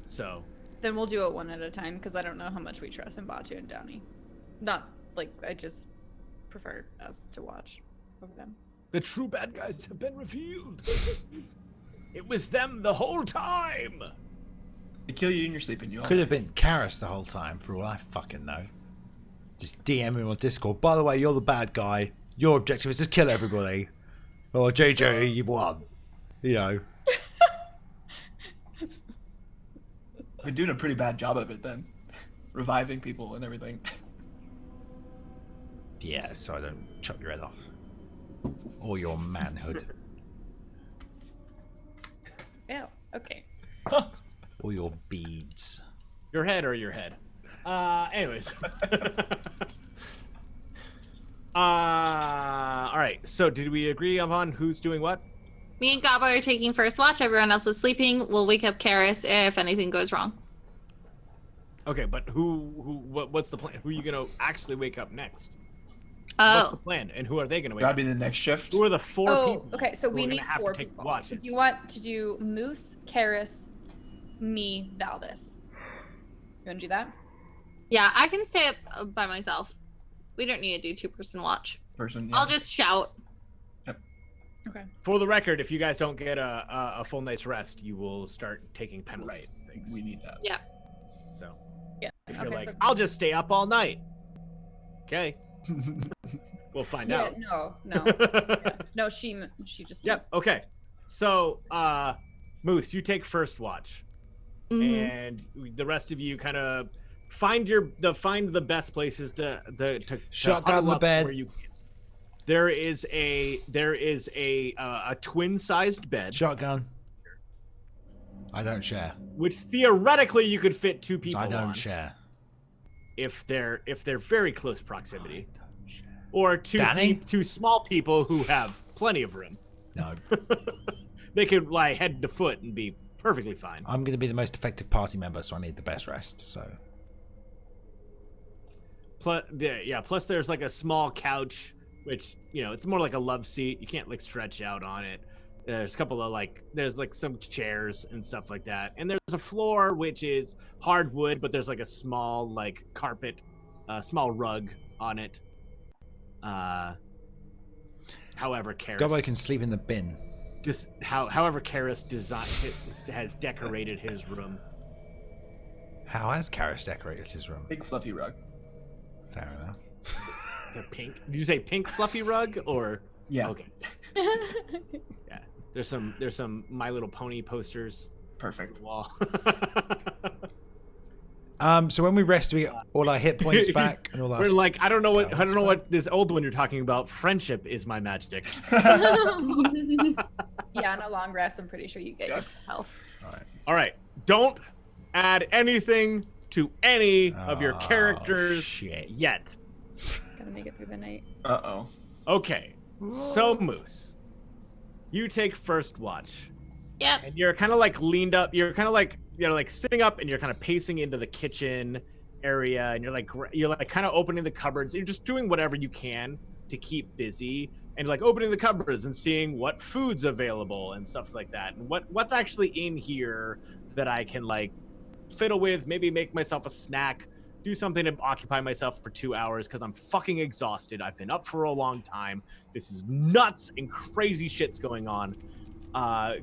So Then we'll do it one at a time because I don't know how much we trust in Batu and Downey. Not like I just prefer us to watch over them. the true bad guys have been revealed. It was them the whole time. They kill you in your sleep and you all. Could have been Karis the whole time, for all I fucking know. Just DM him on Discord. By the way, you're the bad guy. Your objective is to kill everybody. Or JJ, you won. You know. Been doing a pretty bad job of it then, reviving people and everything. Yeah, so I don't chop your head off. Or your manhood. Yeah. Okay. Or your beads. Your head or your head. Anyways. All right. So did we agree upon who's doing what? Me and Gaba are taking first watch. Everyone else is sleeping. We'll wake up Karis if anything goes wrong. Okay, but what's the plan? Who are you gonna actually wake up next? What's the Oh, plan? And who are they gonna wake That'd up? be the next shift. Who are the 4 Oh, people? okay. So who we are need gonna have 4 to take people. watches? So do you want to do Moose, Karis, me, Valdis? You want to do that? yeah, I can stay up by myself. We don't need to do 2-person watch. Person. Yeah. I'll just shout. Okay. For the record, if you guys don't get a full night's rest, you will start taking penalties. and things. We need that. Yeah. So Yeah. if you're Okay, like, so- I'll just stay up all night. Okay, we'll find Yeah. out. No. Yeah. No. She just. Yep. means- Okay. So, Moose, you take first watch, Mhm. and the rest of you kind of find the best places to Shotgun huddle the up bed. where you can. There is a twin-sized bed. Shotgun. I don't share. which theoretically you could fit 2 So people I don't on share. if they're very close proximity, or Danny? two small people who have plenty of room. No. They could lie head to foot and be perfectly fine. I'm going to be the most effective party member, so I need the best rest. So Plus there's like a small couch, which it's more like a love seat. You can't like stretch out on it. There's a couple of there's like some chairs and stuff like that, and there's a floor which is hardwood, but there's like a small like carpet, small rug on it. However, Karis Gobbo can sleep in the bin. however Karis has decorated his room. How has Karis decorated his room? Big fluffy rug. Fair enough. The pink. Did you say pink fluffy rug or? Yeah. Okay. Yeah. There's some My Little Pony posters Perfect. on the wall. So when we rest, we get all our hit points back and all our. We're like, I don't know what spells what this old one you're talking about. Friendship is my magic. Yeah, on a long rest, I'm pretty sure you get your health. All right. Don't add anything to any of your Oh, characters shit. yet. Gotta make it through the night. Uh-oh. Okay. So Moose, you take first watch. Yep. And you're kind of like leaned up. You're kind of like like sitting up, and you're kind of pacing into the kitchen area, and you're like kind of opening the cupboards. You're just doing whatever you can to keep busy, and like opening the cupboards and seeing what food's available and stuff like that, and what's actually in here that I can like fiddle with. Maybe make myself a snack, do something to occupy myself for 2 hours because I'm fucking exhausted. I've been up for a long time. This is nuts and crazy shit's going on.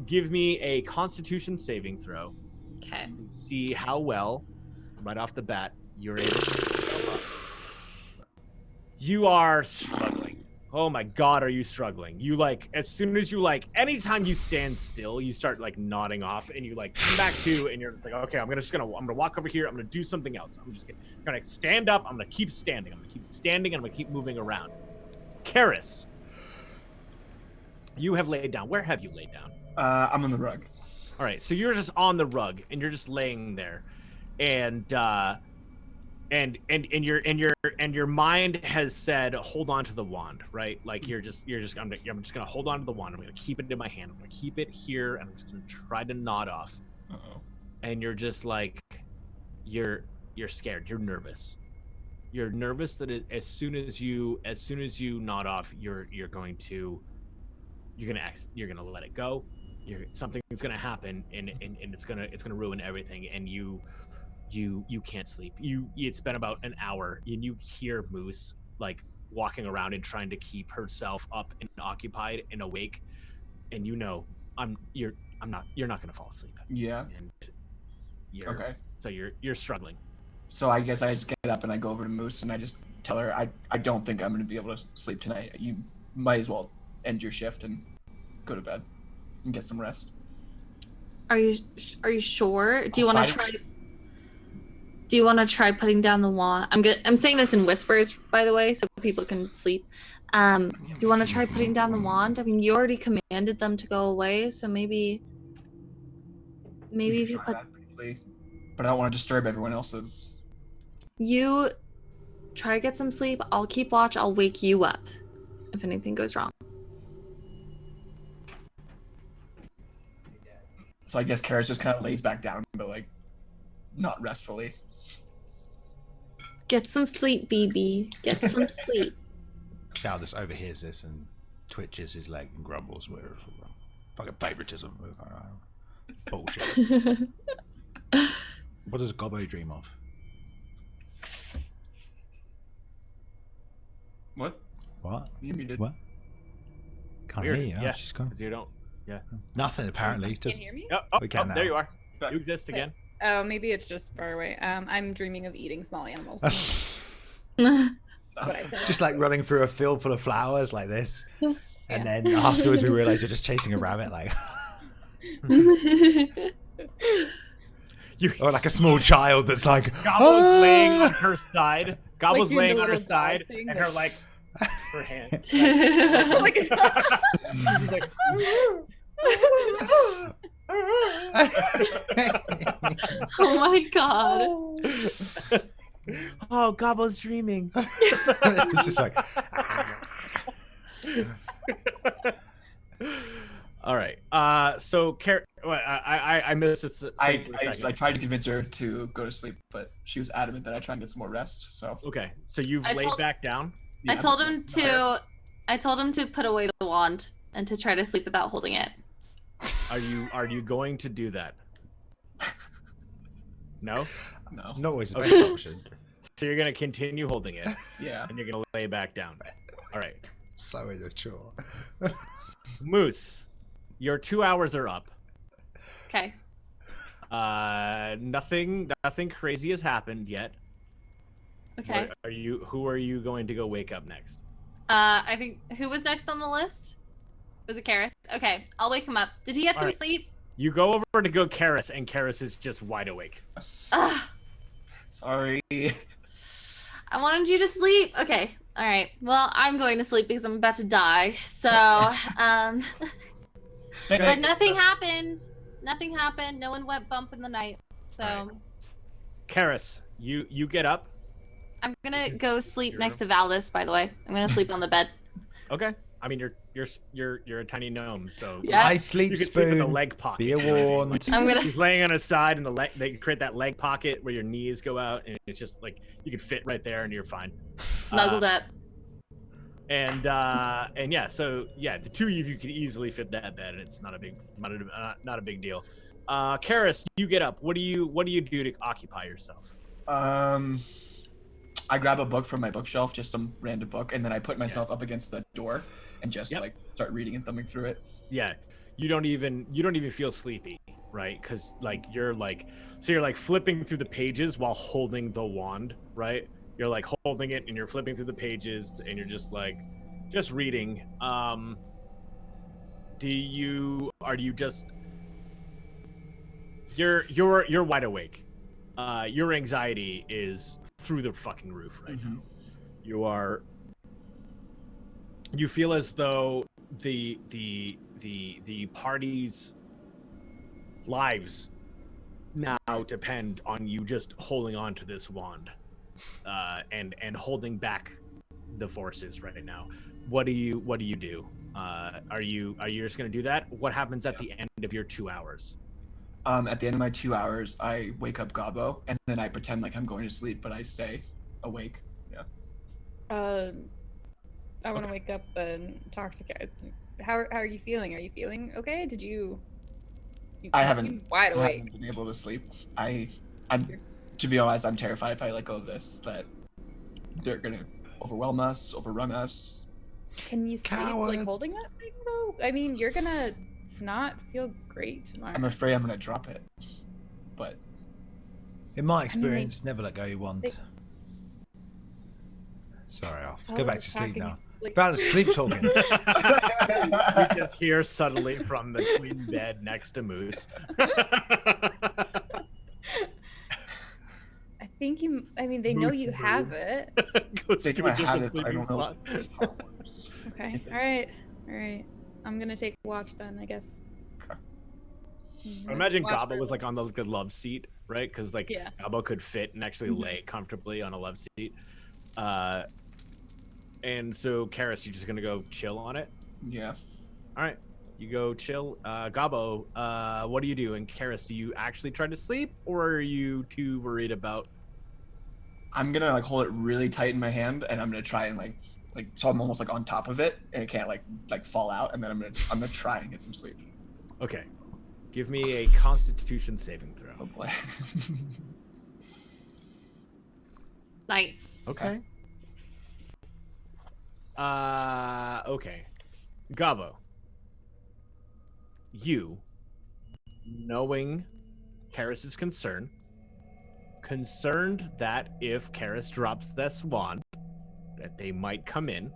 Give me a Constitution saving throw. Okay. And see how well, right off the bat, you're able to. You are struggling. Oh my god, are you struggling? You like, as soon as you like, anytime you stand still, you start like nodding off, and you like come back to, and you're just like, okay, I'm gonna walk over here. I'm gonna do something else. I'm just gonna stand up. I'm gonna keep standing. I'm gonna keep standing, and I'm gonna keep moving around. Karis, you have laid down. Where have you laid down? I'm on the rug. All right, so you're just on the rug and you're just laying there, and your mind has said, hold on to the wand, right? Like I'm just gonna hold on to the wand. I'm gonna keep it in my hand. I'm gonna keep it here, and I'm just gonna try to nod off. Uh-oh. And you're just like, you're scared. You're nervous. You're nervous that as soon as you nod off, you're gonna let it go. Something's gonna happen, and it's gonna ruin everything, and you can't sleep. It's been about an hour, and you hear Moose like walking around and trying to keep herself up and occupied and awake, and you're not gonna fall asleep. Yeah. And Okay. So you're struggling. So I guess I just get up and I go over to Moose and I just tell her I don't think I'm going to be able to sleep tonight. You might as well end your shift and go to bed and get some rest. Are you sure? Do you I'll want to try try? Do you want to try putting down the wand? I'm saying this in whispers, by the way, so people can sleep. Do you want to try putting down the wand? I mean, you already commanded them to go away, so maybe if you Try put that briefly, but I don't want to disturb everyone else's. you try to get some sleep. I'll keep watch. I'll wake you up if anything goes wrong. So I guess Karis just kind of lays back down, but like not restfully. Get some sleep, BB. Get some sleep. Valdis overhears this and twitches his leg and grumbles. We're fucking favoritism. Bullshit. What does Gobbo dream of? What? What? You muted. What? Can't Weird. hear you. Oh, Yeah. she's gone. Because you don't. Nothing apparently. Can Just you hear me? We can now. There you are. Back. You exist again. Oh, maybe it's just far away. I'm dreaming of eating small animals. What I said. just like running through a field full of flowers like this, and then afterwards we realize you're just chasing a rabbit, like, or like a small child that's like, Gobble's laying on her side. Gobble's doing the laying on her little dog side, thing and that- her like her hand. Like She's like, Oh my god. Oh, Gobbo's dreaming. It's just like. All right. So I missed it. I tried to convince her to go to sleep, but she was adamant that I try and get some more rest. So Okay. So you've I laid told- back down. I told him to put away the wand and to try to sleep without holding it. Are you going to do that? No. no. Not always the Okay. best option. So you're gonna continue holding it, Yeah. and you're gonna lay back down. All right. So immature. Moose, your 2 hours are up. Okay. Nothing crazy has happened yet. Okay. Who are you going to go wake up next? I think who was next on the list? Was it Karis? Okay, I'll wake him up. Did he get some Alright. sleep? You go over to go Karis, and Karis is just wide awake. Ugh, Sorry. I wanted you to sleep. Okay. All right. Well, I'm going to sleep because I'm about to die. So, but nothing happened. Nothing happened. No one went bump in the night. So Alright. Karis, you get up. I'm gonna go sleep your next to Valdis. By the way, I'm gonna sleep on the bed. Okay. I mean, you're a tiny gnome, so Yeah. I sleep you can sleep in the spoon. leg pocket. Be you know what I mean? warned. Like, I'm gonna. he's laying on his side, and they create that leg pocket where your knees go out, and it's just like you can fit right there, and you're fine. Snuggled up. And yeah, so yeah, the two of you could easily fit that bed, and it's not a big deal. Karis, you get up. What do you do to occupy yourself? I grab a book from my bookshelf, just some random book, and then I put myself up against the door and just Yep. like start reading and thumbing through it. Yeah, you don't even feel sleepy, right? Because like you're flipping through the pages while holding the wand, right? You're like holding it and you're flipping through the pages and you're just reading. You're wide awake. Your anxiety is through the fucking roof right now. You feel as though the party's lives now depend on you just holding on to this wand, and holding back the forces right now. What do you do? Are you just gonna do that? What happens at the end of your 2 hours? At the end of my 2 hours, I wake up Gobbo, and then I pretend like I'm going to sleep, but I stay awake. Yeah. I want to wake up and talk to Kat. How are you feeling? Are you feeling okay? Did you I seem haven't wide I awake. haven't been able to sleep. I'm to be honest, I'm terrified if I let go of this that they're gonna overwhelm us, overrun us. Can you sleep Coward. like holding that thing though? I mean, you're gonna not feel great tomorrow. I'm afraid I'm gonna drop it. But In my experience, never let go of your wand. they- Sorry, I'll How go is back it to sleep packing- now. like- About to sleep talking. You just hear suddenly from the twin bed next to Moose. I think you. I mean, they know Moose you room. have it. Goes they to do a have different it, but I sleeping don't know spot. how it works. Okay. If All right. All right. I'm gonna take a watch then, I guess. Okay. I imagine Watch Gobbo for- was like on the love seat, right? Because like Yeah. Gobbo could fit and actually Mhm. lay comfortably on a love seat. And so Karis, you're just gonna go chill on it. Yeah. All right, you go chill. Gobbo, what do you do? And Karis, do you actually try to sleep, or are you too worried about? I'm gonna like hold it really tight in my hand, and I'm gonna try and like so I'm almost like on top of it, and it can't like fall out, and then I'm gonna try and get some sleep. Okay, give me a Constitution saving throw. Oh boy. Nice. Okay. Okay. Gabo, you, knowing Karis's concerned that if Karis drops this wand, that they might come in,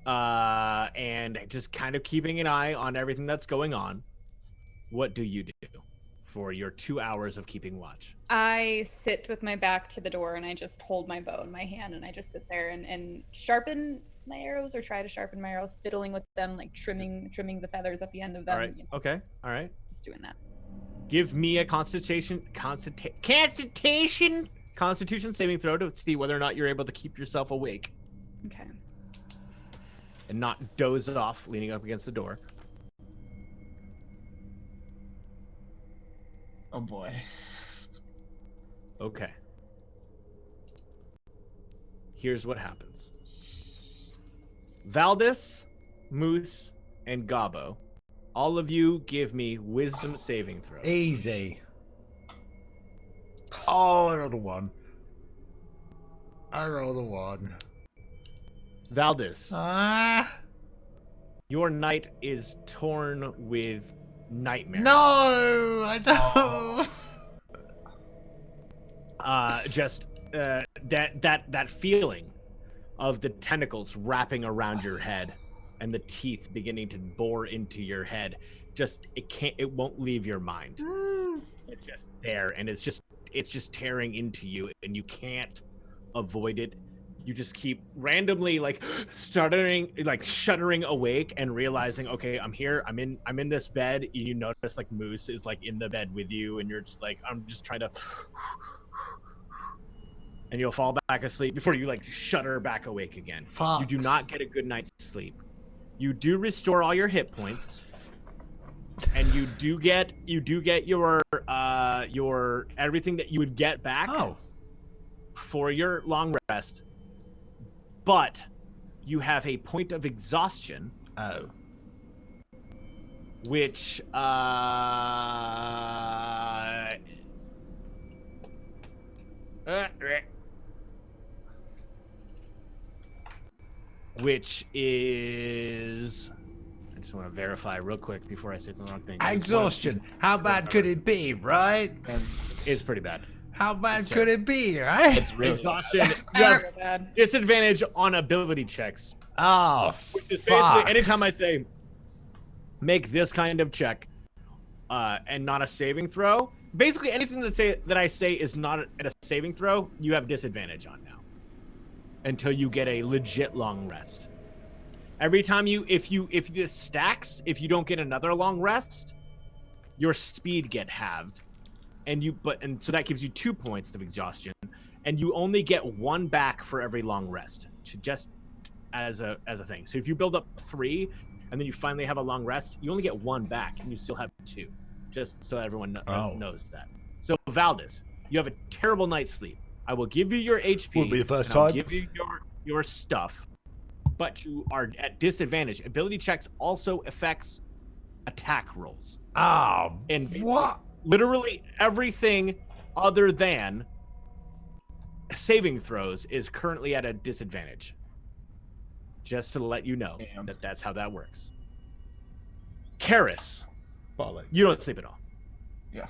and just kind of keeping an eye on everything that's going on, what do you do for your 2 hours of keeping watch? I sit with my back to the door and I just hold my bow in my hand and I just sit there and sharpen my arrows or try to sharpen my arrows, fiddling with them, like trimming the feathers at the end of them. All right. you know, Okay. All right. just doing that. Give me a Constitution saving throw to see whether or not you're able to keep yourself awake Okay. and not doze off leaning up against the door. Oh boy. Okay. Here's what happens. Valdis, Moose, and Gabo, all of you give me wisdom saving throws. Easy. Oh, I rolled a 1. Valdis, Ah. your night is torn with nightmares. No, I don't. That feeling of the tentacles wrapping around your head and the teeth beginning to bore into your head, it won't leave your mind. It's just there, and it's just tearing into you, and you can't avoid it. You just keep randomly shuddering awake and realizing, okay, I'm here. I'm in this bed. You notice like Moose is like in the bed with you, and you're just like, I'm just trying to, and you'll fall back asleep before you like shudder back awake again. Fuck. You do not get a good night's sleep. You do restore all your hit points, and you do get your everything that you would get back. Oh. For your long rest, but you have a point of exhaustion. Oh. Which which is, I just want to verify real quick before I say the wrong thing. Exhaustion. How bad could it be, right? It's pretty bad. How bad could it be, right? It's really Exhaustion. You have disadvantage on ability checks. Oh, Which is fuck. basically anytime I say make this kind of check and not a saving throw, basically anything that I say is not at a saving throw, you have disadvantage on now until you get a legit long rest. Every time if this stacks, if you don't get another long rest, your speed get halved. And so that gives you 2 points of exhaustion, and you only get 1 back for every long rest, just as a thing. So if you build up 3, and then you finally have a long rest, you only get 1 back, and you still have 2, just so everyone knows that. So Valdis, you have a terrible night's sleep. I will give you your HP. Would be the first and I'll time. give you your stuff, but you are at disadvantage. Ability checks also affects attack rolls. Oh, And what? Literally everything other than saving throws is currently at a disadvantage. Just to let you know that that's how that works. Karis, you don't sleep at all. Yeah.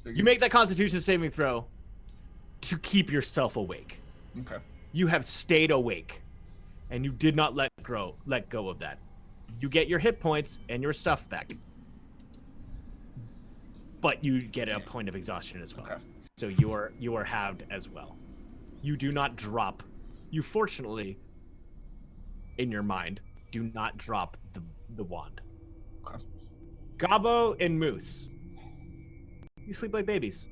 You make that Constitution saving throw to keep yourself awake. Okay. You have stayed awake, and you did not let go of that. You get your hit points and your stuff back. But you get a point of exhaustion as well. Okay. So you are halved as well. You do not drop. You fortunately, in your mind, do not drop the wand. Okay. Gabo and Moose, you sleep like babies.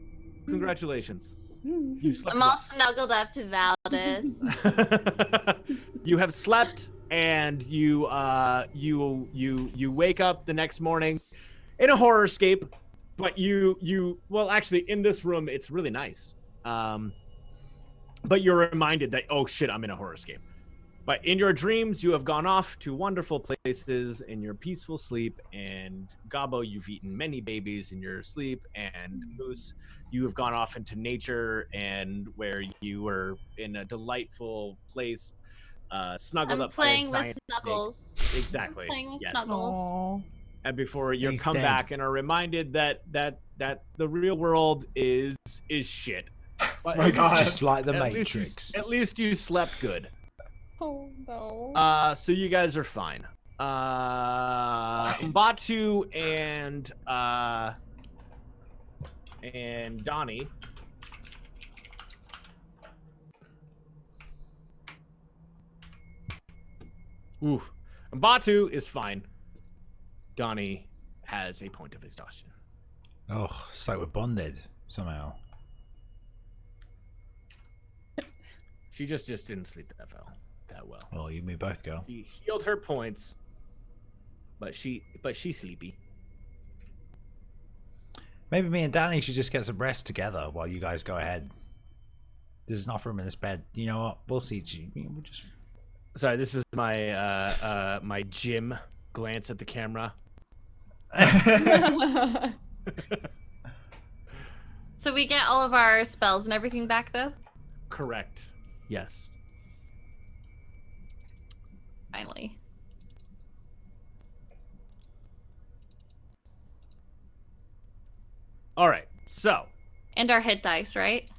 Congratulations. You slept I'm all snuggled up to Valdis. You have slept, and you wake up the next morning in a horrorscape. But well, actually, in this room, it's really nice. But you're reminded that, oh shit, I'm in a horrorscape. But in your dreams, you have gone off to wonderful places in your peaceful sleep. And Gabo, you've eaten many babies in your sleep. And Moose, you have gone off into nature and where you were in a delightful place, snuggled I'm up. by a playing with giant Snuggles. snake. Exactly. I'm playing with Yes. Snuggles. And before you He's come dead. back and are reminded that the real world is shit. But My God. Just like the at least Matrix. at least you slept good. Oh no. So you guys are fine. Mbatu and Donnie. Oof. Mbatu is fine. Donnie has a point of exhaustion. Oh, it's like we're bonded somehow. She just didn't sleep that well. Well, you and me both, girl. She healed her points, but she's sleepy. Maybe me and Danny should just get some rest together while you guys go ahead. There's enough room in this bed. You know what? We'll see. We'll just. Sorry, this is my my gym glance at the camera. So we get all of our spells and everything back, though? Correct. Yes. Finally. All right. So. And our hit dice, right?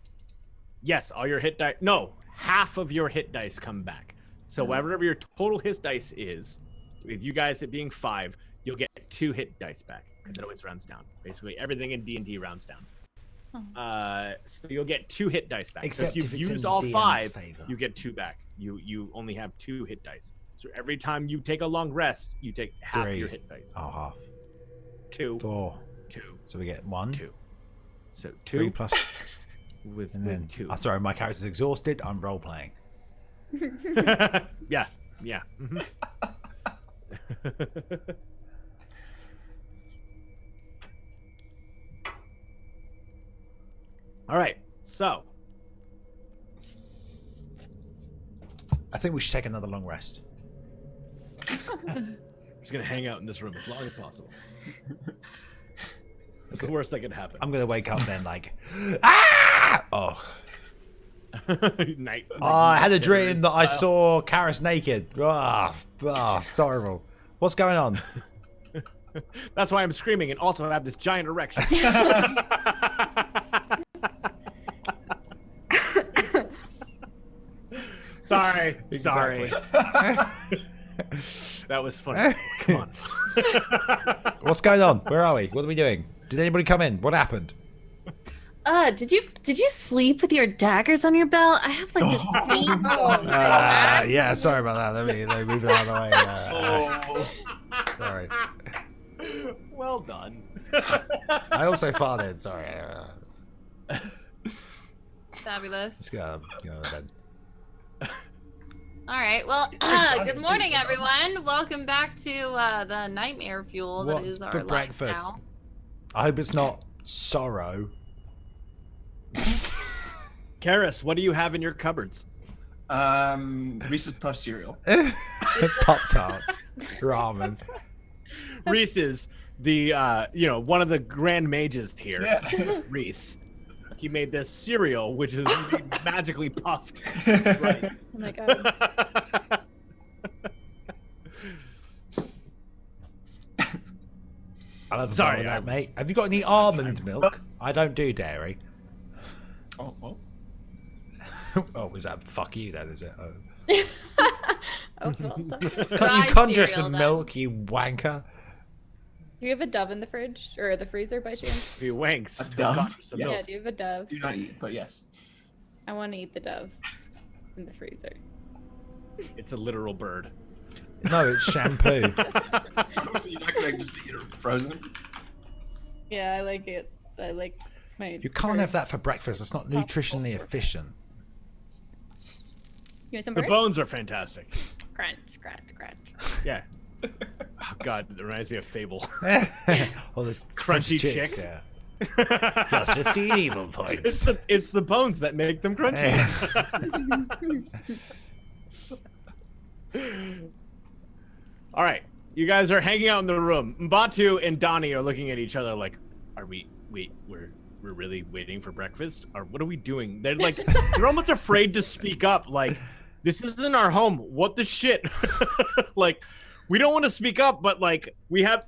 Yes, all your hit dice. No, half of your hit dice come back. So whatever your total hit dice is, with you guys it being 5, you'll get 2 hit dice back because it always rounds down. Basically, everything in D&D rounds down. So you'll get 2 hit dice back. Except so if if you've it's used in all DM's 5, favor. you get 2 back. You only have 2 hit dice. So every time you take a long rest, you take half 3. your hit dice. Oh, half. 2, 4. 2, So we get 1. 2. So 3 2 plus. with And then 2. I'm sorry, my character's exhausted. I'm role playing. Yeah. Mhm. All right, so I think we should take another long rest. I'm just gonna hang out in this room as long as possible. That's the worst that could happen. I'm gonna wake up then like, ah! Oh, Night. oh! I had a dream that I saw Karis naked. Ah, it's horrible. What's going on? That's why I'm screaming, and also I have this giant erection. Sorry. Exactly. That was funny. Come on. What's going on? Where are we? What are we doing? Did anybody come in? What happened? Did you sleep with your daggers on your belt? I have like this pain. Yeah, sorry about that. Let me move that out of the way. Sorry. Well done. I also farted. Sorry. Fabulous. Let's go to bed. All right. Well, good morning, everyone. Welcome back to the nightmare fuel that What's is our for life breakfast? now. I hope it's not sorrow. Karis, what do you have in your cupboards? Reese's Puff cereal. Pop tarts, ramen. Reese's the one of the grand mages here. Yeah. Reese. He made this cereal which is magically puffed. Right. Oh my god. I love Sorry, that, mate. Have you got any almond milk? I don't do dairy. Oh, well. Oh, was that fuck you then, is it? Oh. Oh, well done. Do Can't Dry you conjure cereal, some then. milk, you wanker? you have a dove in the fridge or the freezer by chance? He wanks. A dove? Some Yes. milk. Yeah, do you have a dove? Do not eat, but yes. I want to eat the dove in the freezer. It's a literal bird. No, it's shampoo. So you're not gonna just eat it frozen? Yeah, I like it. I like my. You can't bird. have that for breakfast. It's not nutritionally efficient. You want some The bird? bones are fantastic. Crunch, crunch, crunch. Yeah. Oh God, it reminds me of Fable. Or the Crunchy chicks. Yeah. Plus 15 evil points. It's the bones that make them crunchy. All right, you guys are hanging out in the room. Mbatu and Donnie are looking at each other like, "Are we? Wait, we're really waiting for breakfast? Or what are we doing?" They're like, they're almost afraid to speak up. Like, this isn't our home. What the shit? Like, we don't want to speak up, but like we have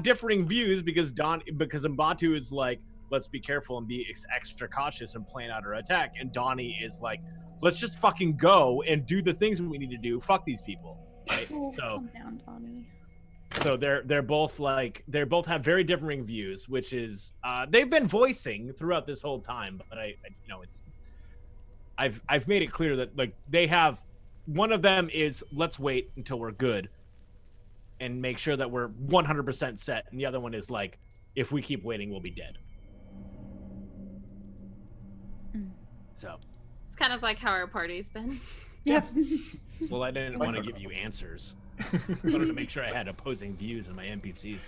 differing views because Mbatu is like, let's be careful and be extra cautious and plan out our attack, and Donnie is like, let's just fucking go and do the things we need to do. Fuck these people. Right? Oh, So calm down, Donnie. so they're both like they both have very differing views, which is they've been voicing throughout this whole time. But I it's I've made it clear that like they have one of them is let's wait until we're good and make sure that we're 100% set, and the other one is like if we keep waiting, we'll be dead. So, It's kind of like how our party's been. Yeah. well, I didn't want to give you answers. I wanted to make sure I had opposing views in my NPCs.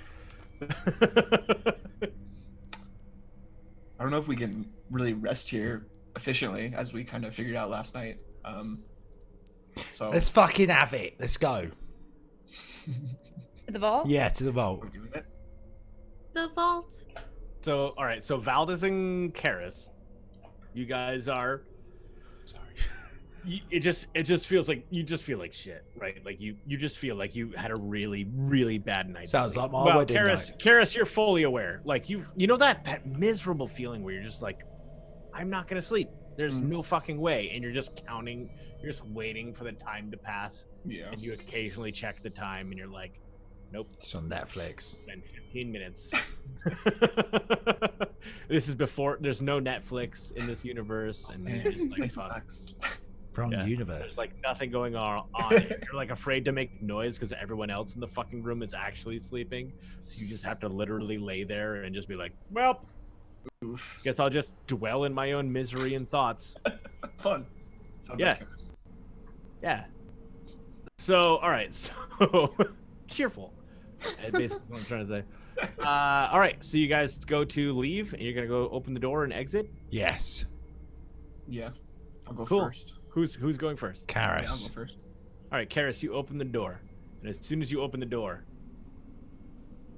I don't know if we can really rest here efficiently, as we kind of figured out last night. So Let's fucking have it. Let's go. The vault? Yeah, to the vault. we're doing it. The vault. So, all right. So Valdez and Karis, you guys are. Sorry. It just feels like you just feel like shit, right? Like you just feel like you had a really, really bad night. Sounds like my wedding night. Karis, you're fully aware. Like you know that miserable feeling where you're just like, I'm not gonna sleep. There's no fucking way, and you're just counting. You're just waiting for the time to pass, Yeah. and you occasionally check the time, and you're like, nope. It's on Netflix. It's been 15 minutes. This is before. There's no Netflix in this universe, and you're just like, It fuck. sucks. Wrong Yeah. universe. There's like nothing going on. You're like afraid to make noise because everyone else in the fucking room is actually sleeping. So you just have to literally lay there and just be like, well, Oof. guess I'll just dwell in my own misery and thoughts. Fun. Sounds Yeah. like Karis. Yeah. So, all right. So, cheerful. That's basically what I'm trying to say. All right. So you guys go to leave, and you're gonna go open the door and exit. Yes. Yeah. I'll go Cool. first. Who's going first? Yeah, I'll go Karis. first. All right, Karis, you open the door, and as soon as you open the door,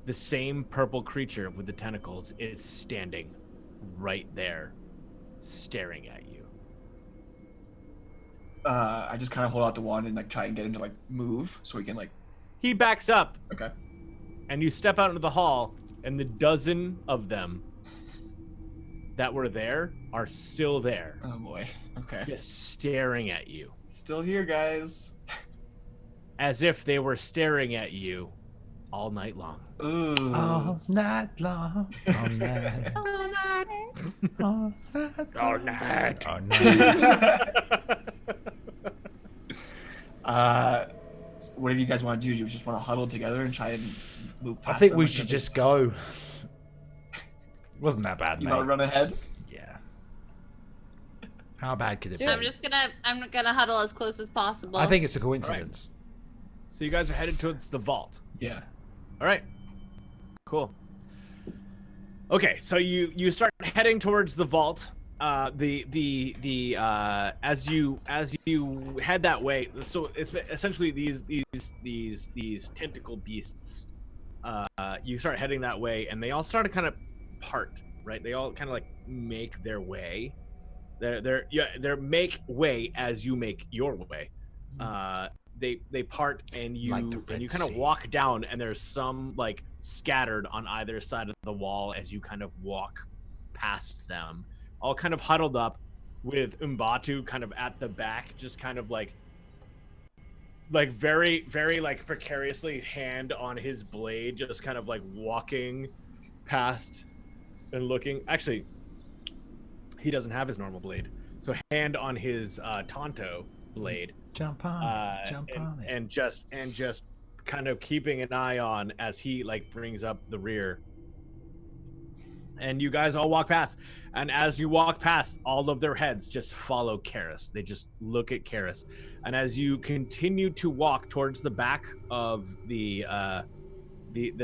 the same purple creature with the tentacles is standing right there, staring at you. I just kind of hold out the wand and like try and get him to like move so we can like. He backs up, Okay. and you step out into the hall, and the dozen of them that were there are still there, Oh boy. Okay. just staring at you, Still here, guys. as if they were staring at you all night long. Ooh. All night long. All night. Oh, All night. All night. All night. What do you guys want to do? Do you just want to huddle together and try and move I past think them we like should a big- just go. Wasn't that bad, You mate. want to run ahead? Yeah. How bad could it Do be? it. I'm gonna huddle as close as possible. I think it's a coincidence. So you guys are headed towards the vault. Yeah. All right. Cool. Okay, so you start heading towards the vault. As you head that way, so it's essentially these tentacle beasts. You start heading that way, and they all start to kind of part, right? They all kind of like make their way. They're make way as you make your way. They part, and you Like the Red kind of Sea. walk down, and there's some like scattered on either side of the wall as you kind of walk past them, all kind of huddled up, with Umbatu kind of at the back, just kind of like very, very like precariously, hand on his blade, just kind of like walking past and looking. Actually, he doesn't have his normal blade, so hand on his Tonto blade. Jump on it. Jump on it. And just kind of keeping an eye on as he like brings up the rear. And you guys all walk past, and as you walk past, all of their heads just follow Karis. They just look at Karis, and as you continue to walk towards the back of this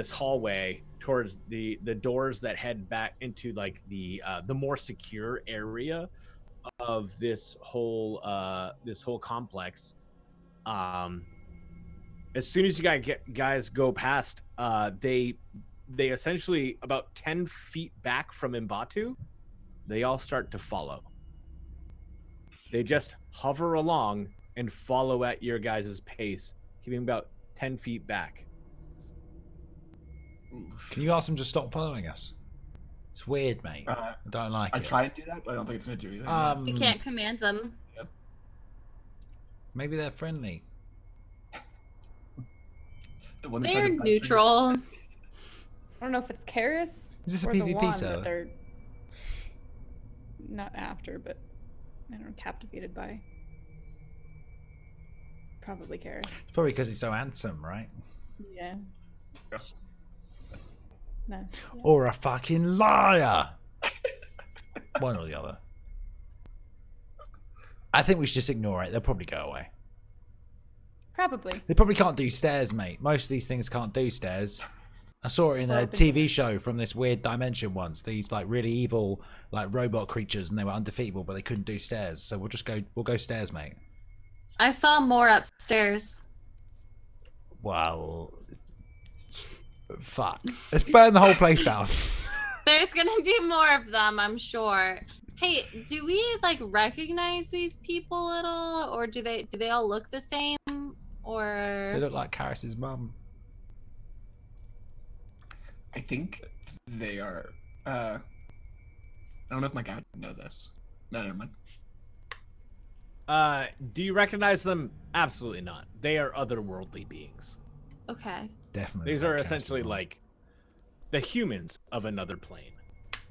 hallway, towards the doors that head back into like the more secure area of this whole complex. As soon as you guys go past, they essentially, about 10 feet back from Mbatu, they all start to follow. They just hover along and follow at your guys' pace, keeping about 10 feet back. Can you ask them to stop following us? It's weird, mate. I don't like I it. tried to do that, but I don't think it's gonna do anything. You can't command them. Maybe they're friendly. The one that tried They're to bite you. neutral. I don't know if it's Karis Is this a or the PvP wand server? that they're not after, but I don't know, captivated by. Probably Karis. It's probably because he's so handsome, right? Yeah. No. Yeah. or a fucking liar. One or the other. I think we should just ignore it. They'll probably go away. Probably. They probably can't do stairs, mate. Most of these things can't do stairs. I saw it in a TV show from this weird dimension once. These like really evil like robot creatures, and they were undefeatable, but they couldn't do stairs. So we'll go stairs, mate. I saw more upstairs. Well, fuck. Let's burn the whole place down. There's gonna be more of them, I'm sure. Hey, do we like recognize these people at all, or do they all look the same, or? They look like Karis's mum. I think they are. I don't know if my guy would know this. No, never mind. Do you recognize them? Absolutely not. They are otherworldly beings. Okay. Definitely. These like are Karis's essentially mum. like the humans of another plane,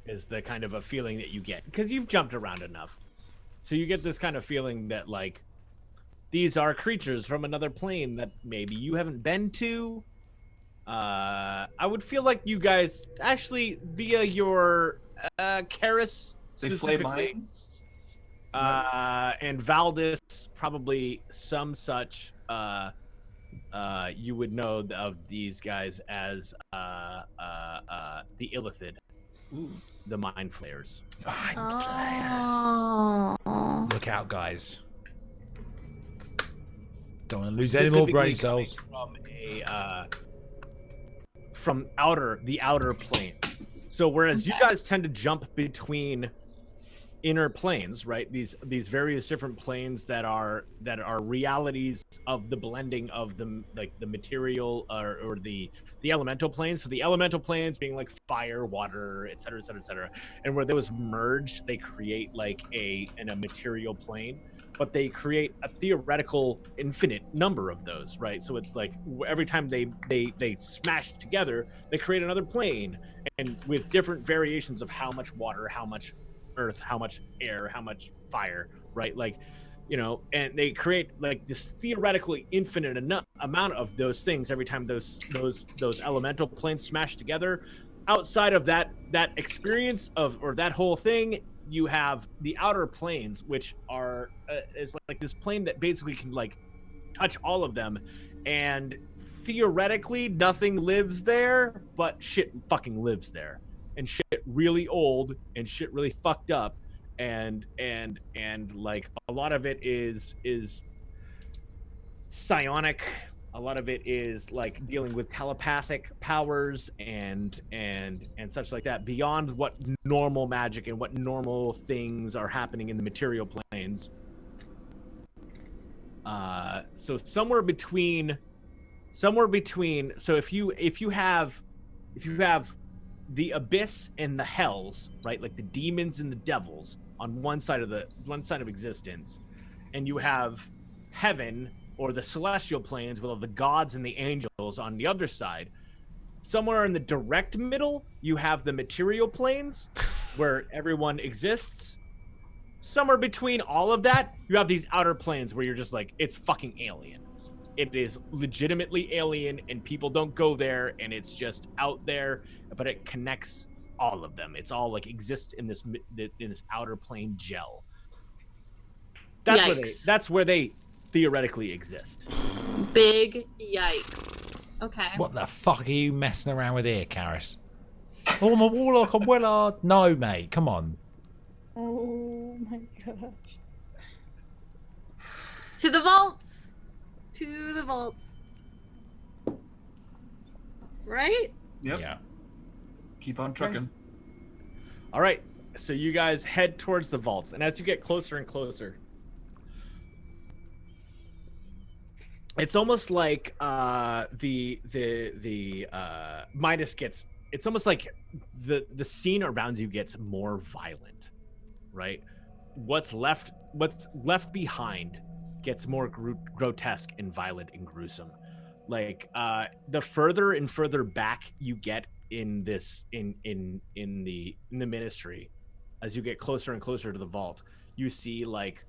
is the kind of a feeling that you get because you've jumped around enough. So you get this kind of feeling that like these are creatures from another plane that maybe you haven't been to. I would feel like you guys actually via your Karis They flay specifically, mines. and Valdis probably some such you would know of these guys as the Illithid, the Mind Flayers. Mind Oh. Look out, guys. Don't want to lose any more brain Specifically cells. From the outer plane. So whereas you guys tend to jump between inner planes, right? These various different planes that are realities of the blending of the material or the elemental planes. So the elemental planes being like fire, water, et cetera, et cetera, et cetera. And where those merge, they create like a material plane, but they create a theoretical infinite number of those, right? So it's like every time they smash together, they create another plane, and with different variations of how much water, how much earth, how much air, how much fire, right? Like, you know, and they create like this theoretically infinite amount of those things every time those elemental planes smash together. Outside of that experience of, or that whole thing, you have the outer planes, which are is like this plane that basically can like touch all of them, and theoretically nothing lives there, but shit fucking lives there, and shit really old and shit really fucked up, and like a lot of it is psionic. A lot of it is like dealing with telepathic powers and such like that, beyond what normal magic and what normal things are happening in the material planes. So somewhere between. So if you have the abyss and the hells, right, like the demons and the devils on one side of existence, and you have heaven or the celestial planes with all the gods and the angels on the other side. Somewhere in the direct middle, you have the material planes where everyone exists. Somewhere between all of that, you have these outer planes where you're just like, it's fucking alien. It is legitimately alien, and people don't go there, and it's just out there, but it connects all of them. It's all like exists in this outer plane gel. That's where they theoretically exist. Big yikes. Okay. What the fuck are you messing around with here, Karis? Oh, I'm a warlock, I'm Willard. No, mate, come on. Oh my gosh. To the vaults. To the vaults. Right? Yep. Yeah. Keep on trucking. All right, so you guys head towards the vaults, and as you get closer and closer, it's almost like the Midas gets. It's almost like the scene around you gets more violent, right? What's left behind gets more grotesque and violent and gruesome. Like the further and further back you get in this in the ministry, as you get closer and closer to the vault, you see like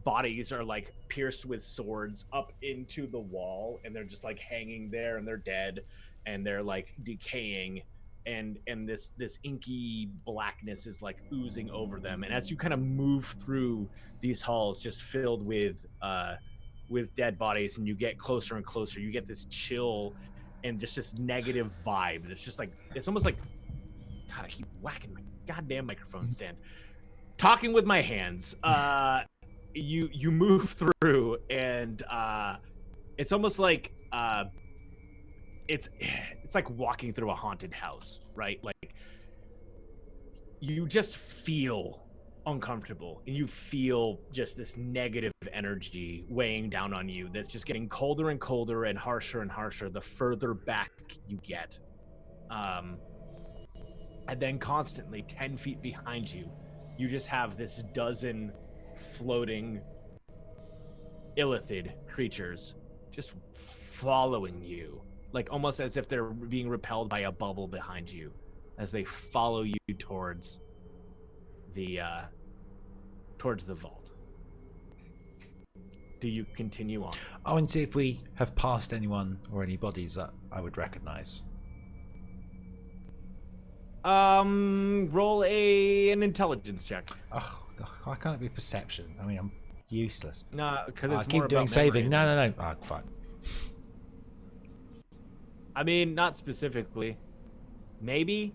bodies are like pierced with swords up into the wall, and they're just like hanging there, and they're dead, and they're like decaying, and this inky blackness is like oozing over them. And as you kind of move through these halls, just filled with dead bodies, and you get closer and closer, you get this chill and just this negative vibe. It's just like, it's almost like, God, I keep whacking my goddamn microphone stand. Talking with my hands. You move through, and it's almost like it's like walking through a haunted house, right? Like you just feel uncomfortable, and you feel just this negative energy weighing down on you that's just getting colder and colder and harsher the further back you get. And then constantly 10 feet behind you, you just have this dozen floating illithid creatures just following you, like almost as if they're being repelled by a bubble behind you as they follow you towards the vault. Do you continue on? Oh, and see if we have passed anyone or any bodies that I would recognize. Roll an intelligence check. Oh, God, why can't it be perception? I mean, I'm useless. No, because it's I more keep doing about saving. memory. No. Oh, fine. I mean, not specifically. Maybe.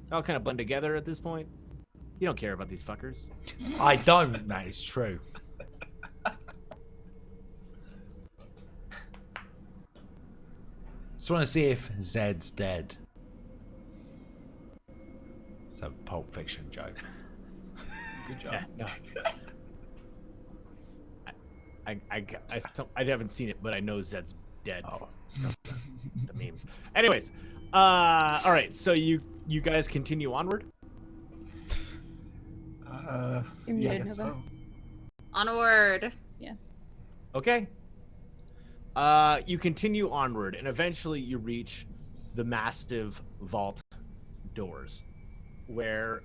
They all kind of blend together at this point. You don't care about these fuckers. I don't. That is true. Just want to see if Zed's dead. It's a Pulp Fiction joke. Good job. Yeah, no. I haven't seen it, but I know Zed's dead. Oh. The memes. Anyways, all right. So you guys continue onward. Yeah, I guess so. Onward. Okay. You continue onward, and eventually you reach the massive vault doors, where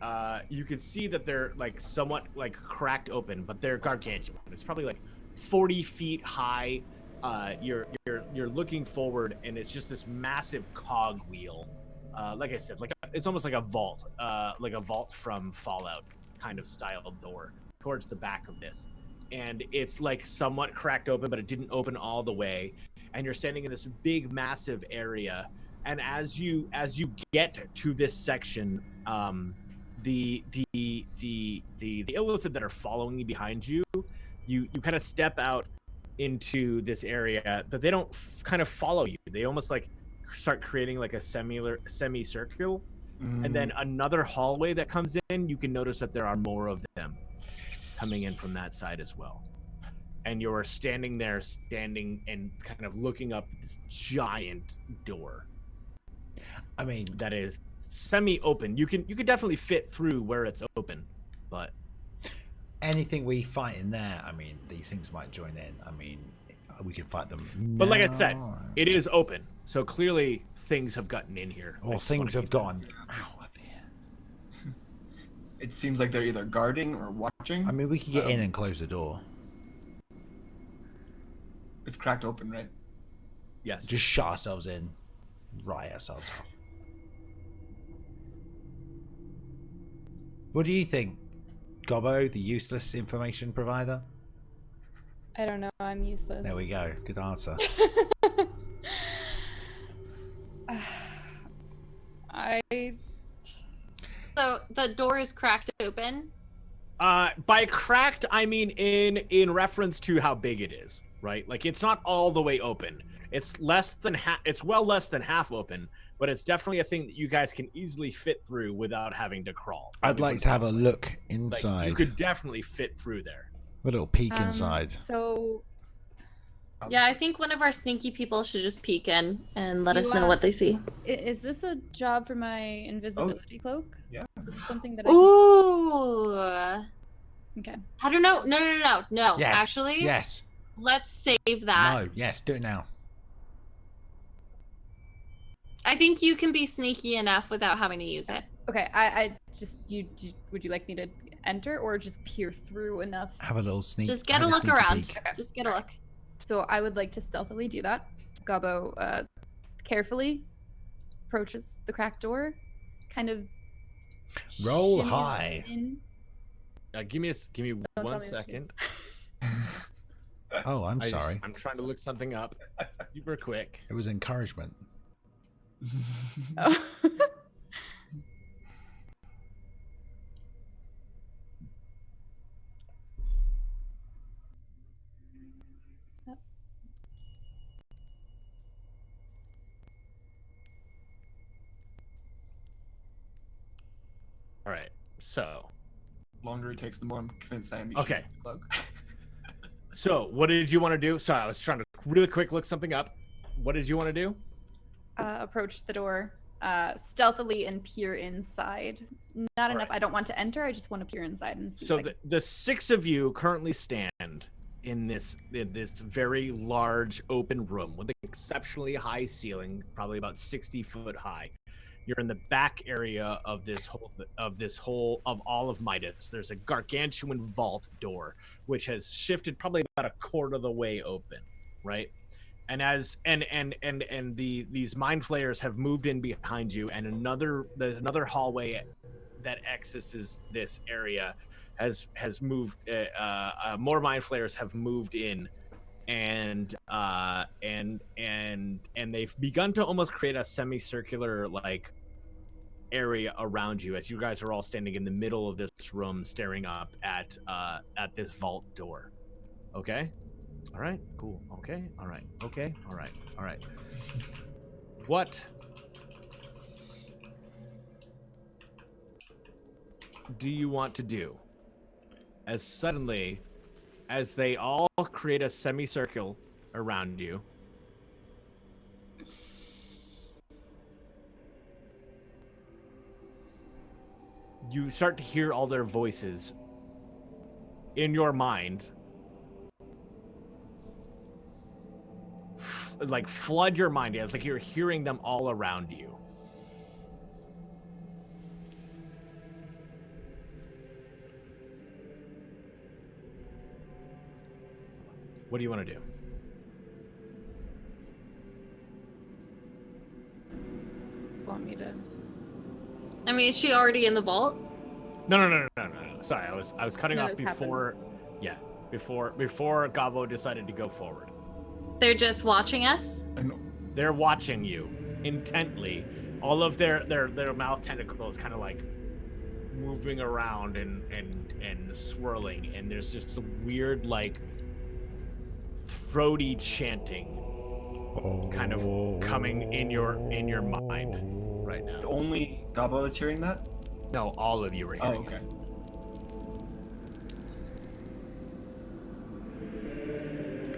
you can see that they're like somewhat like cracked open, but they're gargantuan. It's probably like 40 feet high. You're looking forward, and it's just this massive cog wheel. Like I said, it's almost like a vault from Fallout kind of style door towards the back of this. And it's like somewhat cracked open, but it didn't open all the way. And you're standing in this big, massive area. And as you get to this section, the illithid that are following you behind you, you kind of step out into this area, but they don't kind of follow you. They almost like start creating like a semicircle. And then another hallway that comes in, you can notice that there are more of them coming in from that side as well. And you're standing and kind of looking up this giant door. I mean, that is semi-open. You could definitely fit through where it's open, but anything we fight in there, I mean, these things might join in. I mean, we can fight them. But like I said, it is open, so clearly things have gotten in here. Or things have gone out of here. It seems like they're either guarding or watching. I mean, we can get in and close the door. It's cracked open, right? Yes. Just shut ourselves in, write ourselves off. What do you think, Gobbo, the useless information provider? I don't know. I'm useless. There we go. Good answer. So the door is cracked open. By cracked, I mean in reference to how big it is, right? Like it's not all the way open. It's less than it's well less than half open, but it's definitely a thing that you guys can easily fit through without having to crawl. I'd like to have a look inside. Like, you could definitely fit through there. A little peek inside. So, Yeah, I think one of our sneaky people should just peek in and let us know what they see. is this a job for my invisibility cloak? Yeah. Something that I Ooh. Okay. I don't know. No. Yes. Actually, Yes. let's save that. No. Yes. Do it now. I think you can be sneaky enough without having to use it. Okay. I just would you like me to enter or just peer through enough? Have a little sneak. Just get have a look sneaky around. peek. Okay. Just get a look. So I would like to stealthily do that. Gobbo, carefully approaches the cracked door, kind of Roll shimmies high. in. Give me tell me one what to do. second. Oh, I'm sorry. I'm trying to look something up super quick. It was encouragement. Oh. All right, so The longer it takes, the more I'm convinced I am. Okay. So what did you want to do? Sorry, I was trying to really quick look something up. What did you want to do? Approach the door stealthily and peer inside. Not enough. right. I don't want to enter. I just want to peer inside and see. So if I the 6 of you currently stand in this very large open room with an exceptionally high ceiling, probably about 60 foot high. You're in the back area of this whole of all of Midas. There's a gargantuan vault door which has shifted probably about a quarter of the way open, right? And as these mind flayers have moved in behind you, and another hallway that accesses this area has moved. More mind flayers have moved in, and they've begun to almost create a semicircular like area around you as you guys are all standing in the middle of this room, staring up at this vault door. Okay. All right, cool. Okay, all right. Okay, all right, all right. What do you want to do? As suddenly as they all create a semicircle around you, you start to hear all their voices in your mind. Like flood your mind. It's like you're hearing them all around you. What do you want to do? want me to. I mean, is she already in the vault? No. Sorry, I was cutting No, off this before. Yeah, before Gabo decided to go forward. They're just watching us? I know. They're watching you intently. All of their mouth tentacles kind of like moving around and swirling, and there's just a weird like throaty chanting kind of coming in your mind right now. Only Gabo is hearing that? No, all of you are Oh, hearing okay. it.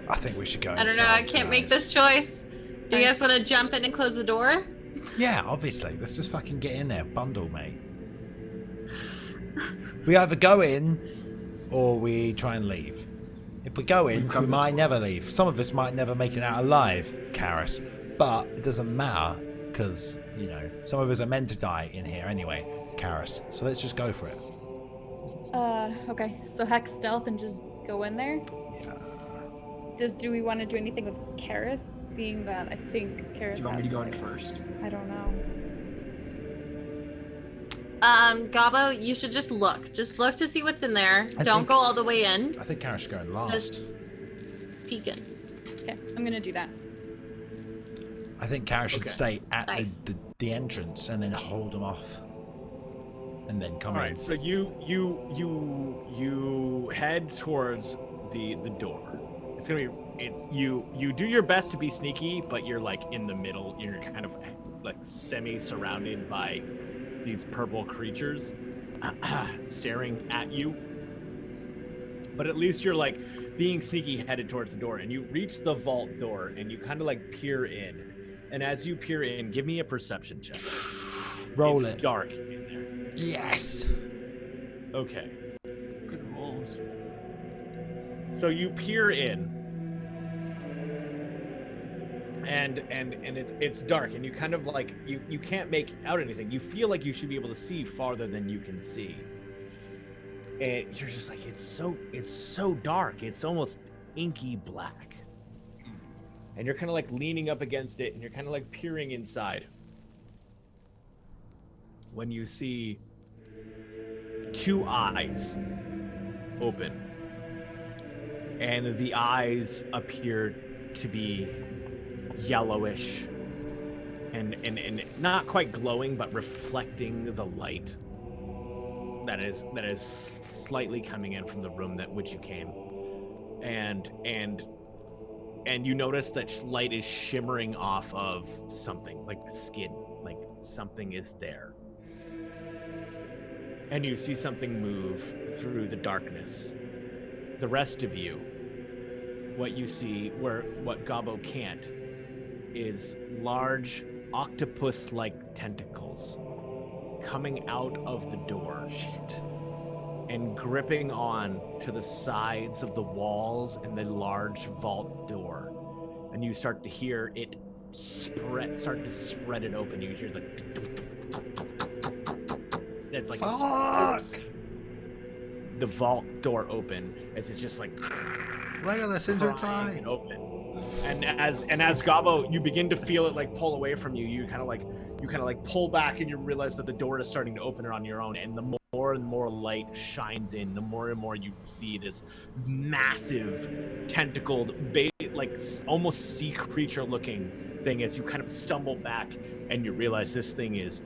I think we should go I don't know. I inside, can't make guys. this choice. Do you guys want to jump in and close the door? Yeah, obviously. Let's just fucking get in there. Bundle, mate. We either go in or we try and leave. If we go in, We've come we this might far. never leave. Some of us might never make it out alive, Karis. But it doesn't matter because, you know, some of us are meant to die in here anyway, Karis. So let's just go for it. Okay. So hex stealth and just go in there. Yeah. Do we want to do anything with Karis? Being that I think Karis. Do you want me to has go in like- first? I don't know. Gabo, you should just look. Just look to see what's in there. I Don't think- go all the way in. I think Karis should go in last. Just peek in. Okay, I'm gonna do that. I think Karis should Okay. stay at Nice. the entrance and then hold them off. And then come All in. right, so you head towards the door. It's gonna be you do your best to be sneaky, but you're like in the middle. You're kind of like semi surrounded by these purple creatures staring at you. But at least you're like being sneaky, headed towards the door, and you reach the vault door and you kind of like peer in. And as you peer in, give me a perception check. Roll It's it. dark in there. Yes. Good Okay. rolls. So you peer in, and it's dark, and you kind of like you can't make out anything. You feel like you should be able to see farther than you can see, and you're just like it's so dark. It's almost inky black, and you're kind of like leaning up against it, and you're kind of like peering inside, when you see two eyes open, and the eyes appear to be yellowish and not quite glowing, but reflecting the light that is slightly coming in from the room that which you came, and you notice that light is shimmering off of something like skin, like something is there, and you see something move through the darkness. The rest of you, what you see, what Gabo can't, is large octopus-like tentacles coming out of the door and gripping on to the sides of the walls and the large vault door. And you start to hear it spread it open. You hear it's like the vault door open as it's just like Legolas into its eye. Open. And as Gabo, you begin to feel it like pull away from you. You kind of like pull back, and you realize that the door is starting to open on your own. And the more and more light shines in, the more and more you see this massive, tentacled, like almost sea creature-looking thing. As you kind of stumble back, and you realize this thing is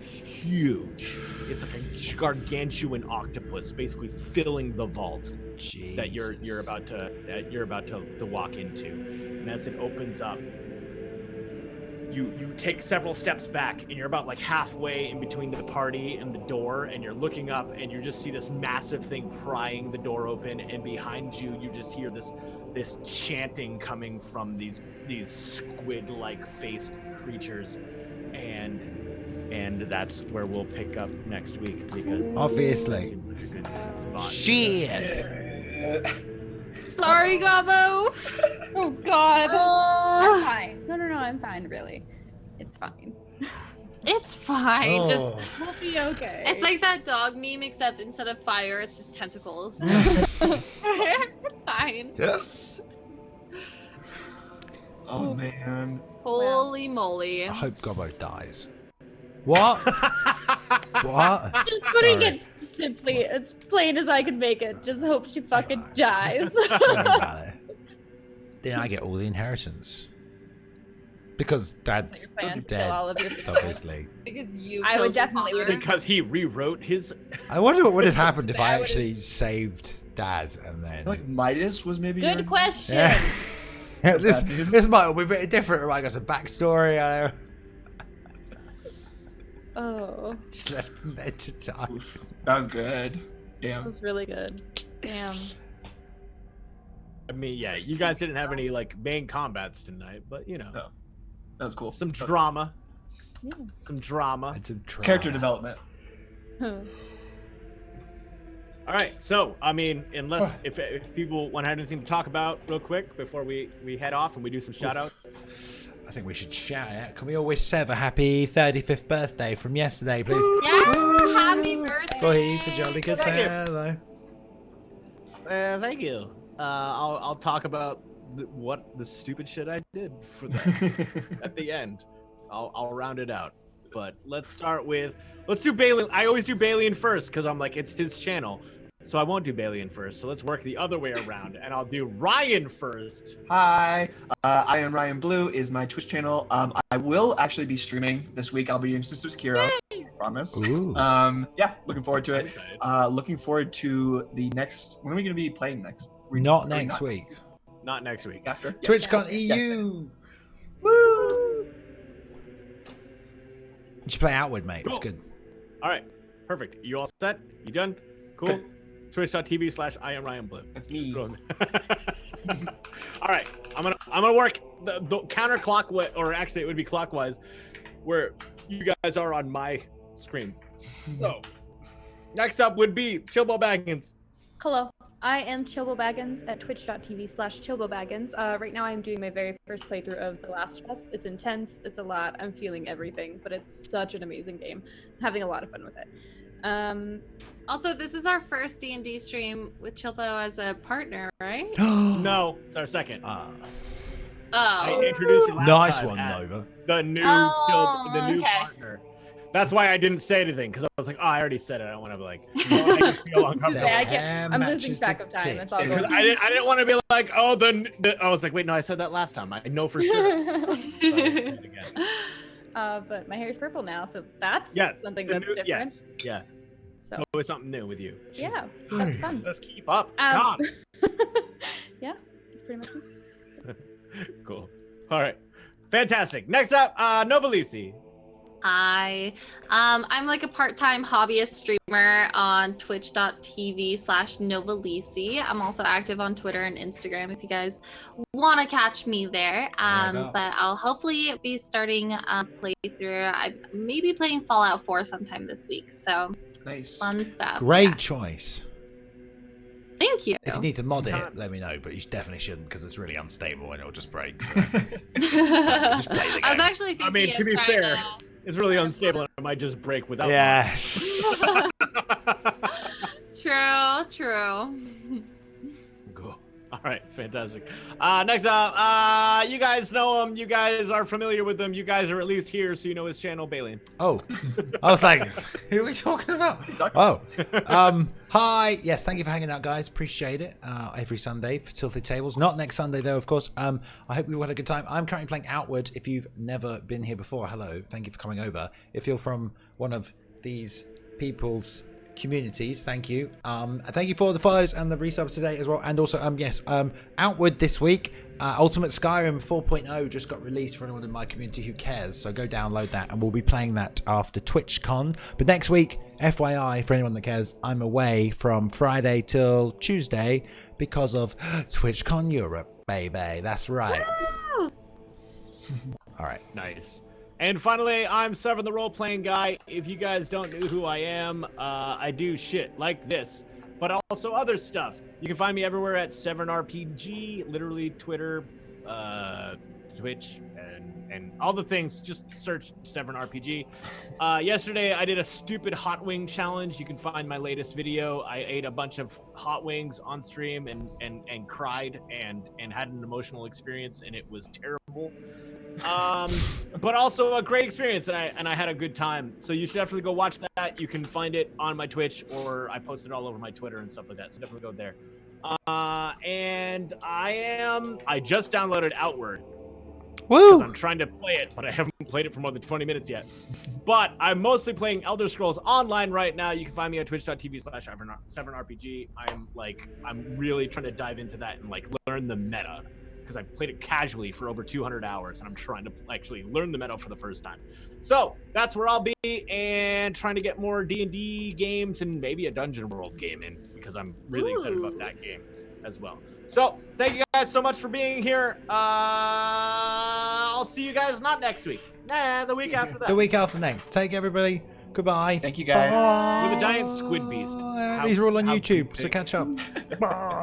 huge. It's like a gargantuan octopus, basically filling the vault that you're about to walk into. And as it opens up, you take several steps back, and you're about like halfway in between the party and the door, and you're looking up, and you just see this massive thing prying the door open, and behind you just hear this chanting coming from these squid-like faced creatures, and that's where we'll pick up next week, because obviously. that seems like a good spot. Shit. Sorry, Gabo. Oh God. Oh. I'm fine. No, I'm fine. Really, it's fine. It's fine. Just We'll be okay. it's like that dog meme, except instead of fire, it's just tentacles. It's fine. Oh man. Holy moly. I hope Gobbo dies. What? What? Just putting Sorry. it simply, as plain as I can make it. Just hope she fucking dies. Don't worry about it. Then I get all the inheritance. Because Dad's Is that your plan? To dead, kill all of your people? obviously. Because you I would killed your definitely father. would've- Because he rewrote his. I wonder what would have happened if I I would've- actually saved Dad and I then. feel like Midas was maybe Good your- question. Yeah. this Bad news. this might be a bit different. I got some backstory. I know. Oh, Just left him there to die. That was good. that Damn. was really good. Damn. I mean, yeah, you guys didn't have any like main combats tonight, but you know, No. That was cool. some drama, Yeah. some drama. It's a drama. Character development. All right, so I mean, unless if people want to have anything to talk about real quick before we head off and we do some shout outs. I think we should shout out. Can we all wish Sev a happy 35th birthday from yesterday, please? Yeah, happy birthday. Boy, he's a jolly good Thank you. fellow. Thank you. I'll talk about what the stupid shit I did for that at the end. I'll round it out. But let's do Bayliun. I always do Bayliun first because I'm like, it's his channel. So I won't do Bayliun first. So let's work the other way around, and I'll do Ryan first. Hi, I am Ryan Blue is my Twitch channel. I will actually be streaming this week. I'll be doing Sisters Kira. Promise. Ooh. Yeah, looking forward to I'm it. excited. Looking forward to the next. When are we going to be playing next? Not next week. Not next week. After. Yeah. TwitchCon.eu. Woo! You should play Outward, mate. It's Cool. good. All right, perfect. You all set? You done? Cool. Good. Twitch.tv/IamRyanBlue. That's me. All right, I'm gonna work the counterclockwise, or actually it would be clockwise, where you guys are on my screen. So next up would be Chilbo Baggins. Hello, I am Chilbo Baggins at twitch.tv/Chilbo Baggins. Right now I'm doing my very first playthrough of The Last of Us. It's intense, it's a lot, I'm feeling everything, but it's such an amazing game. I'm having a lot of fun with it. Also, this is our first D&D stream with Chilpo as a partner, right? No, it's our second. I Oh. introduced you last Nice time one, as Nova. the new Oh, the new okay. partner. That's why I didn't say anything, because I was like, oh, I already said it. I don't want to be like, I just feel uncomfortable. Yeah, I Hair can't. I'm losing matches track the of time. That's all tits. going. I didn't want to be like, oh, then I was like, wait, no, I said that last time. I know for sure. But my hair is purple now, so that's Yeah, something the that's new- different. Yes, yeah. So It's always something new with you. yeah, that's fun. Let's keep up. Um, God. Yeah, that's pretty much it. Cool. All right. Fantastic. Next up, Novalisi. Hi. I'm like a part-time hobbyist streamer on twitch.tv/Novalisi. I'm also active on Twitter and Instagram if you guys want to catch me there. But I'll hopefully be starting a playthrough. I may be playing Fallout 4 sometime this week. So Nice. fun stuff. Great Yeah. choice. Thank you. If you need to mod it, let me know, but you definitely shouldn't because it's really unstable and it'll just break. So. Just play the I was game. actually thinking I mean, to of be trying fair, it's really unstable and it might just break without Yeah. True. Cool. All right, fantastic. Next up, you guys know him. You guys are familiar with him. You guys are at least here, so you know his channel, Bayliun. Oh, I was like, who are we talking about? Oh, hi. Yes, thank you for hanging out, guys. Appreciate it. Every Sunday for Tilted Tables. Not next Sunday, though, of course. I hope you all had a good time. I'm currently playing Outward. If you've never been here before, hello. Thank you for coming over. If you're from one of these people's communities, thank you. Thank you for the follows and the resubs today as well. And also, yes, Outward this week. Ultimate Skyrim 4.0 just got released for anyone in my community who cares. So go download that, and we'll be playing that after TwitchCon. But next week, FYI, for anyone that cares, I'm away from Friday till Tuesday because of TwitchCon Europe, baby. That's right. All right. Nice. And finally, I'm Severn the Role-Playing Guy. If you guys don't know who I am, I do shit like this, but also other stuff. You can find me everywhere at Severn RPG, literally Twitter, Twitch, and all the things. Just search Severn RPG. Yesterday, I did a stupid hot wing challenge. You can find my latest video. I ate a bunch of hot wings on stream and cried and had an emotional experience, and it was terrible. But also a great experience, and I had a good time. So you should definitely go watch that. You can find it on my Twitch, or I post it all over my Twitter and stuff like that. So definitely go there. And I just downloaded Outward. Woo! I'm trying to play it, but I haven't played it for more than 20 minutes yet. But I'm mostly playing Elder Scrolls Online right now. You can find me at twitch.tv/SevernRPG. I'm really trying to dive into that and like learn the meta, because I've played it casually for over 200 hours, and I'm trying to actually learn the meta for the first time. So that's where I'll be, and trying to get more D&D games and maybe a Dungeon World game in, because I'm really excited about that game as well. So thank you guys so much for being here. I'll see you guys not next week. Nah, the week after that. The week after next. Take everybody. Goodbye. Thank you, guys. Bye. With a giant squid beast. These are all on YouTube, so big- catch up. Bye.